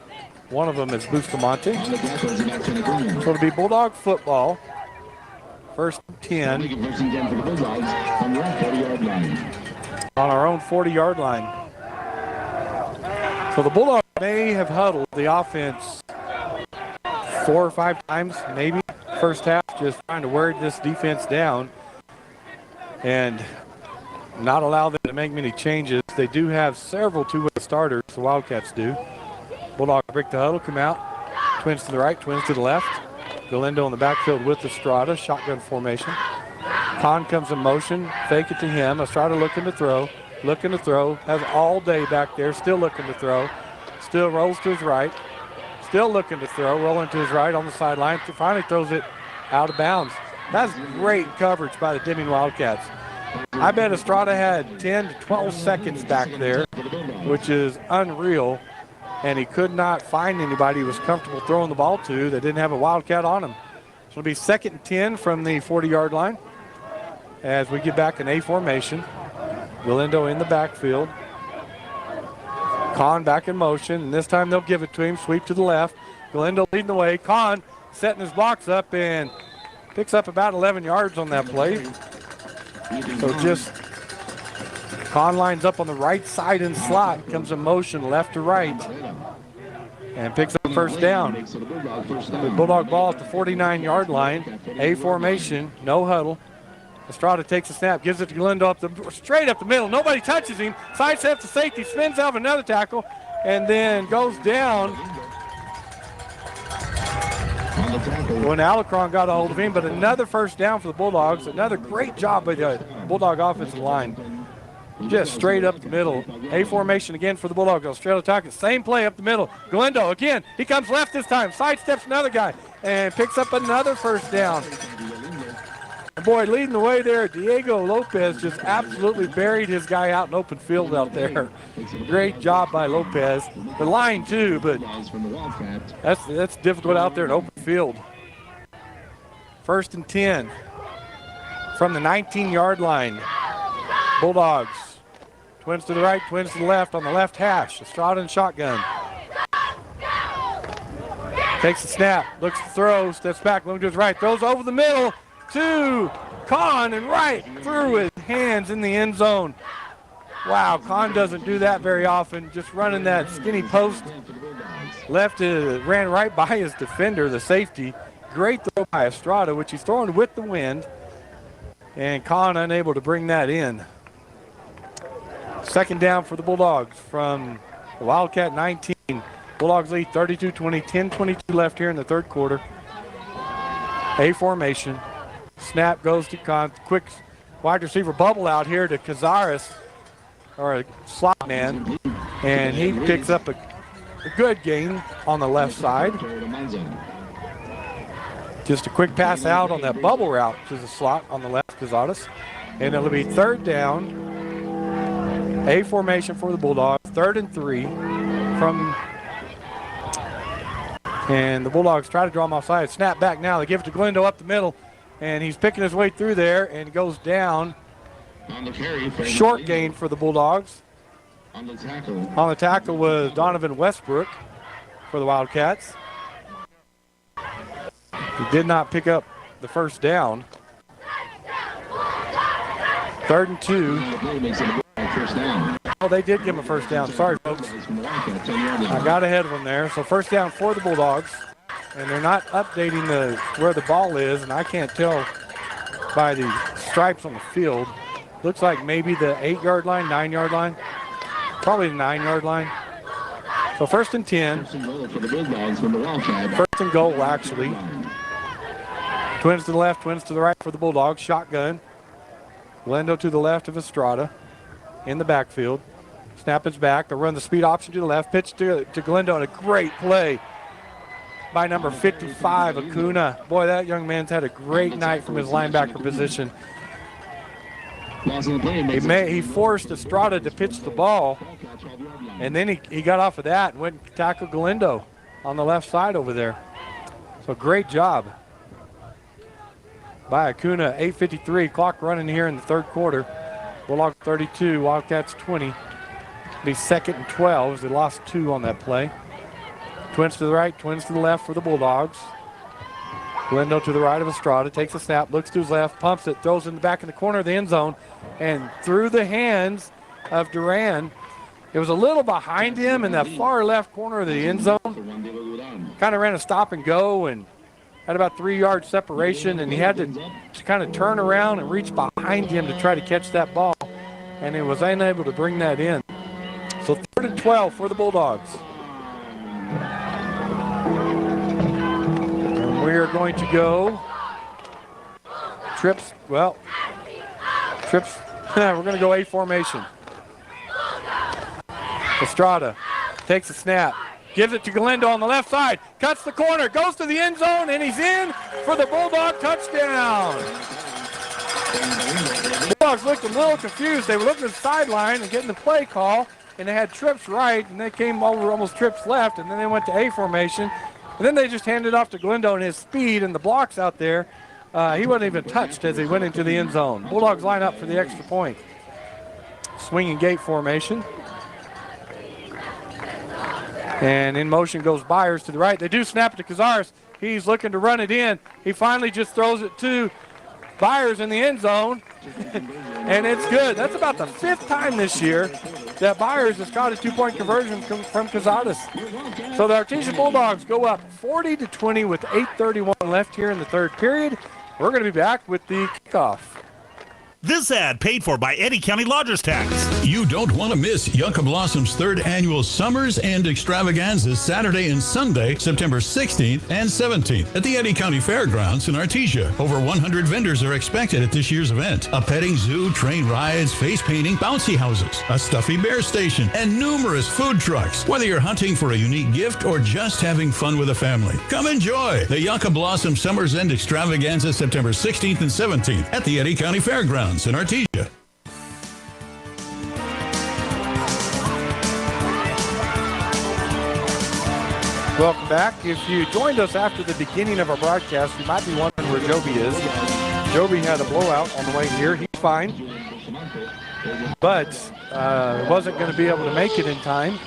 one of them is Bustamante. So it'll be Bulldog football. First and 10 on our own 40-yard line. So the Bulldogs may have huddled the offense 4 or 5 times, maybe, first half, just trying to wear this defense down and not allow them to make many changes. They do have several two-way starters, the Wildcats do. Bulldogs break the huddle, come out, twins to the right, twins to the left. Galindo in the backfield with Estrada, shotgun formation. Kahn comes in motion, fake it to him. Estrada looking to throw, has all day back there, still looking to throw. Still rolls to his right, still looking to throw, rolling to his right on the sideline. Finally throws it out of bounds. That's great coverage by the Deming Wildcats. I bet Estrada had 10 to 12 seconds back there, which is unreal. And he could not find anybody he was comfortable throwing the ball to that didn't have a Wildcat on him. So it'll be 2nd and 10 from the 40-yard line as we get back in A formation. Galindo in the backfield. Kahn back in motion, and this time they'll give it to him. Sweep to the left. Galindo leading the way. Kahn setting his blocks up and picks up about 11 yards on that play. So just Kahn lines up on the right side in slot, comes in motion left to right, and picks up first down. The Bulldog ball at the 49-yard line. A formation, no huddle. Estrada takes a snap, gives it to Galindo straight up the middle. Nobody touches him. Sidesteps the safety, spins out of another tackle, and then goes down when Alarcon got a hold of him. But another first down for the Bulldogs. Another great job by the Bulldog offensive line. Just straight up the middle. A formation again for the Bulldogs. Australia attack, same play up the middle. Galindo again. He comes left this time. Sidesteps another guy and picks up another first down. And boy, leading the way there, Diego Lopez just absolutely buried his guy out in open field out there. Great job by Lopez. The line too, but that's difficult out there in open field. 1st and 10 from the 19-yard line. Bulldogs. Twins to the right, twins to the left on the left hash. Estrada and shotgun. Takes the snap, looks to throw, steps back, looking to his right, throws over the middle to Kahn and right through his hands in the end zone. Wow, Kahn doesn't do that very often, just running that skinny post. Ran right by his defender, the safety. Great throw by Estrada, which he's throwing with the wind. And Kahn unable to bring that in. 2nd down for the Bulldogs from the Wildcat 19. Bulldogs lead 32-20, 10-22 left here in the 3rd quarter. A formation. Snap goes to Kahn. Quick wide receiver bubble out here to Cazares, or a slot man. And he picks up a good gain on the left side. Just a quick pass out on that bubble route to the slot on the left, Cazares. And it'll be 3rd down. A formation for the Bulldogs, 3rd and 3 from, and the Bulldogs try to draw him offside. Snap back now. They give it to Galindo up the middle, and he's picking his way through there and goes down. Short gain for the Bulldogs. On the tackle was Donovan Westbrook for the Wildcats. He did not pick up the first down. 3rd and 2. Oh, they did give him a first down. Sorry, folks. I got ahead of them there. So first down for the Bulldogs. And they're not updating where the ball is, and I can't tell by the stripes on the field. Looks like maybe the 8-yard line, 9-yard line. Probably the 9-yard line. So 1st and 10. 1st and goal, actually. Twins to the left, twins to the right for the Bulldogs. Shotgun. Galindo to the left of Estrada in the backfield. Snap is back. They'll run the speed option to the left. Pitch to Galindo, and a great play by number 55, Acuna. Boy, that young man's had a great night from his linebacker position. He forced Estrada to pitch the ball, And then he got off of that and went and tackled Galindo on the left side over there. So great job by Acuna. 8:53, clock running here in the third quarter. Bulldogs 32, Wildcats 20. It'll be 2nd and 12 as they lost 2 on that play. Twins to the right, twins to the left for the Bulldogs. Galindo to the right of Estrada, takes a snap, looks to his left, pumps it, throws it in the back of the corner of the end zone, and through the hands of Duran. It was a little behind him in that far left corner of the end zone. Kind of ran a stop and go and had about 3-yard separation, and he had to kind of turn around and reach behind him to try to catch that ball, and he was unable to bring that in. So 3rd and 12 for the Bulldogs. And we are going to go trips. We're going to go A formation. Estrada takes a snap, gives it to Galindo on the left side, cuts the corner, goes to the end zone, and he's in for the Bulldog touchdown. Bulldogs looked a little confused. They were looking at the sideline and getting the play call, and they had trips right, and they came over almost trips left, and then they went to A formation. And then they just handed it off to Galindo, and his speed and the blocks out there, he wasn't even touched as he went into the end zone. Bulldogs line up for the extra point. Swinging gate formation. And in motion goes Byers to the right. They do snap it to Cazares. He's looking to run it in. He finally just throws it to Byers in the end zone. And it's good. That's about the 5th time this year that Byers has caught a 2-point conversion from Cazares. So the Artesia Bulldogs go up 40-20 with 8:31 left here in the third period. We're going to be back with the kickoff. This ad paid for by Eddy County Lodgers Tax. You don't want to miss Yucca Blossom's 3rd annual Summers and Extravaganzas Saturday and Sunday, September 16th and 17th at the Eddy County Fairgrounds in Artesia. Over 100 vendors are expected at this year's event. A petting zoo, train rides, face painting, bouncy houses, a stuffy bear station, and numerous food trucks. Whether you're hunting for a unique gift or just having fun with a family, come enjoy the Yucca Blossom Summers and Extravaganza September 16th and 17th at the Eddy County Fairgrounds in Artesia. Welcome back. If you joined us after the beginning of our broadcast, you might be wondering where Joby is. Joby had a blowout on the way here. He's fine, but wasn't going to be able to make it in time.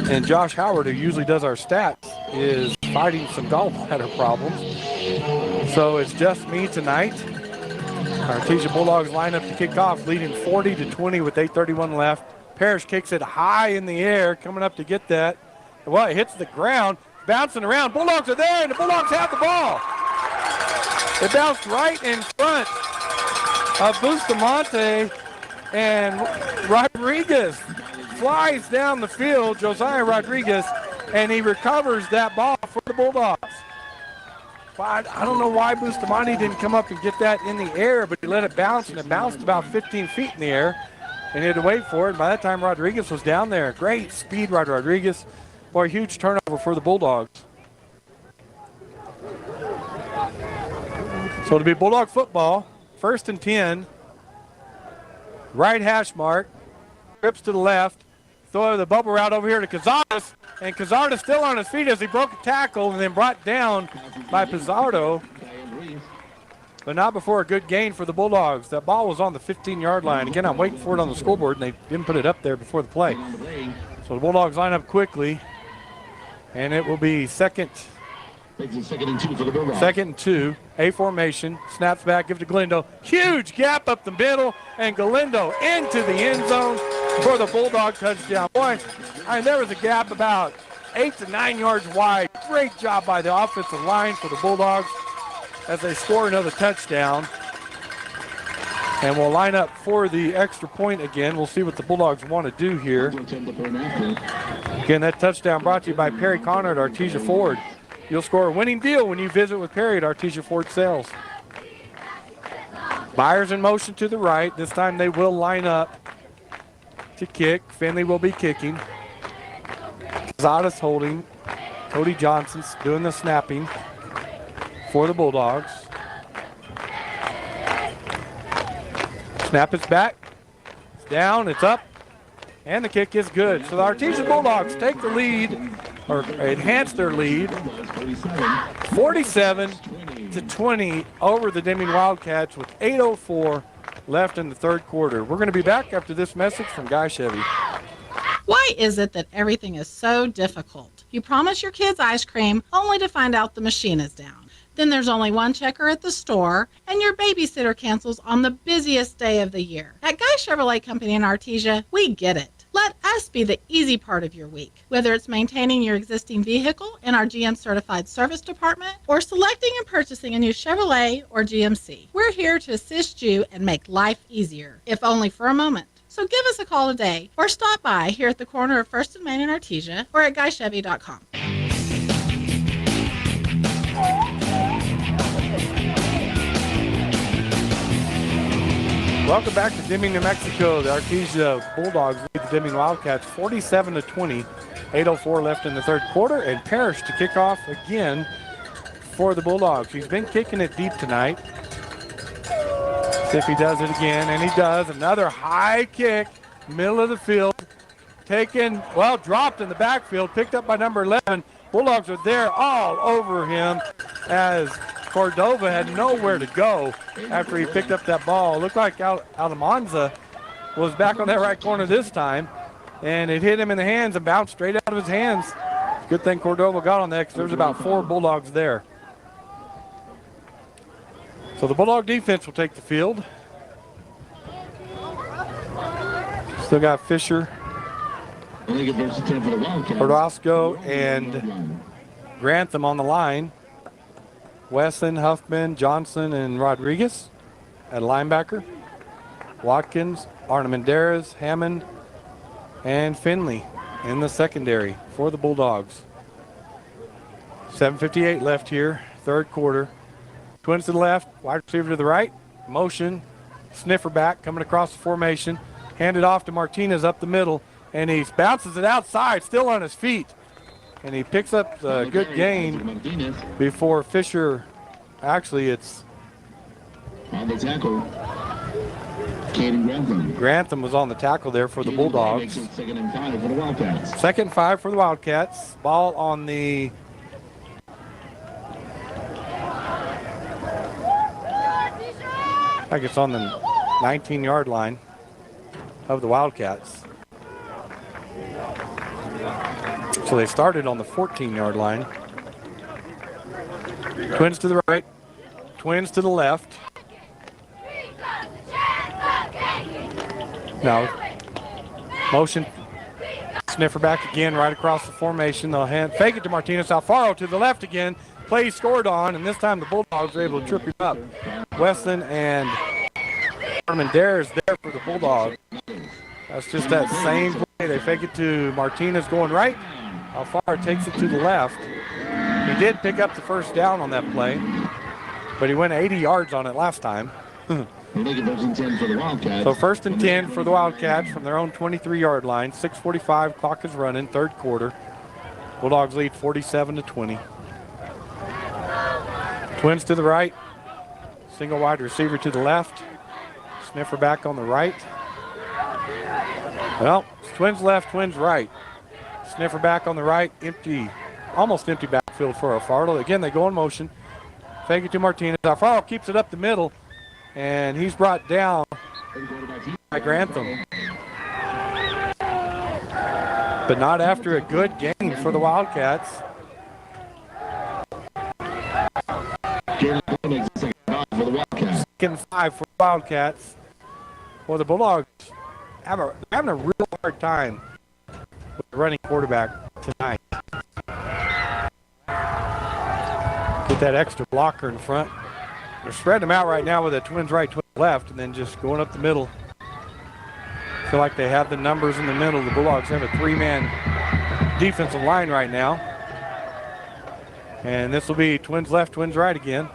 And Josh Howard, who usually does our stats, is fighting some gallbladder problems. So it's just me tonight. Artesia Bulldogs line up to kick off, leading 40-20 with 8:31 left. Parrish kicks it high in the air, coming up to get that. Well, it hits the ground, bouncing around. Bulldogs are there, and the Bulldogs have the ball. It bounced right in front of Bustamante, and Rodriguez flies down the field, Josiah Rodriguez, and he recovers that ball for the Bulldogs. I don't know why Bustamante didn't come up and get that in the air, but he let it bounce, and it bounced about 15 feet in the air, and he had to wait for it. And by that time, Rodriguez was down there. Great speed, Rodriguez. Boy, a huge turnover for the Bulldogs. So it'll be Bulldog football, 1st and 10. Right hash mark, trips to the left. Throw the bubble route over here to Cazares, and Cazares still on his feet as he broke a tackle and then brought down by Pizarro, but not before a good gain for the Bulldogs. That ball was on the 15-yard line. Again, I'm waiting for it on the scoreboard, and they didn't put it up there before the play. So the Bulldogs line up quickly, and it will be second and 2, A formation, snaps back, give it to Galindo. Huge gap up the middle, and Galindo into the end zone for the Bulldog touchdown. Boy, there was a gap about 8 to 9 yards wide. Great job by the offensive line for the Bulldogs as they score another touchdown. And we'll line up for the extra point again. We'll see what the Bulldogs want to do here. Again, that touchdown brought to you by Perry Connor at Artesia Ford. You'll score a winning deal when you visit with Perry at Artesia Ford Sales. Byers in motion to the right. This time they will line up to kick. Finley will be kicking. Zadas holding. Cody Johnson's doing the snapping for the Bulldogs. Snap is back. It's down. It's up. And the kick is good. So the Artesia Bulldogs take the lead, or enhance their lead, 47-20 over the Deming Wildcats with 8:04 left in the third quarter. We're going to be back after this message from Guy Chevy. Why is it that everything is so difficult? You promise your kids ice cream only to find out the machine is down. Then there's only one checker at the store, and your babysitter cancels on the busiest day of the year. At Guy Chevrolet Company in Artesia, we get it. Let us be the easy part of your week. Whether it's maintaining your existing vehicle in our GM certified service department or selecting and purchasing a new Chevrolet or GMC, we're here to assist you and make life easier, if only for a moment. So give us a call today or stop by here at the corner of 1st and Main in Artesia or at GuyChevy.com. Welcome back to Deming, New Mexico. The Artesia Bulldogs lead the Deming Wildcats 47-20. 8:04 left in the third quarter, and Parrish to kick off again for the Bulldogs. He's been kicking it deep tonight. See if he does it again, and he does. Another high kick, middle of the field. Taken, well, dropped in the backfield, picked up by number 11. Bulldogs are there all over him as Cordova had nowhere to go after he picked up that ball. Looked like Almanza was back on that right corner this time, and it hit him in the hands and bounced straight out of his hands. Good thing Cordova got on that because there's about 4 Bulldogs there. So the Bulldog defense will take the field. Still got Fisher, Ordosco, and Grantham on the line. Wesson, Huffman, Johnson, and Rodriguez at linebacker. Watkins, Armendariz, Hammond, and Finley in the secondary for the Bulldogs. 7:58 left here, third quarter. Twins to the left, wide receiver to the right. Motion, sniffer back, coming across the formation. Handed off to Martinez up the middle, and he bounces it outside, still on his feet. And he picks up a good gain before Fisher, actually it's on the tackle. Grantham was on the tackle there for the Bulldogs. Second and 5 for the Wildcats. Second and 5 for the Wildcats. Ball on the I think it's on the 19-yard line of the Wildcats. So they started on the 14-yard line. Twins to the right, Twins to the left. Now, motion, sniffer back again right across the formation. They'll fake it to Martinez. Alfaro to the left again. Play scored on, and this time the Bulldogs are able to trip him up. Weston and Armendariz there for the Bulldogs. That's just that same play. They fake it to Martinez going right. Alfaro takes it to the left. He did pick up the first down on that play, but he went 80 yards on it last time. So first and 10 for the Wildcats from their own 23-yard line. 6:45 clock is running, third quarter. Bulldogs lead 47-20. Twins to the right. Single wide receiver to the left. Sniffer back on the right. Well, it's Twins left, Twins right. Sniffer back on the right, empty, almost empty backfield for Alfaro. Again, they go in motion. Fake it to Martinez. Alfaro keeps it up the middle, and he's brought down by Grantham. But not after a good game for the Wildcats. Second 5 for the Wildcats. Well, the Bulldogs they're having a real hard time with the running quarterback tonight. Get that extra blocker in front. They're spreading them out right now with the Twins right, Twins left, and then just going up the middle. Feel like they have the numbers in the middle. The Bulldogs have a 3-man defensive line right now. And this will be Twins left, Twins right again.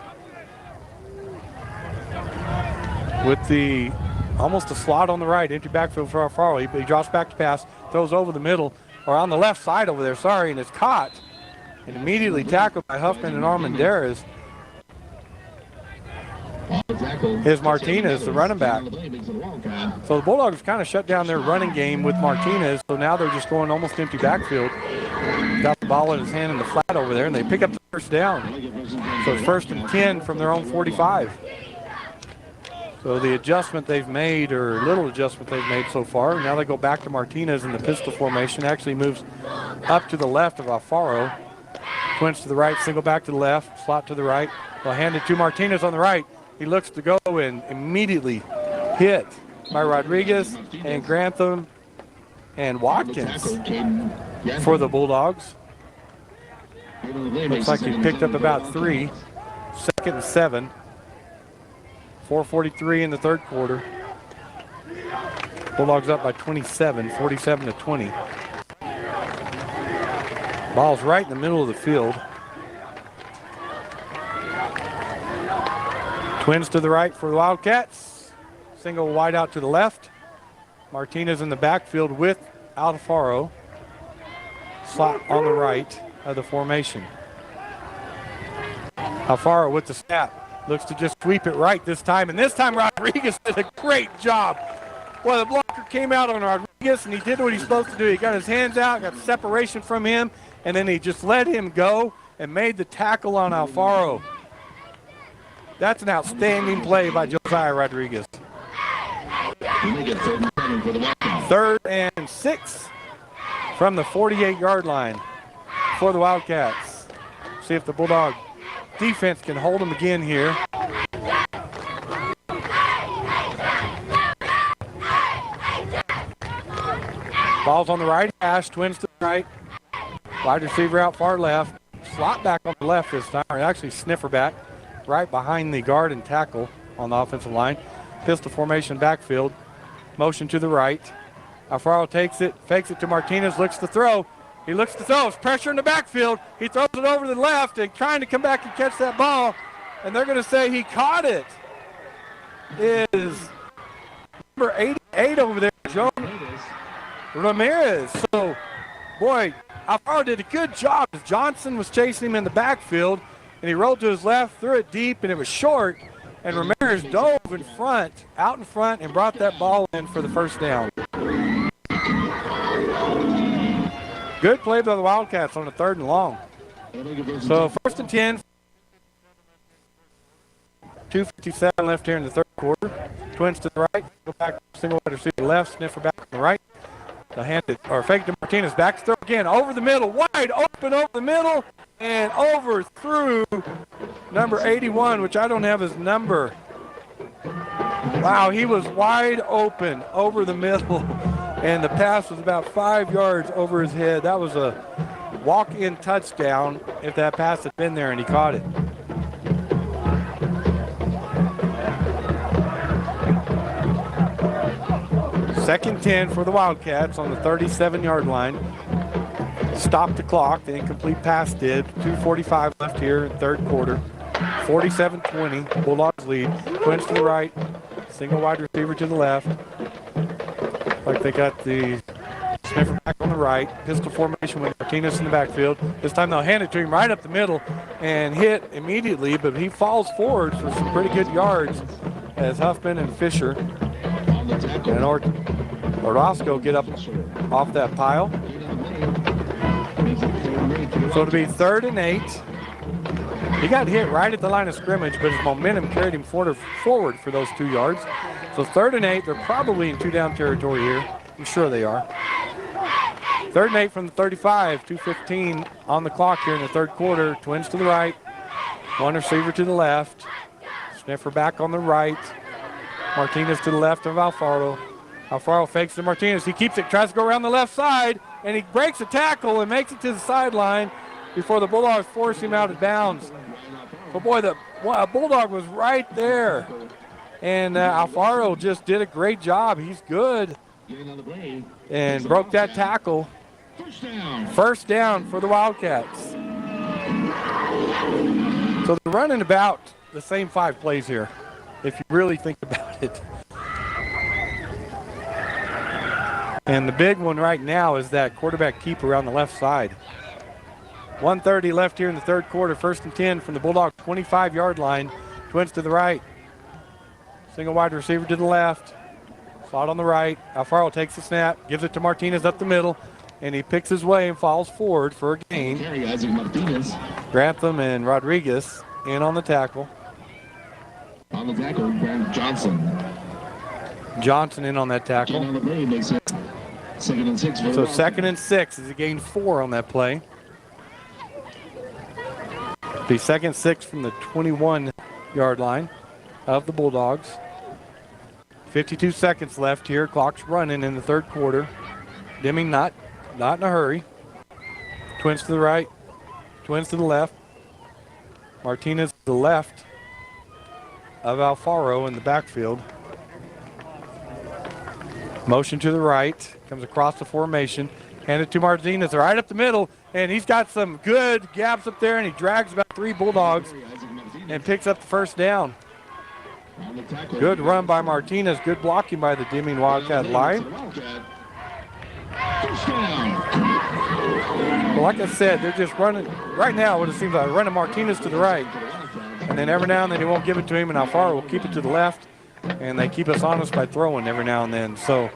With the almost a slot on the right, empty backfield for Alfaro. He drops back to pass, throws over the middle, or on the left side over there, and is caught and immediately tackled by Huffman and Armendariz. Here's Martinez, the running back. So the Bulldogs kind of shut down their running game with Martinez, so now they're just going almost empty backfield. Got the ball in his hand in the flat over there, and they pick up the first down. So it's 1st and 10 from their own 45. So the adjustment they've made, or little adjustment they've made so far, now they go back to Martinez in the pistol formation. Actually moves up to the left of Alfaro. Twins to the right, single back to the left, slot to the right. They'll hand it to Martinez on the right. He looks to go and immediately hit by Rodriguez and Grantham and Watkins for the Bulldogs. Looks like he picked up about 3. 2nd and 7. 4:43 in the third quarter. Bulldogs up by 27, 47-20. Ball's right in the middle of the field. Twins to the right for the Wildcats. Single wide out to the left. Martinez in the backfield with Alfaro. Slot on the right of the formation. Alfaro with the snap. Looks to just sweep it right this time. And this time Rodriguez did a great job. Well, the blocker came out on Rodriguez and he did what he's supposed to do. He got his hands out, got separation from him, and then he just let him go and made the tackle on Alfaro. That's an outstanding play by Josiah Rodriguez. 3rd and 6 from the 48-yard line for the Wildcats. See if the Bulldog defense can hold them again here. Ball's on the right hash, Twins to the right. Wide receiver out far left. Slot back on the left this time, or actually sniffer back. Right behind the guard and tackle on the offensive line. Pistol formation backfield. Motion to the right. Alfaro takes it, fakes it to Martinez, looks to throw. He looks to throw. It's pressure in the backfield. He throws it over to the left and trying to come back and catch that ball. And they're going to say he caught it. Is number 88 over there, Joe Ramirez. So, boy, Alfaro did a good job. Johnson was chasing him in the backfield, and he rolled to his left, threw it deep, and it was short. And Ramirez dove in front, out in front, and brought that ball in for the first down. Good play by the Wildcats on the 3rd and long. So 1st and 10. 2:57 left here in the third quarter. Twins to the right. Go back, single wide receiver left. Sniffer back on the right. They'll hand it, or fake to Martinez. Back to throw again. Over the middle. Wide open over the middle. And over through number 81, which I don't have his number. Wow, he was wide open over the middle. And the pass was about 5 yards over his head. That was a walk-in touchdown if that pass had been there and he caught it. Second 10 for the Wildcats on the 37-yard line. Stop the clock. The incomplete pass did. 2:45 left here in third quarter. 47-20. Bulldogs lead. Twins to the right. Single wide receiver to the left. Like they got the sniffer back on the right. Pistol formation with Martinez in the backfield. This time they'll hand it to him right up the middle and hit immediately, but he falls forward for some pretty good yards as Huffman and Fisher and Orozco get up off that pile. So it'll be 3rd and 8. He got hit right at the line of scrimmage, but his momentum carried him forward for those 2 yards. So 3rd and 8, they're probably in 2-down territory here. I'm sure they are. 3rd and 8 from the 35, 2:15 on the clock here in the third quarter. Twins to the right, one receiver to the left. Sniffer back on the right. Martinez to the left of Alfaro. Alfaro fakes to Martinez. He keeps it, tries to go around the left side, and he breaks a tackle and makes it to the sideline before the Bulldogs force him out of bounds. But boy, the Bulldog was right there. And Alfaro just did a great job. He's good. And broke that tackle. First down for the Wildcats. So they're running about the same 5 plays here, if you really think about it. And the big one right now is that quarterback keeper on the left side. 1:30 left here in the third quarter. 1st and 10 from the Bulldogs 25-yard line. Twins to the right. Single wide receiver to the left. Slot on the right. Alfaro takes the snap, gives it to Martinez up the middle, and he picks his way and falls forward for a gain. Grantham and Rodriguez in on the tackle. On the tackle, Johnson. Johnson in on that tackle. On the play makes it 2nd and 6. So 2nd and 6 as he gained 4 on that play. The 2nd and 6 from the 21-yard line of the Bulldogs. 52 seconds left here. Clock's running in the third quarter. Deming not in a hurry. Twins to the right. Twins to the left. Martinez to the left of Alfaro in the backfield. Motion to the right. Comes across the formation. Handed to Martinez right up the middle. And he's got some good gaps up there. And he drags about 3 Bulldogs and picks up the first down. Good run by Martinez. Good blocking by the Deming Wildcat line. Well, like I said, they're just running. Right now, what it seems like, running Martinez to the right. And then every now and then he won't give it to him, and Alfaro will keep it to the left. And they keep us honest by throwing every now and then. So,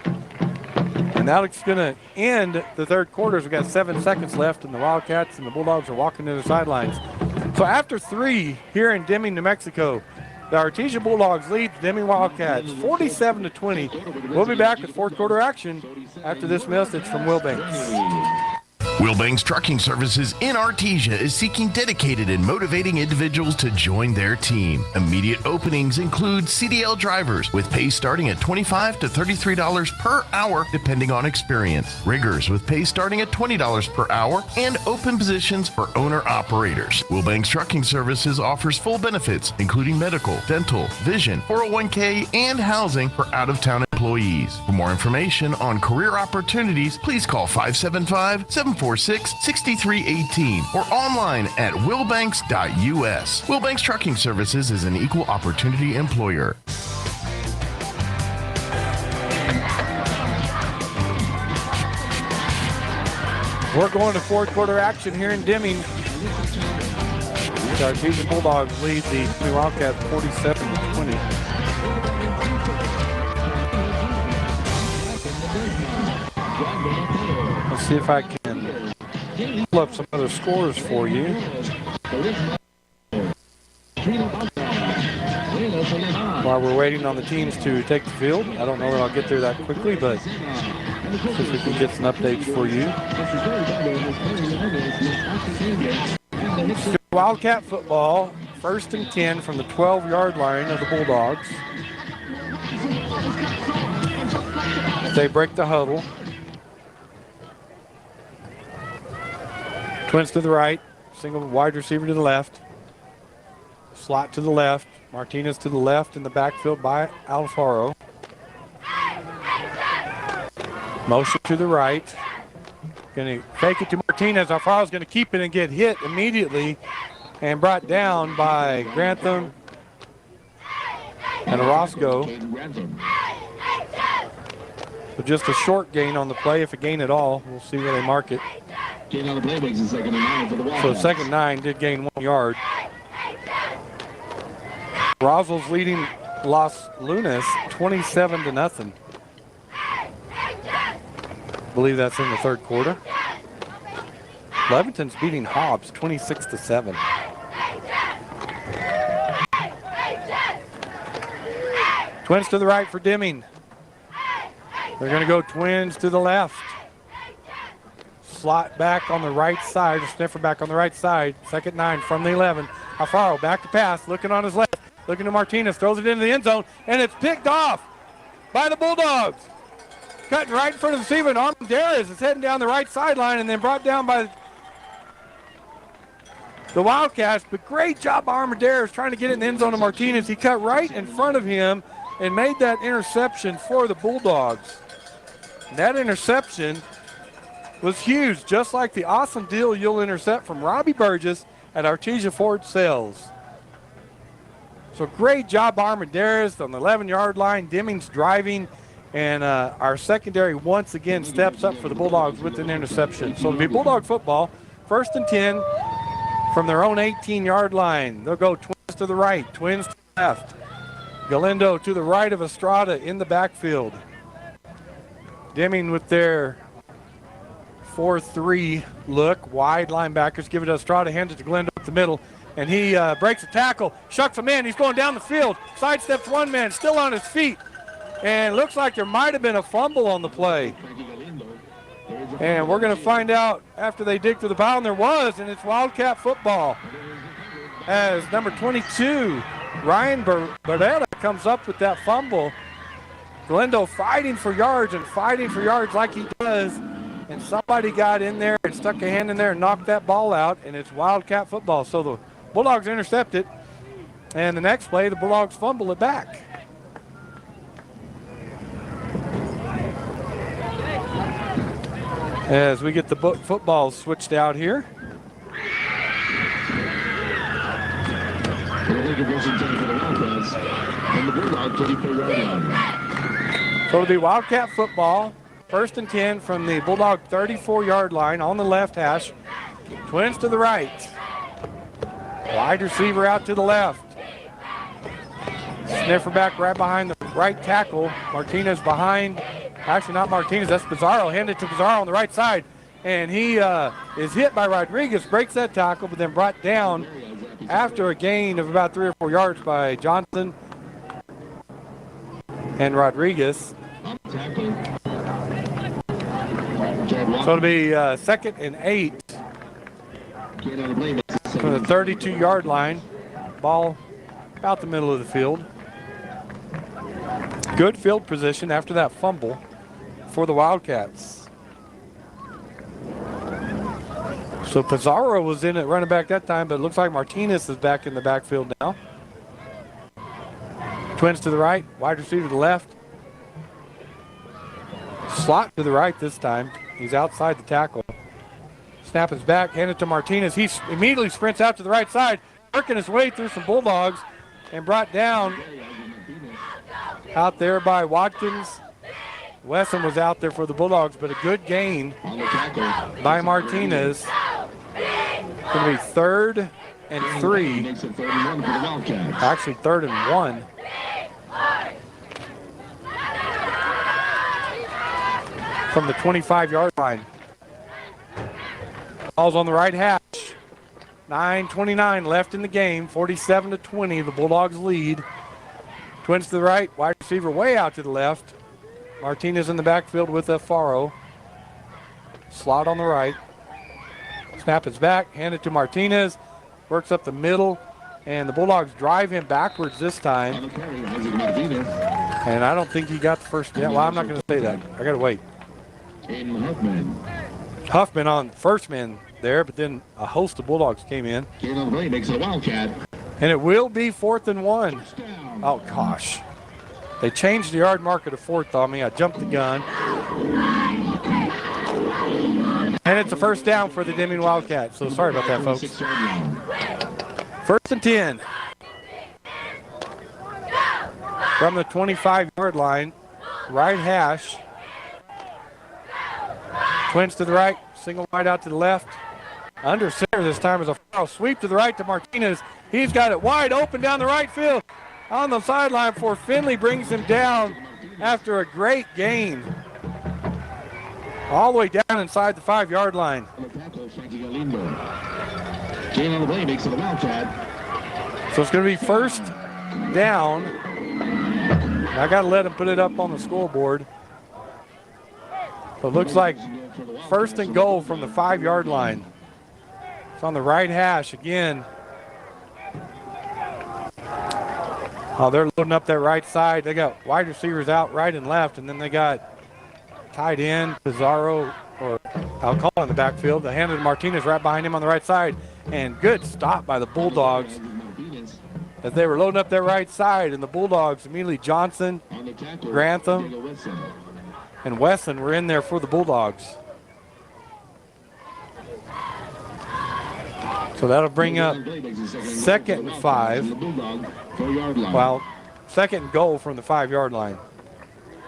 and that's going to end the third quarter. We've got 7 seconds left, and the Wildcats and the Bulldogs are walking to the sidelines. So after 3 here in Deming, New Mexico, the Artesia Bulldogs lead the Deming Wildcats 47-20. We'll be back with fourth quarter action after this message from Wilbanks. Wilbanks Trucking Services in Artesia is seeking dedicated and motivating individuals to join their team. Immediate openings include CDL drivers with pay starting at $25 to $33 per hour depending on experience. Riggers with pay starting at $20 per hour and open positions for owner-operators. Wilbanks Trucking Services offers full benefits including medical, dental, vision, 401k, and housing for out-of-town employees. For more information on career opportunities, please call 575-746-6318 or online at wilbanks.us. Wilbanks Trucking Services is an equal opportunity employer. We're going to fourth quarter action here in Deming. The Artesia Bulldogs lead the Deming Wildcats 47-20. Let's see if I can pull up some other scores for you. While we're waiting on the teams to take the field, I don't know that I'll get there that quickly, but see if we can get some updates for you. Wildcat football, 1st and 10 from the 12-yard line of the Bulldogs. They break the huddle. Twins to the right, single wide receiver to the left. Slot to the left, Martinez to the left in the backfield by Alfaro. Motion to the right. Going to fake it to Martinez. Alfaro's going to keep it and get hit immediately and brought down by Grantham and Orozco. So just a short gain on the play, if a gain at all. We'll see where they mark it. Gain on the play makes it 2nd and 9 for the Wildcats. So 2nd and 9 did gain 1 yard. Roswell's leading Los Lunas 27-0. I believe that's in the third quarter. Leventon's beating Hobbs 26-7. Twins to the right for Deming. They're going to go twins to the left. Slot back on the right side, or sniffer back on the right side. 2nd 9 from the 11. Alfaro back to pass, looking on his left, looking to Martinez, throws it into the end zone, and it's picked off by the Bulldogs. Cutting right in front of the receiver, and Armendariz is heading down the right sideline and then brought down by the Wildcats. But great job by Armendariz trying to get it in the end zone to Martinez. He cut right in front of him and made that interception for the Bulldogs. And that interception was huge, just like the awesome deal you'll intercept from Robbie Burgess at Artesia Ford Sales. So great job, Armendariz on the 11-yard line. Deming's driving, and our secondary once again steps up for the Bulldogs with an interception. So it'll be Bulldog football, 1st and 10 from their own 18-yard line. They'll go twins to the right, twins to the left. Galindo to the right of Estrada in the backfield. Deming with their 4-3 look. Wide linebackers give it to Estrada, hands it to Galindo up the middle, and he breaks a tackle, shucks a man. He's going down the field, sidesteps one man, still on his feet, and looks like there might have been a fumble on the play. And we're going to find out after they dig through the pile, and there was, and it's Wildcat football. As number 22, Ryan Barrera, comes up with that fumble. Galindo fighting for yards like he does. And somebody got in there and stuck a hand in there and knocked that ball out, and it's Wildcat football. So the Bulldogs intercept it, and the next play, the Bulldogs fumble it back. As we get the football switched out here. So it'll be Wildcat football. 1st and 10 from the Bulldog 34-yard line on the left hash. Twins to the right. Wide receiver out to the left. Sniffer back right behind the right tackle. Martinez behind. Actually, not Martinez. That's Pizarro. Handed to Pizarro on the right side. And he is hit by Rodriguez. Breaks that tackle, but then brought down after a gain of about 3 or 4 yards by Johnson and Rodriguez. So it'll be 2nd and 8 from the 32-yard line. Ball about the middle of the field. Good field position after that fumble for the Wildcats. So Pizarro was in at running back that time, but it looks like Martinez is back in the backfield now. Twins to the right, wide receiver to the left. Slot to the right this time. He's outside the tackle. Snap is back, hand it to Martinez. He immediately sprints out to the right side, working his way through some Bulldogs and brought down out there by Watkins. Wesson was out there for the Bulldogs, but a good gain by Martinez. It's going to be 3rd and 3. Actually 3rd and 1. From the 25-yard line. Ball's on the right hash. 9:29 left in the game. 47-20. The Bulldogs lead. Twins to the right. Wide receiver way out to the left. Martinez in the backfield with Faro. Slot on the right. Snap is back. Hand it to Martinez. Works up the middle. And the Bulldogs drive him backwards this time. And I don't think he got the first. Yeah, well, I'm not going to say that. I got to wait. Huffman on first man there, but then a host of Bulldogs came in. Makes it a Wildcat. And it will be 4th and 1. Oh, gosh. They changed the yard marker to 4th on me. I jumped the gun. And it's a first down for the Deming Wildcats. So sorry about that, folks. 1st and 10. From the 25-yard line. Right hash. Twins to the right, single wide out to the left. Under center this time is a foul sweep to the right to Martinez. He's got it wide open down the right field on the sideline before Finley brings him down after a great gain. All the way down inside the 5-yard line. Gain on the play makes it a Wildcat. So it's going to be first down. I got to let him put it up on the scoreboard. So it looks like 1st and goal from the 5-yard line. It's on the right hash again. Oh, they're loading up that right side. They got wide receivers out right and left, and then they got tight end Pizarro, or Alcala in the backfield. They handed Martinez right behind him on the right side. And good stop by the Bulldogs as they were loading up their right side. And the Bulldogs immediately, Johnson, Grantham, and Wesson were in there for the Bulldogs. So that'll bring up 2nd and 5. Well, 2nd and goal from the 5-yard line.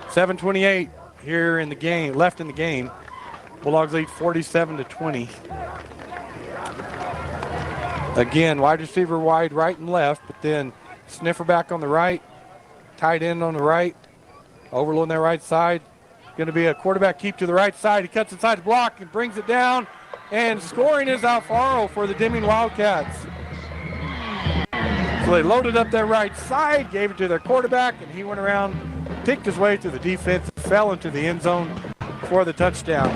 7:28 here in the game, left in the game. Bulldogs lead 47-20. Again, wide receiver wide right and left, but then Sniffer back on the right. tight end on the right, overloading that right side. Going to be a quarterback keep to the right side. He cuts inside the block and brings it down. And scoring is Alfaro for the Deming Wildcats. So they loaded up their right side, gave it to their quarterback, and he went around, picked his way through the defense, fell into the end zone for the touchdown.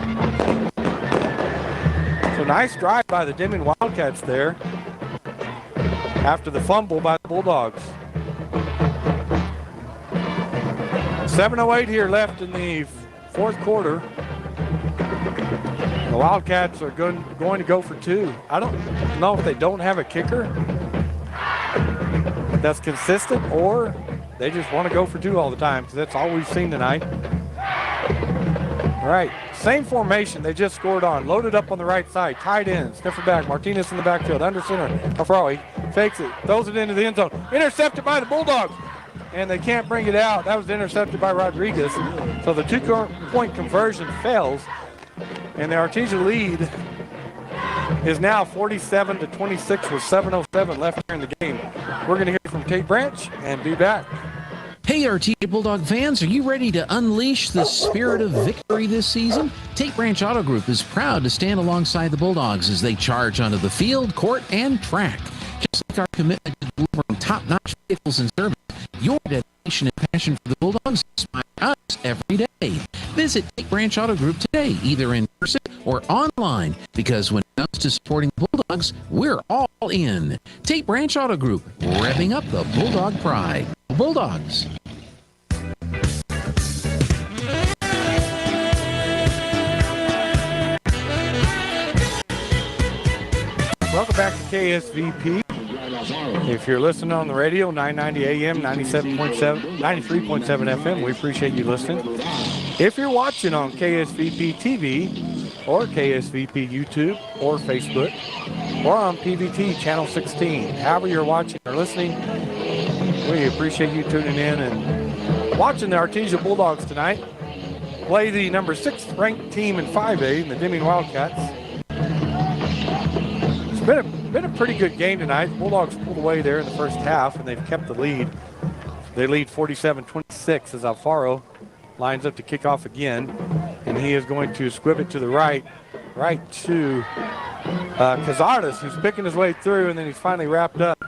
So nice drive by the Deming Wildcats there after the fumble by the Bulldogs. 7:08 here left in the fourth quarter. The Wildcats are going to go for two. I don't know if they don't have a kicker that's consistent, or they just want to go for two all the time, because that's all we've seen tonight. All right, same formation they just scored on. Loaded up on the right side, tight end, sniffer back, Martinez in the backfield, under center. Alfaro, he fakes it, throws it into the end zone. Intercepted by the Bulldogs, and they can't bring it out. That was intercepted by Rodriguez. So the two-point conversion fails, and the Artesia lead is now 47-26 with 7:07 left here in the game. We're going to hear from Tate Branch and be back. Hey, Artesia Bulldog fans, are you ready to unleash the spirit of victory this season? Tate Branch Auto Group is proud to stand alongside the Bulldogs as they charge onto the field, court, and track. Just like our commitment to delivering top-notch vehicles and service, your dedication and passion for the Bulldogs inspire us every day. Visit Tate Branch Auto Group today, either in person or online, because when it comes to supporting the Bulldogs, we're all in. Tate Branch Auto Group, revving up the Bulldog pride. Bulldogs. Welcome back to KSVP. If you're listening on the radio, 990 AM, 97.7, 93.7 FM, we appreciate you listening. If you're watching on KSVP TV or KSVP YouTube or Facebook or on PVT Channel 16, however you're watching or listening, we appreciate you tuning in and watching the Artesia Bulldogs tonight play the number 6 ranked team in 5A, the Deming Wildcats. It's been a pretty good game tonight. The Bulldogs pulled away there in the first half, and they've kept the lead. They lead 47-26 as Alfaro lines up to kick off again, and he is going to squib it to the right to Cazares, who's picking his way through, and then he's finally wrapped up.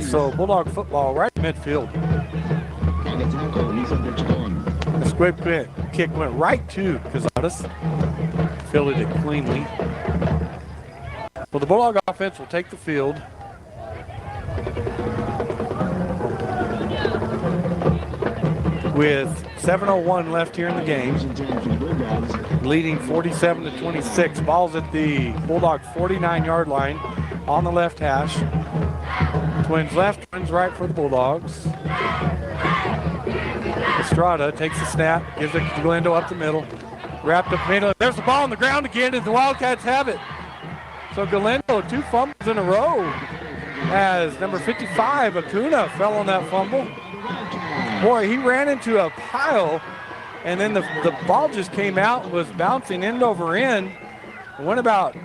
So Bulldog football right in midfield. The squib kick went right to Cazares. Fielded it cleanly. So the Bulldog offense will take the field. With 7:01 left here in the game. Leading 47-26. Ball's at the Bulldog 49-yard line on the left hash. Twins left, twins right for the Bulldogs. Estrada takes the snap, gives it to Glendo up the middle. Wrapped up middle. There's the ball on the ground again, and the Wildcats have it. So Glendo, 2 fumbles in a row as number 55, Acuna, fell on that fumble. Boy, he ran into a pile, and then the ball just came out and was bouncing end over end. Went about,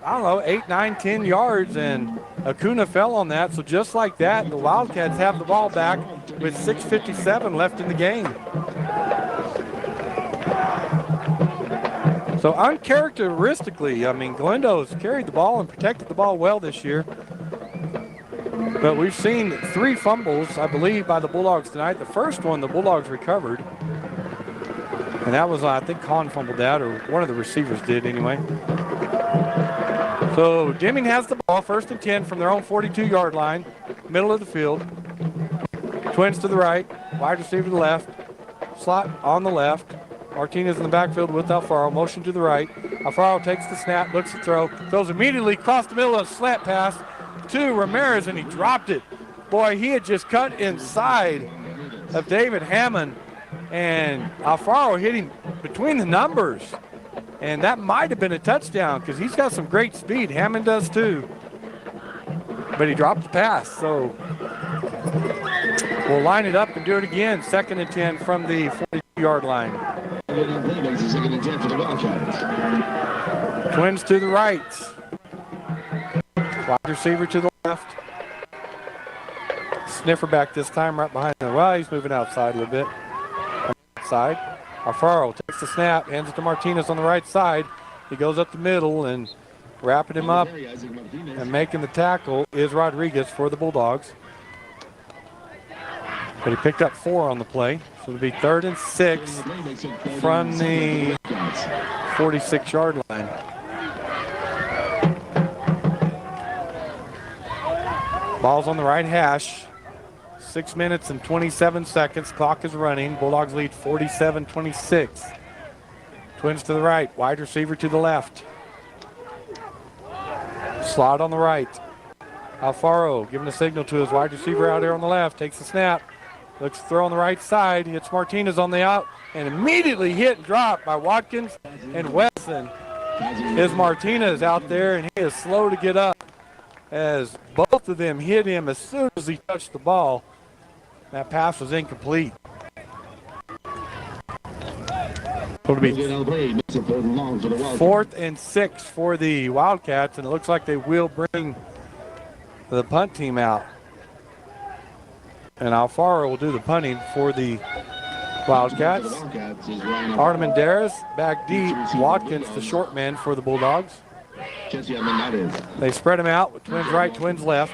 I don't know, 8, 9, 10 yards, and Acuna fell on that. So just like that, the Wildcats have the ball back with 6:57 left in the game. So uncharacteristically, I mean, Glendo's carried the ball and protected the ball well this year. But we've seen 3 fumbles, I believe, by the Bulldogs tonight. The first one, the Bulldogs recovered. And that was, I think, Kahn fumbled that, or one of the receivers did anyway. So Deming has the ball, 1st and 10 from their own 42-yard line, middle of the field. Twins to the right, wide receiver to the left, slot on the left. Martinez in the backfield with Alfaro, motion to the right. Alfaro takes the snap, looks to throw, throws immediately across the middle of a slant pass to Ramirez, and he dropped it. Boy, he had just cut inside of David Hammond, and Alfaro hit him between the numbers. And that might have been a touchdown because he's got some great speed. Hammond does too. But he dropped the pass, so we'll line it up and do it again. 2nd and 10 from the 42-yard line. Twins to the right. Wide receiver to the left. Sniffer back this time right behind him. Well, he's moving outside a little bit. Outside. Alfaro takes the snap, hands it to Martinez on the right side. He goes up the middle and wrapping him up and making the tackle is Rodriguez for the Bulldogs. But he picked up 4 on the play. So it'll be 3rd and 6 from the 46-yard line. Ball's on the right hash. 6 minutes and 27 seconds. Clock is running. Bulldogs lead 47-26. Twins to the right. Wide receiver to the left. Slot on the right. Alfaro giving a signal to his wide receiver out here on the left. Takes the snap. Looks to throw on the right side. Hits Martinez on the out and immediately hit and dropped by Watkins and Wesson. Is Martinez out there and he is slow to get up as both of them hit him as soon as he touched the ball. That pass was incomplete. It'll be 4th and 6 for the Wildcats, and it looks like they will bring the punt team out. And Alfaro will do the punting for the Wildcats. Artemendaris back deep. Watkins, the short man for the Bulldogs. They spread him out with twins right, twins left.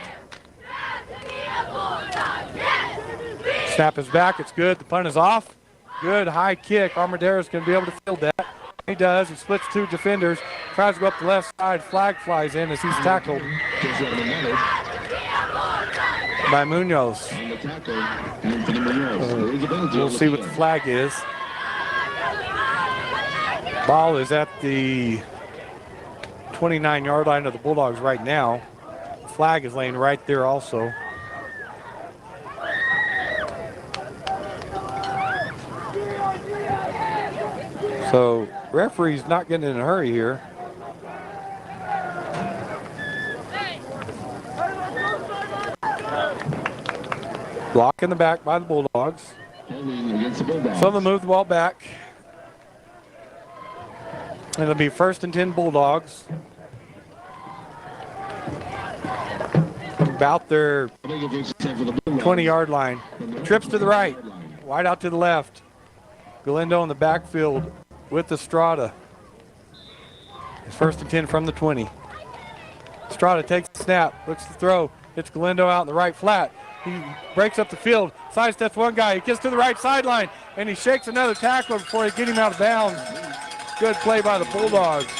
Snap is back. It's good. The punt is off. Good high kick. Armendariz going to be able to field that. He does. He splits 2 defenders. Tries to go up the left side. Flag flies in as he's tackled by Munoz. We'll see what the flag is. Ball is at the 29-yard line of the Bulldogs right now. Flag is laying right there also. So referee's not getting in a hurry here. Block in the back by the Bulldogs. So they'll move the ball back. And it'll be 1st and 10 Bulldogs. About their 20-yard line. Trips to the right. Wide out to the left. Galindo in the backfield with Estrada. It's 1st and 10 from the 20. Estrada takes the snap, looks to throw. Hits Galindo out in the right flat. He breaks up the field, sidesteps one guy. He gets to the right sideline, and he shakes another tackler before they get him out of bounds. Good play by the Bulldogs.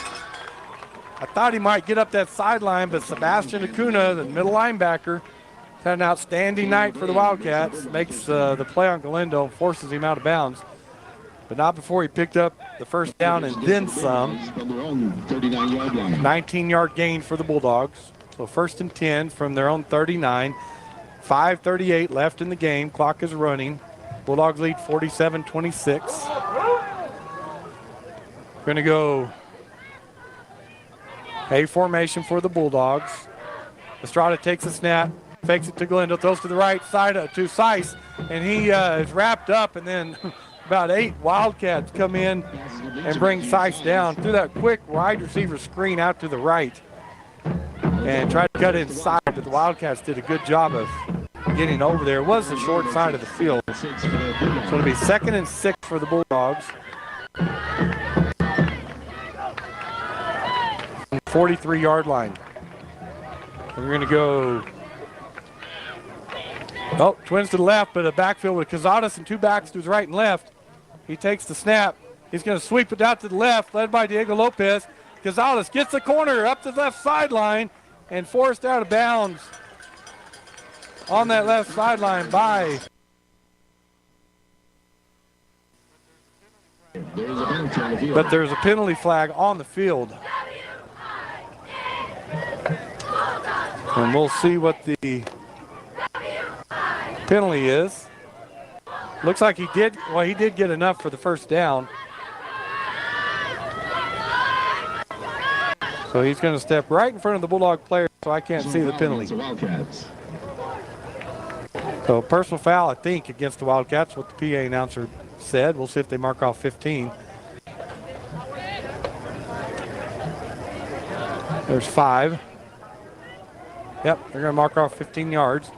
I thought he might get up that sideline, but Sebastian Acuna, the middle linebacker, had an outstanding night for the Wildcats. Makes the play on Galindo, forces him out of bounds. But not before he picked up the first down and then some. 19-yard gain for the Bulldogs. So 1st and 10 from their own 39. 5:38 left in the game. Clock is running. Bulldogs lead 47-26. Going to go A formation for the Bulldogs. Estrada takes a snap, fakes it to Galindo, throws to the right side to Seiss, and he is wrapped up, and then about 8 Wildcats come in and bring Seiss down through that quick wide receiver screen out to the right and tried to cut inside, but the Wildcats did a good job of getting over there. It was the short side of the field. So it'll be 2nd and 6 for the Bulldogs. 43-yard line. We're going to go, twins to the left, but a backfield with Cazares and 2 backs to his right and left. He takes the snap. He's going to sweep it out to the left, led by Diego Lopez. Cazares gets the corner up to the left sideline and forced out of bounds on that left sideline by but there's a penalty flag on the field. And we'll see what the penalty is. Looks like he did get enough for the first down. So he's going to step right in front of the Bulldog player, so I can't see the penalty. So personal foul, I think, against the Wildcats, what the PA announcer said. We'll see if they mark off 15. There's 5. Yep, they're going to mark off 15 yards.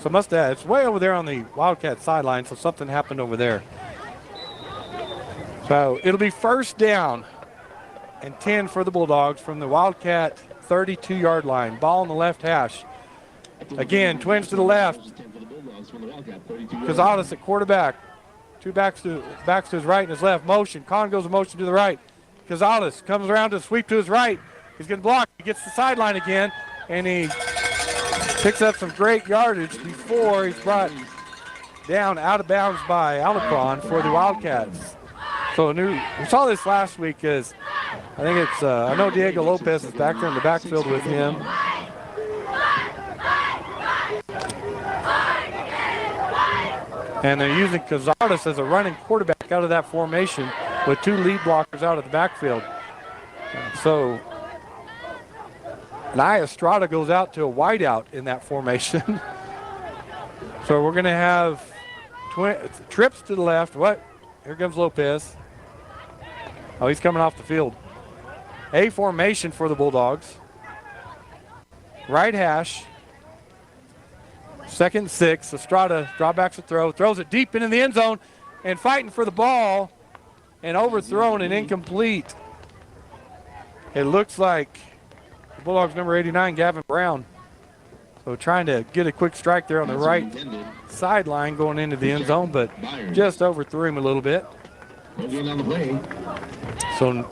So it's way over there on the Wildcat sideline, so something happened over there. So it'll be first down and 10 for the Bulldogs from the Wildcat 32-yard line. Ball on the left hash. Again, Twins to the left. Cazares at quarterback. Two backs to his right and his left. Motion. Kahn goes a motion to the right. Cazares comes around to sweep to his right. He's going to block. He gets the sideline again, and he picks up some great yardage before he's brought down out of bounds by Alacron for the Wildcats. So we saw this last week as I think it's I know Diego Lopez is back there in the backfield with him. And they're using Cazares as a running quarterback out of that formation with two lead blockers out of the backfield. So Nia Estrada goes out to a wideout in that formation. So we're going to have trips to the left. Here comes Lopez. Oh, he's coming off the field. A formation for the Bulldogs. Right hash. 2nd and 6. Estrada drawbacks a throw. Throws it deep into the end zone and fighting for the ball and overthrown and incomplete. It looks like the Bulldogs number 89, Gavin Brown. So trying to get a quick strike there on the right sideline going into the end zone, but just overthrew him a little bit. So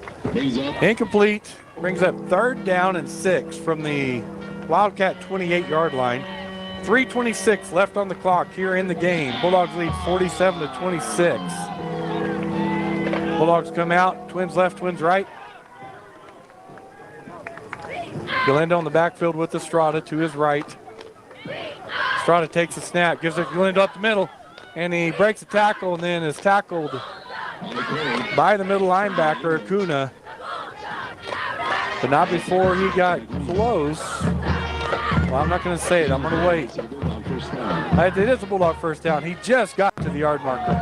incomplete, brings up 3rd down and 6 from the Wildcat 28-yard line. 3:26 left on the clock here in the game. Bulldogs lead 47-26. Bulldogs come out, Twins left, Twins right. Galindo on the backfield with Estrada to his right. Estrada takes a snap, gives it to Galindo up the middle, and he breaks a tackle and then is tackled by the middle linebacker, Acuna. But not before he got close. Well, I'm not going to say it. I'm going to wait. It is a Bulldog first down. He just got to the yard marker.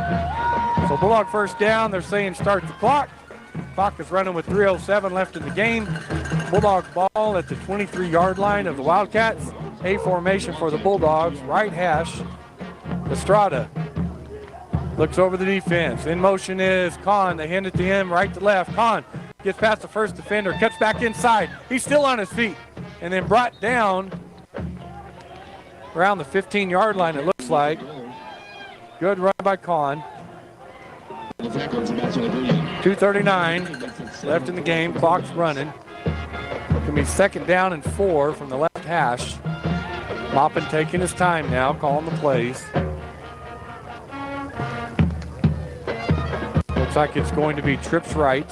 So Bulldog first down. They're saying start the clock. Clock is running with 3:07 left in the game. Bulldog ball at the 23-yard line of the Wildcats. A formation for the Bulldogs. Right hash. Estrada looks over the defense. In motion is Kahn. They hand it to him right to left. Kahn gets past the first defender, cuts back inside. He's still on his feet. And then brought down around the 15-yard line, it looks like. Good run by Kahn. 2:39 left in the game. Clock's running. It's going to be 2nd down and 4 from the left hash. Maupin taking his time now, calling the plays. Looks like it's going to be trips right.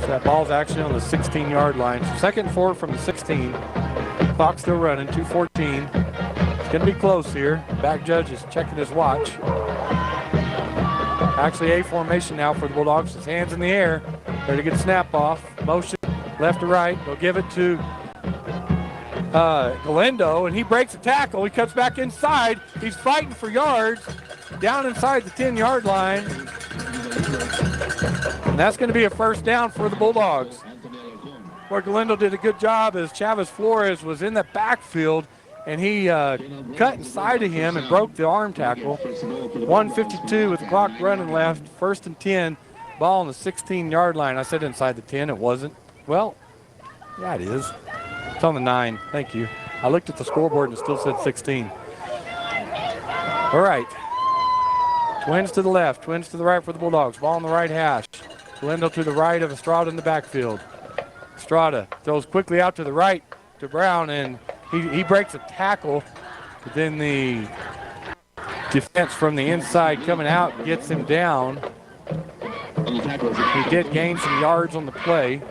That ball's actually on the 16-yard line. So 2nd and 4 from the 16. Clock still running, 2:14. It's going to be close here. Back judge is checking his watch. Actually, A formation now for the Bulldogs. His hands in the air. There to get a snap off. Motion left to right. They'll give it to Galindo, and he breaks a tackle. He cuts back inside. He's fighting for yards down inside the 10-yard line. And that's going to be a first down for the Bulldogs. Where Galindo did a good job as Chavez Flores was in the backfield, and he cut inside of him and broke the arm tackle. 1:52 with the clock running left. 1st and 10. Ball on the 16-yard line. I said inside the 10. It wasn't. Well, yeah, it is. It's on the 9. Thank you. I looked at the scoreboard and it still said 16. All right. Twins to the left, Twins to the right for the Bulldogs. Ball on the right hash. Galindo to the right of Estrada in the backfield. Estrada throws quickly out to the right to Brown, and he breaks a tackle. But then the defense from the inside coming out gets him down. He did gain some yards on the play.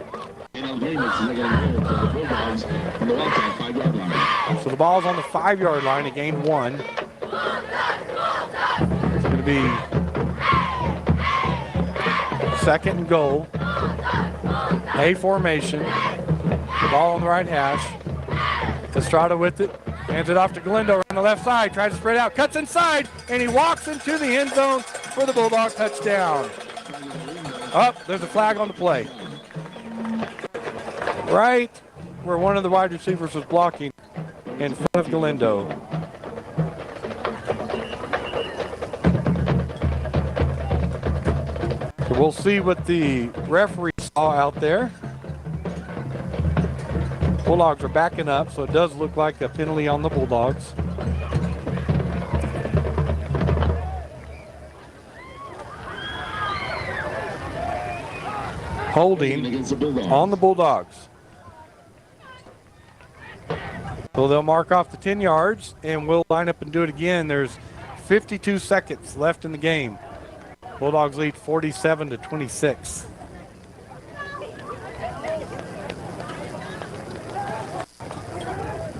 So the ball's on the 5-yard line. He gained 1. It's going to be 2nd and goal. A formation. The ball on the right hash. Estrada with it. Hands it off to Galindo on the left side. Tries to spread out. Cuts inside. And he walks into the end zone for the Bulldog touchdown. There's a flag on the play. Right where one of the wide receivers was blocking in front of Galindo. So we'll see what the referee saw out there. Bulldogs are backing up, so it does look like a penalty on the Bulldogs. Holding on the Bulldogs. So they'll mark off the 10 yards, and we'll line up and do it again. There's 52 seconds left in the game. Bulldogs lead 47-26.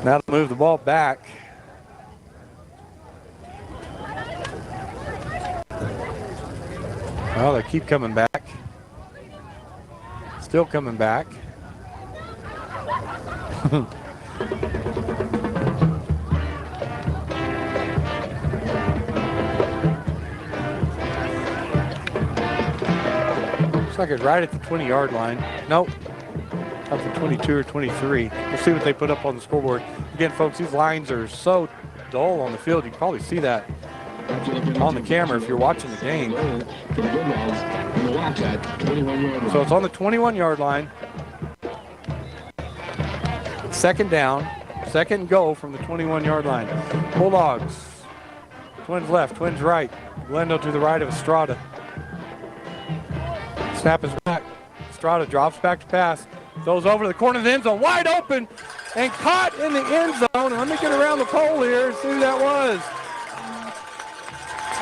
Now to move the ball back. Well, they keep coming back. Still coming back. Looks like it's right at the 20-yard line. Nope. Up to 22 or 23. We'll see what they put up on the scoreboard. Again, folks, these lines are so dull on the field. You can probably see that on the camera if you're watching the game. So it's on the 21-yard line. Second down, second and goal from the 21-yard line. Bulldogs, Twins left, Twins right. Glendo to the right of Estrada. Snap is back. Estrada drops back to pass. Goes over to the corner of the end zone, wide open, and caught in the end zone. Let me get around the pole here and see who that was.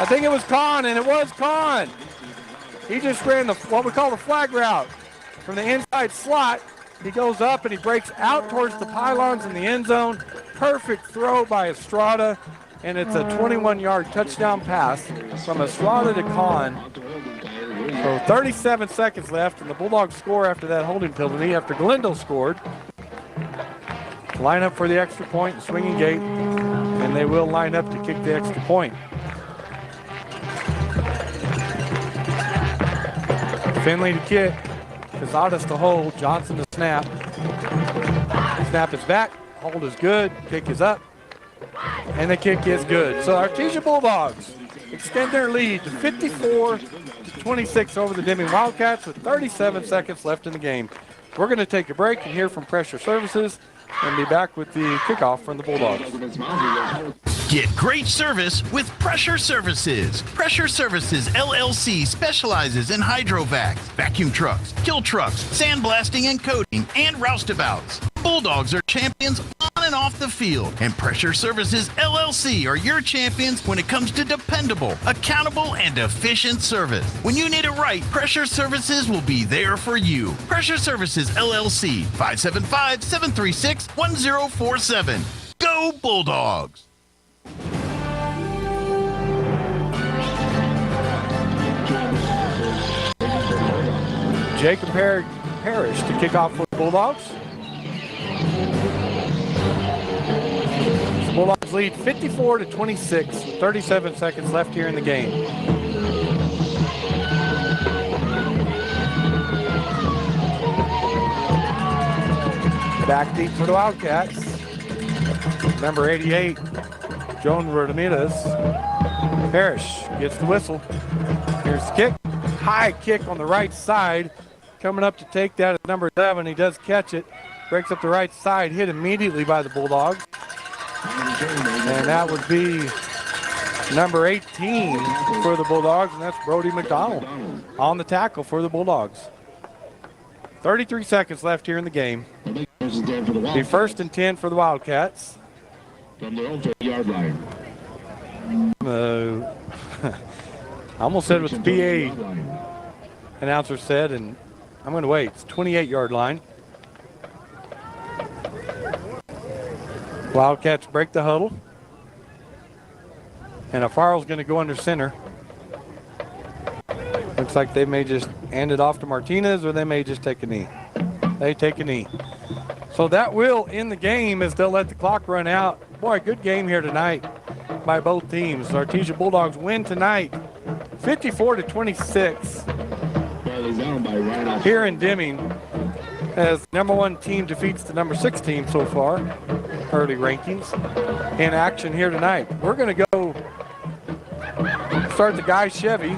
I think it was Kahn, and it was Kahn. He just ran what we call the flag route from the inside slot. He goes up and he breaks out towards the pylons in the end zone. Perfect throw by Estrada, and it's a 21-yard touchdown pass from Estrada to Kahn. So 37 seconds left, and the Bulldogs score after that holding penalty after Glendale scored. Line up for the extra point and swinging gate, and they will line up to kick the extra point. Finley to kick, Casadas to hold, Johnson to snap. Snap is back, hold is good, kick is up, and the kick is good. So Artesia Bulldogs extend their lead to 54-26 over the Deming Wildcats with 37 seconds left in the game. We're going to take a break and hear from Pressure Services and be back with the kickoff from the Bulldogs. Get great service with Pressure Services. Pressure Services LLC specializes in hydrovacs, vacuum trucks, kill trucks, sandblasting and coating, and roustabouts. Bulldogs are champions on and off the field, and Pressure Services LLC are your champions when it comes to dependable, accountable, and efficient service. When you need it right, Pressure Services will be there for you. Pressure Services LLC, 575-736-1047. Go Bulldogs! Jacob Parrish to kick off for the Bulldogs. The Bulldogs lead 54-26 with 37 seconds left here in the game. Back deep for the Wildcats. Number 88, Joan Ramirez. Parrish gets the whistle. Here's the kick. High kick on the right side. Coming up to take that is number 7. He does catch it. Breaks up the right side. Hit immediately by the Bulldogs. And that would be number 18 for the Bulldogs, and that's Brody McDonald on the tackle for the Bulldogs. 33 seconds left here in the game. Be first and 10 for the Wildcats. From their own 30-yard line. I almost said what the PA announcer said, and I'm going to wait. It's 28-yard line. Wildcats break the huddle. And Afaro's going to go under center. Looks like they may just hand it off to Martinez, or they may just take a knee. They take a knee. So that will end the game as they'll let the clock run out. Boy, good game here tonight by both teams. The Artesia Bulldogs win tonight 54-26 here in Deming. as number 1 team defeats the number 6 team so far, early rankings, in action here tonight. We're going to go start the Guy Chevy.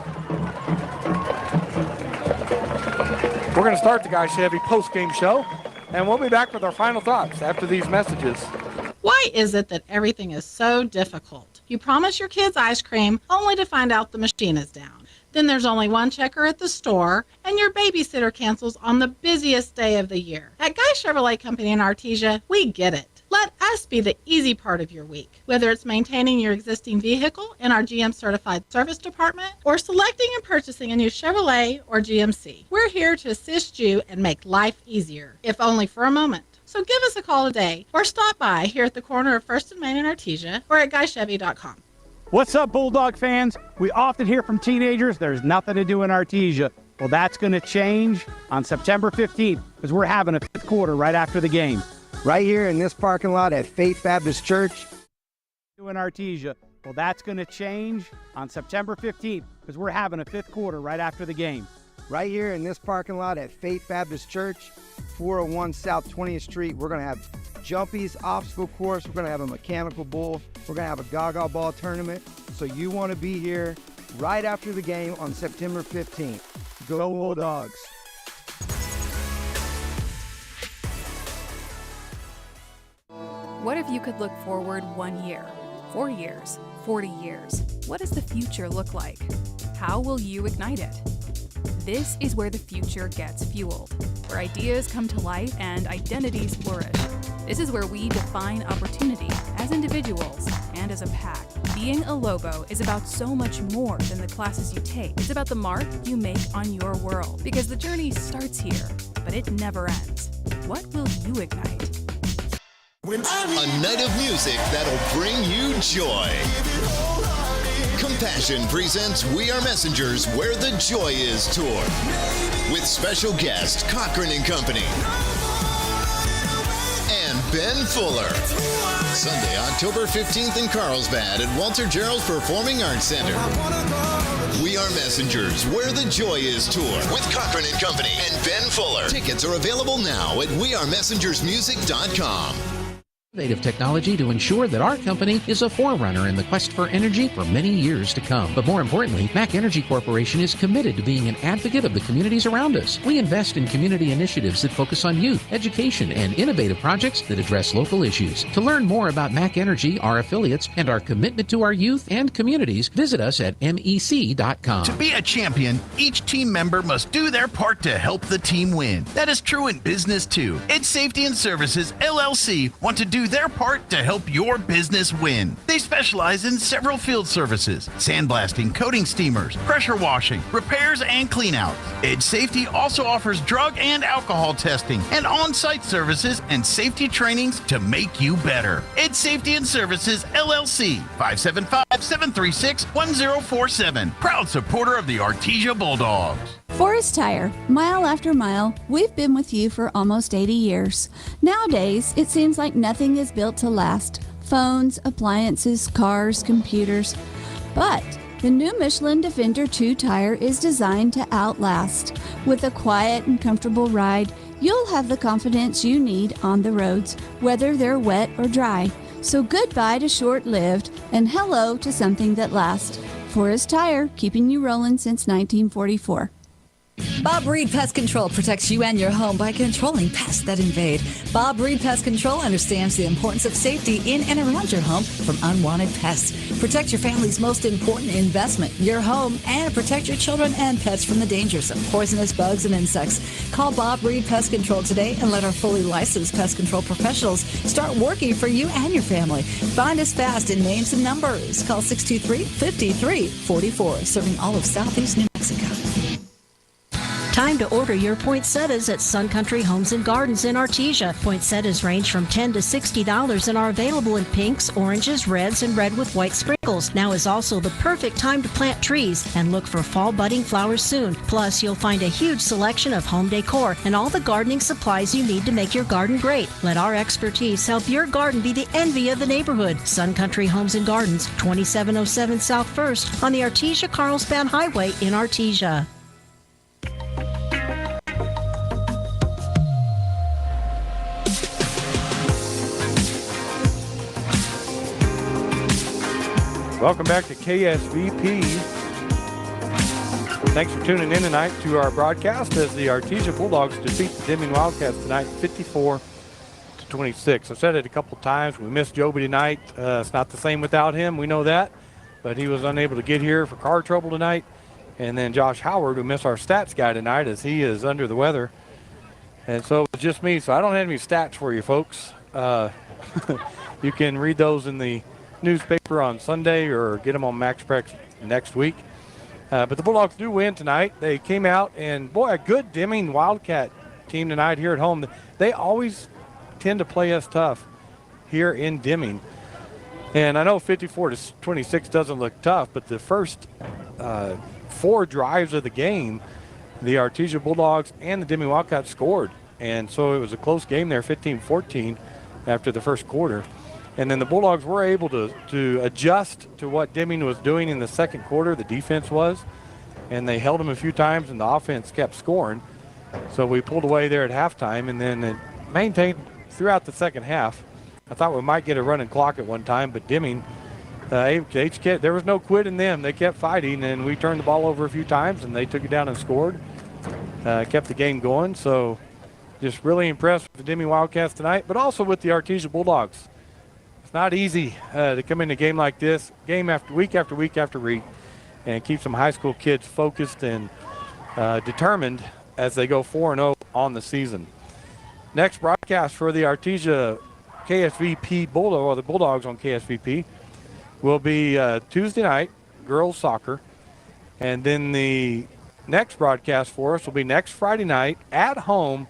We're going to start the Guy Chevy post-game show, and we'll be back with our final thoughts after these messages. Why is it that everything is so difficult? You promise your kids ice cream only to find out the machine is down. Then there's only one checker at the store, and your babysitter cancels on the busiest day of the year. At Guy Chevrolet Company in Artesia, we get it. Let us be the easy part of your week. Whether it's maintaining your existing vehicle in our GM certified service department or selecting and purchasing a new Chevrolet or GMC, we're here to assist you and make life easier, if only for a moment. So give us a call today or stop by here at the corner of 1st and Main in Artesia or at GuyChevy.com. What's up, Bulldog fans? We often hear from teenagers there's nothing to do in Artesia. Well, that's going to change on September 15th because we're having a 5th quarter right after the game. Right here in this parking lot at Faith Baptist Church. In Artesia. Well, that's going to change on September 15th because we're having a 5th quarter right after the game. Right here in this parking lot at Faith Baptist Church, 401 South 20th Street. We're going to have jumpies, obstacle course. We're going to have a mechanical bull. We're going to have a gaga ball tournament. So you want to be here right after the game on September 15th. Go Bulldogs. What if you could look forward 1 year, 4 years, 40 years? What does the future look like? How will you ignite it? This is where the future gets fueled, where ideas come to life and identities flourish. This is where we define opportunity as individuals and as a pack. Being a Lobo is about so much more than the classes you take. It's about the mark you make on your world, because the journey starts here, but it never ends. What will you ignite? A night of music that'll bring you joy. Compassion presents We Are Messengers Where the Joy Is tour with special guest Cochran and Company and Ben Fuller. Sunday, October 15th in Carlsbad at Walter Gerald's Performing Arts Center. We Are Messengers Where the Joy Is tour with Cochran and Company and Ben Fuller. Tickets are available now at wearemessengersmusic.com. Innovative technology to ensure that our company is a forerunner in the quest for energy for many years to come. But more importantly, MAC Energy Corporation is committed to being an advocate of the communities around us. We invest in community initiatives that focus on youth, education, and innovative projects that address local issues. To learn more about MAC Energy, our affiliates, and our commitment to our youth and communities, visit us at mec.com. To be a champion, each team member must do their part to help the team win. That is true in business too. Ed Safety and Services, LLC, want to do their part to help your business win. They specialize in several field services: sandblasting, coating steamers, pressure washing, repairs, and cleanouts. Edge Safety also offers drug and alcohol testing and on-site services and safety trainings to make you better. Edge Safety and Services, LLC, 575-736-1047. Proud supporter of the Artesia Bulldogs. Forest Tire, mile after mile, we've been with you for almost 80 years. Nowadays, it seems like nothing is built to last. Phones, appliances, cars, computers. But the new Michelin Defender 2 tire is designed to outlast. With a quiet and comfortable ride, you'll have the confidence you need on the roads, whether they're wet or dry. So goodbye to short-lived and hello to something that lasts. Forest Tire, keeping you rolling since 1944. Bob Reed Pest Control protects you and your home by controlling pests that invade. Bob Reed Pest Control understands the importance of safety in and around your home from unwanted pests. Protect your family's most important investment, your home, and protect your children and pets from the dangers of poisonous bugs and insects. Call Bob Reed Pest Control today and let our fully licensed pest control professionals start working for you and your family. Find us fast in names and numbers. Call 623-5344, serving all of Southeast New Mexico. Time to order your poinsettias at Sun Country Homes and Gardens in Artesia. Poinsettias range from $10 to $60 and are available in pinks, oranges, reds, and red with white sprinkles. Now is also the perfect time to plant trees and look for fall budding flowers soon. Plus, you'll find a huge selection of home decor and all the gardening supplies you need to make your garden great. Let our expertise help your garden be the envy of the neighborhood. Sun Country Homes and Gardens, 2707 South 1st on the Artesia-Carlsbad Highway in Artesia. Welcome back to KSVP. Thanks for tuning in tonight to our broadcast as the Artesia Bulldogs defeat the Deming Wildcats tonight 54-26. I've said it a couple times. We missed Joby tonight. It's not the same without him. We know that. But he was unable to get here for car trouble tonight. And then Josh Howard, who missed our stats guy tonight as he is under the weather. And so it's just me. So I don't have any stats for you folks. You can read those in the newspaper on Sunday or get them on MaxPrex next week. But the Bulldogs do win tonight. They came out and, boy, a good Deming Wildcat team tonight here at home. They always tend to play us tough here in Deming. And I know 54-26 doesn't look tough, but the first 4 drives of the game, the Artesia Bulldogs and the Deming Wildcats scored. And so it was a close game there, 15-14 after the first quarter. And then the Bulldogs were able to adjust to what Deming was doing in the second quarter, the defense was. And they held them a few times, and the offense kept scoring. So we pulled away there at halftime, and then it maintained throughout the second half. I thought we might get a running clock at one time, but Deming, there was no quit in them. They kept fighting, and we turned the ball over a few times, and they took it down and scored. Kept the game going. So just really impressed with the Deming Wildcats tonight, but also with the Artesia Bulldogs. It's not easy to come in a game like this, week after week, and keep some high school kids focused and determined as they go 4-0 on the season. Next broadcast for the Artesia KSVP Bulldog, or the Bulldogs on KSVP, will be Tuesday night, girls soccer. And then the next broadcast for us will be next Friday night at home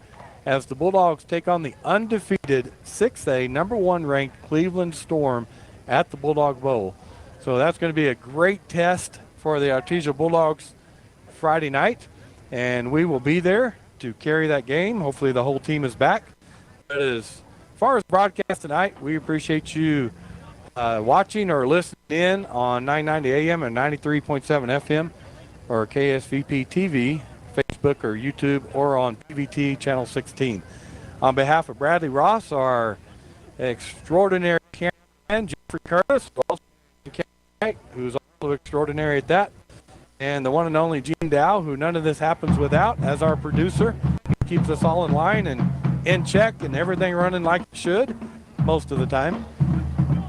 as the Bulldogs take on the undefeated 6A number 1 ranked Cleveland Storm at the Bulldog Bowl. So that's going to be a great test for the Artesia Bulldogs Friday night, and we will be there to carry that game. Hopefully the whole team is back. But as far as broadcast tonight, we appreciate you watching or listening in on 990 AM and 93.7 FM or KSVP TV, Facebook or YouTube, or on PVT Channel 16. On behalf of Bradley Ross, our extraordinary cameraman, Jeffrey Curtis, who's also extraordinary at that, and the one and only Gene Dow, who none of this happens without, as our producer. He keeps us all in line and in check and everything running like it should most of the time.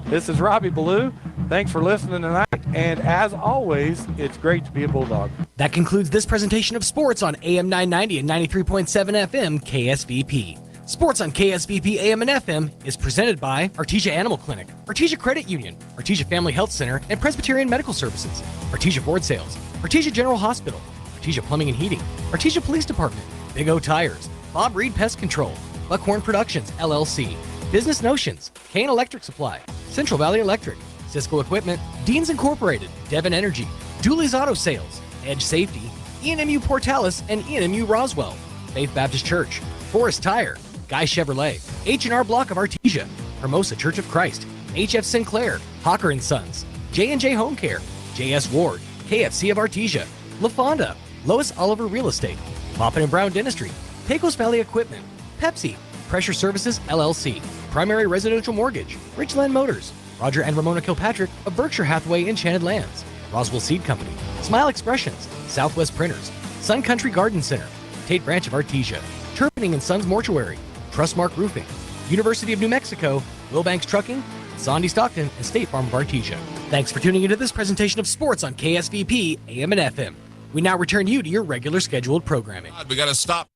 This is Robbie Ballou. Thanks for listening tonight, and as always, it's great to be a Bulldog. That concludes this presentation of sports on AM 990 and 93.7 FM KSVP. Sports on KSVP AM and FM is presented by Artesia Animal Clinic, Artesia Credit Union, Artesia Family Health Center and Presbyterian Medical Services, Artesia Ford Sales, Artesia General Hospital, Artesia Plumbing and Heating, Artesia Police Department, Big O Tires, Bob Reed Pest Control, Buckhorn Productions, LLC, Business Notions, Kane Electric Supply, Central Valley Electric, Cisco Equipment, Deans Incorporated, Devon Energy, Dooley's Auto Sales, Edge Safety, ENMU Portales and ENMU Roswell, Faith Baptist Church, Forest Tire, Guy Chevrolet, H&R Block of Artesia, Hermosa Church of Christ, HF Sinclair, Hawker & Sons, J&J Home Care, JS Ward, KFC of Artesia, LaFonda, Lois Oliver Real Estate, Poppin & Brown Dentistry, Pecos Valley Equipment, Pepsi, Pressure Services LLC, Primary Residential Mortgage, Richland Motors, Roger and Ramona Kilpatrick of Berkshire Hathaway Enchanted Lands, Roswell Seed Company, Smile Expressions, Southwest Printers, Sun Country Garden Center, Tate Branch of Artesia, Turpinning and Sons Mortuary, Trustmark Roofing, University of New Mexico, Wilbanks Trucking, Sandy Stockton, and State Farm of Artesia. Thanks for tuning into this presentation of sports on KSVP AM and FM. We now return you to your regular scheduled programming. We got to stop.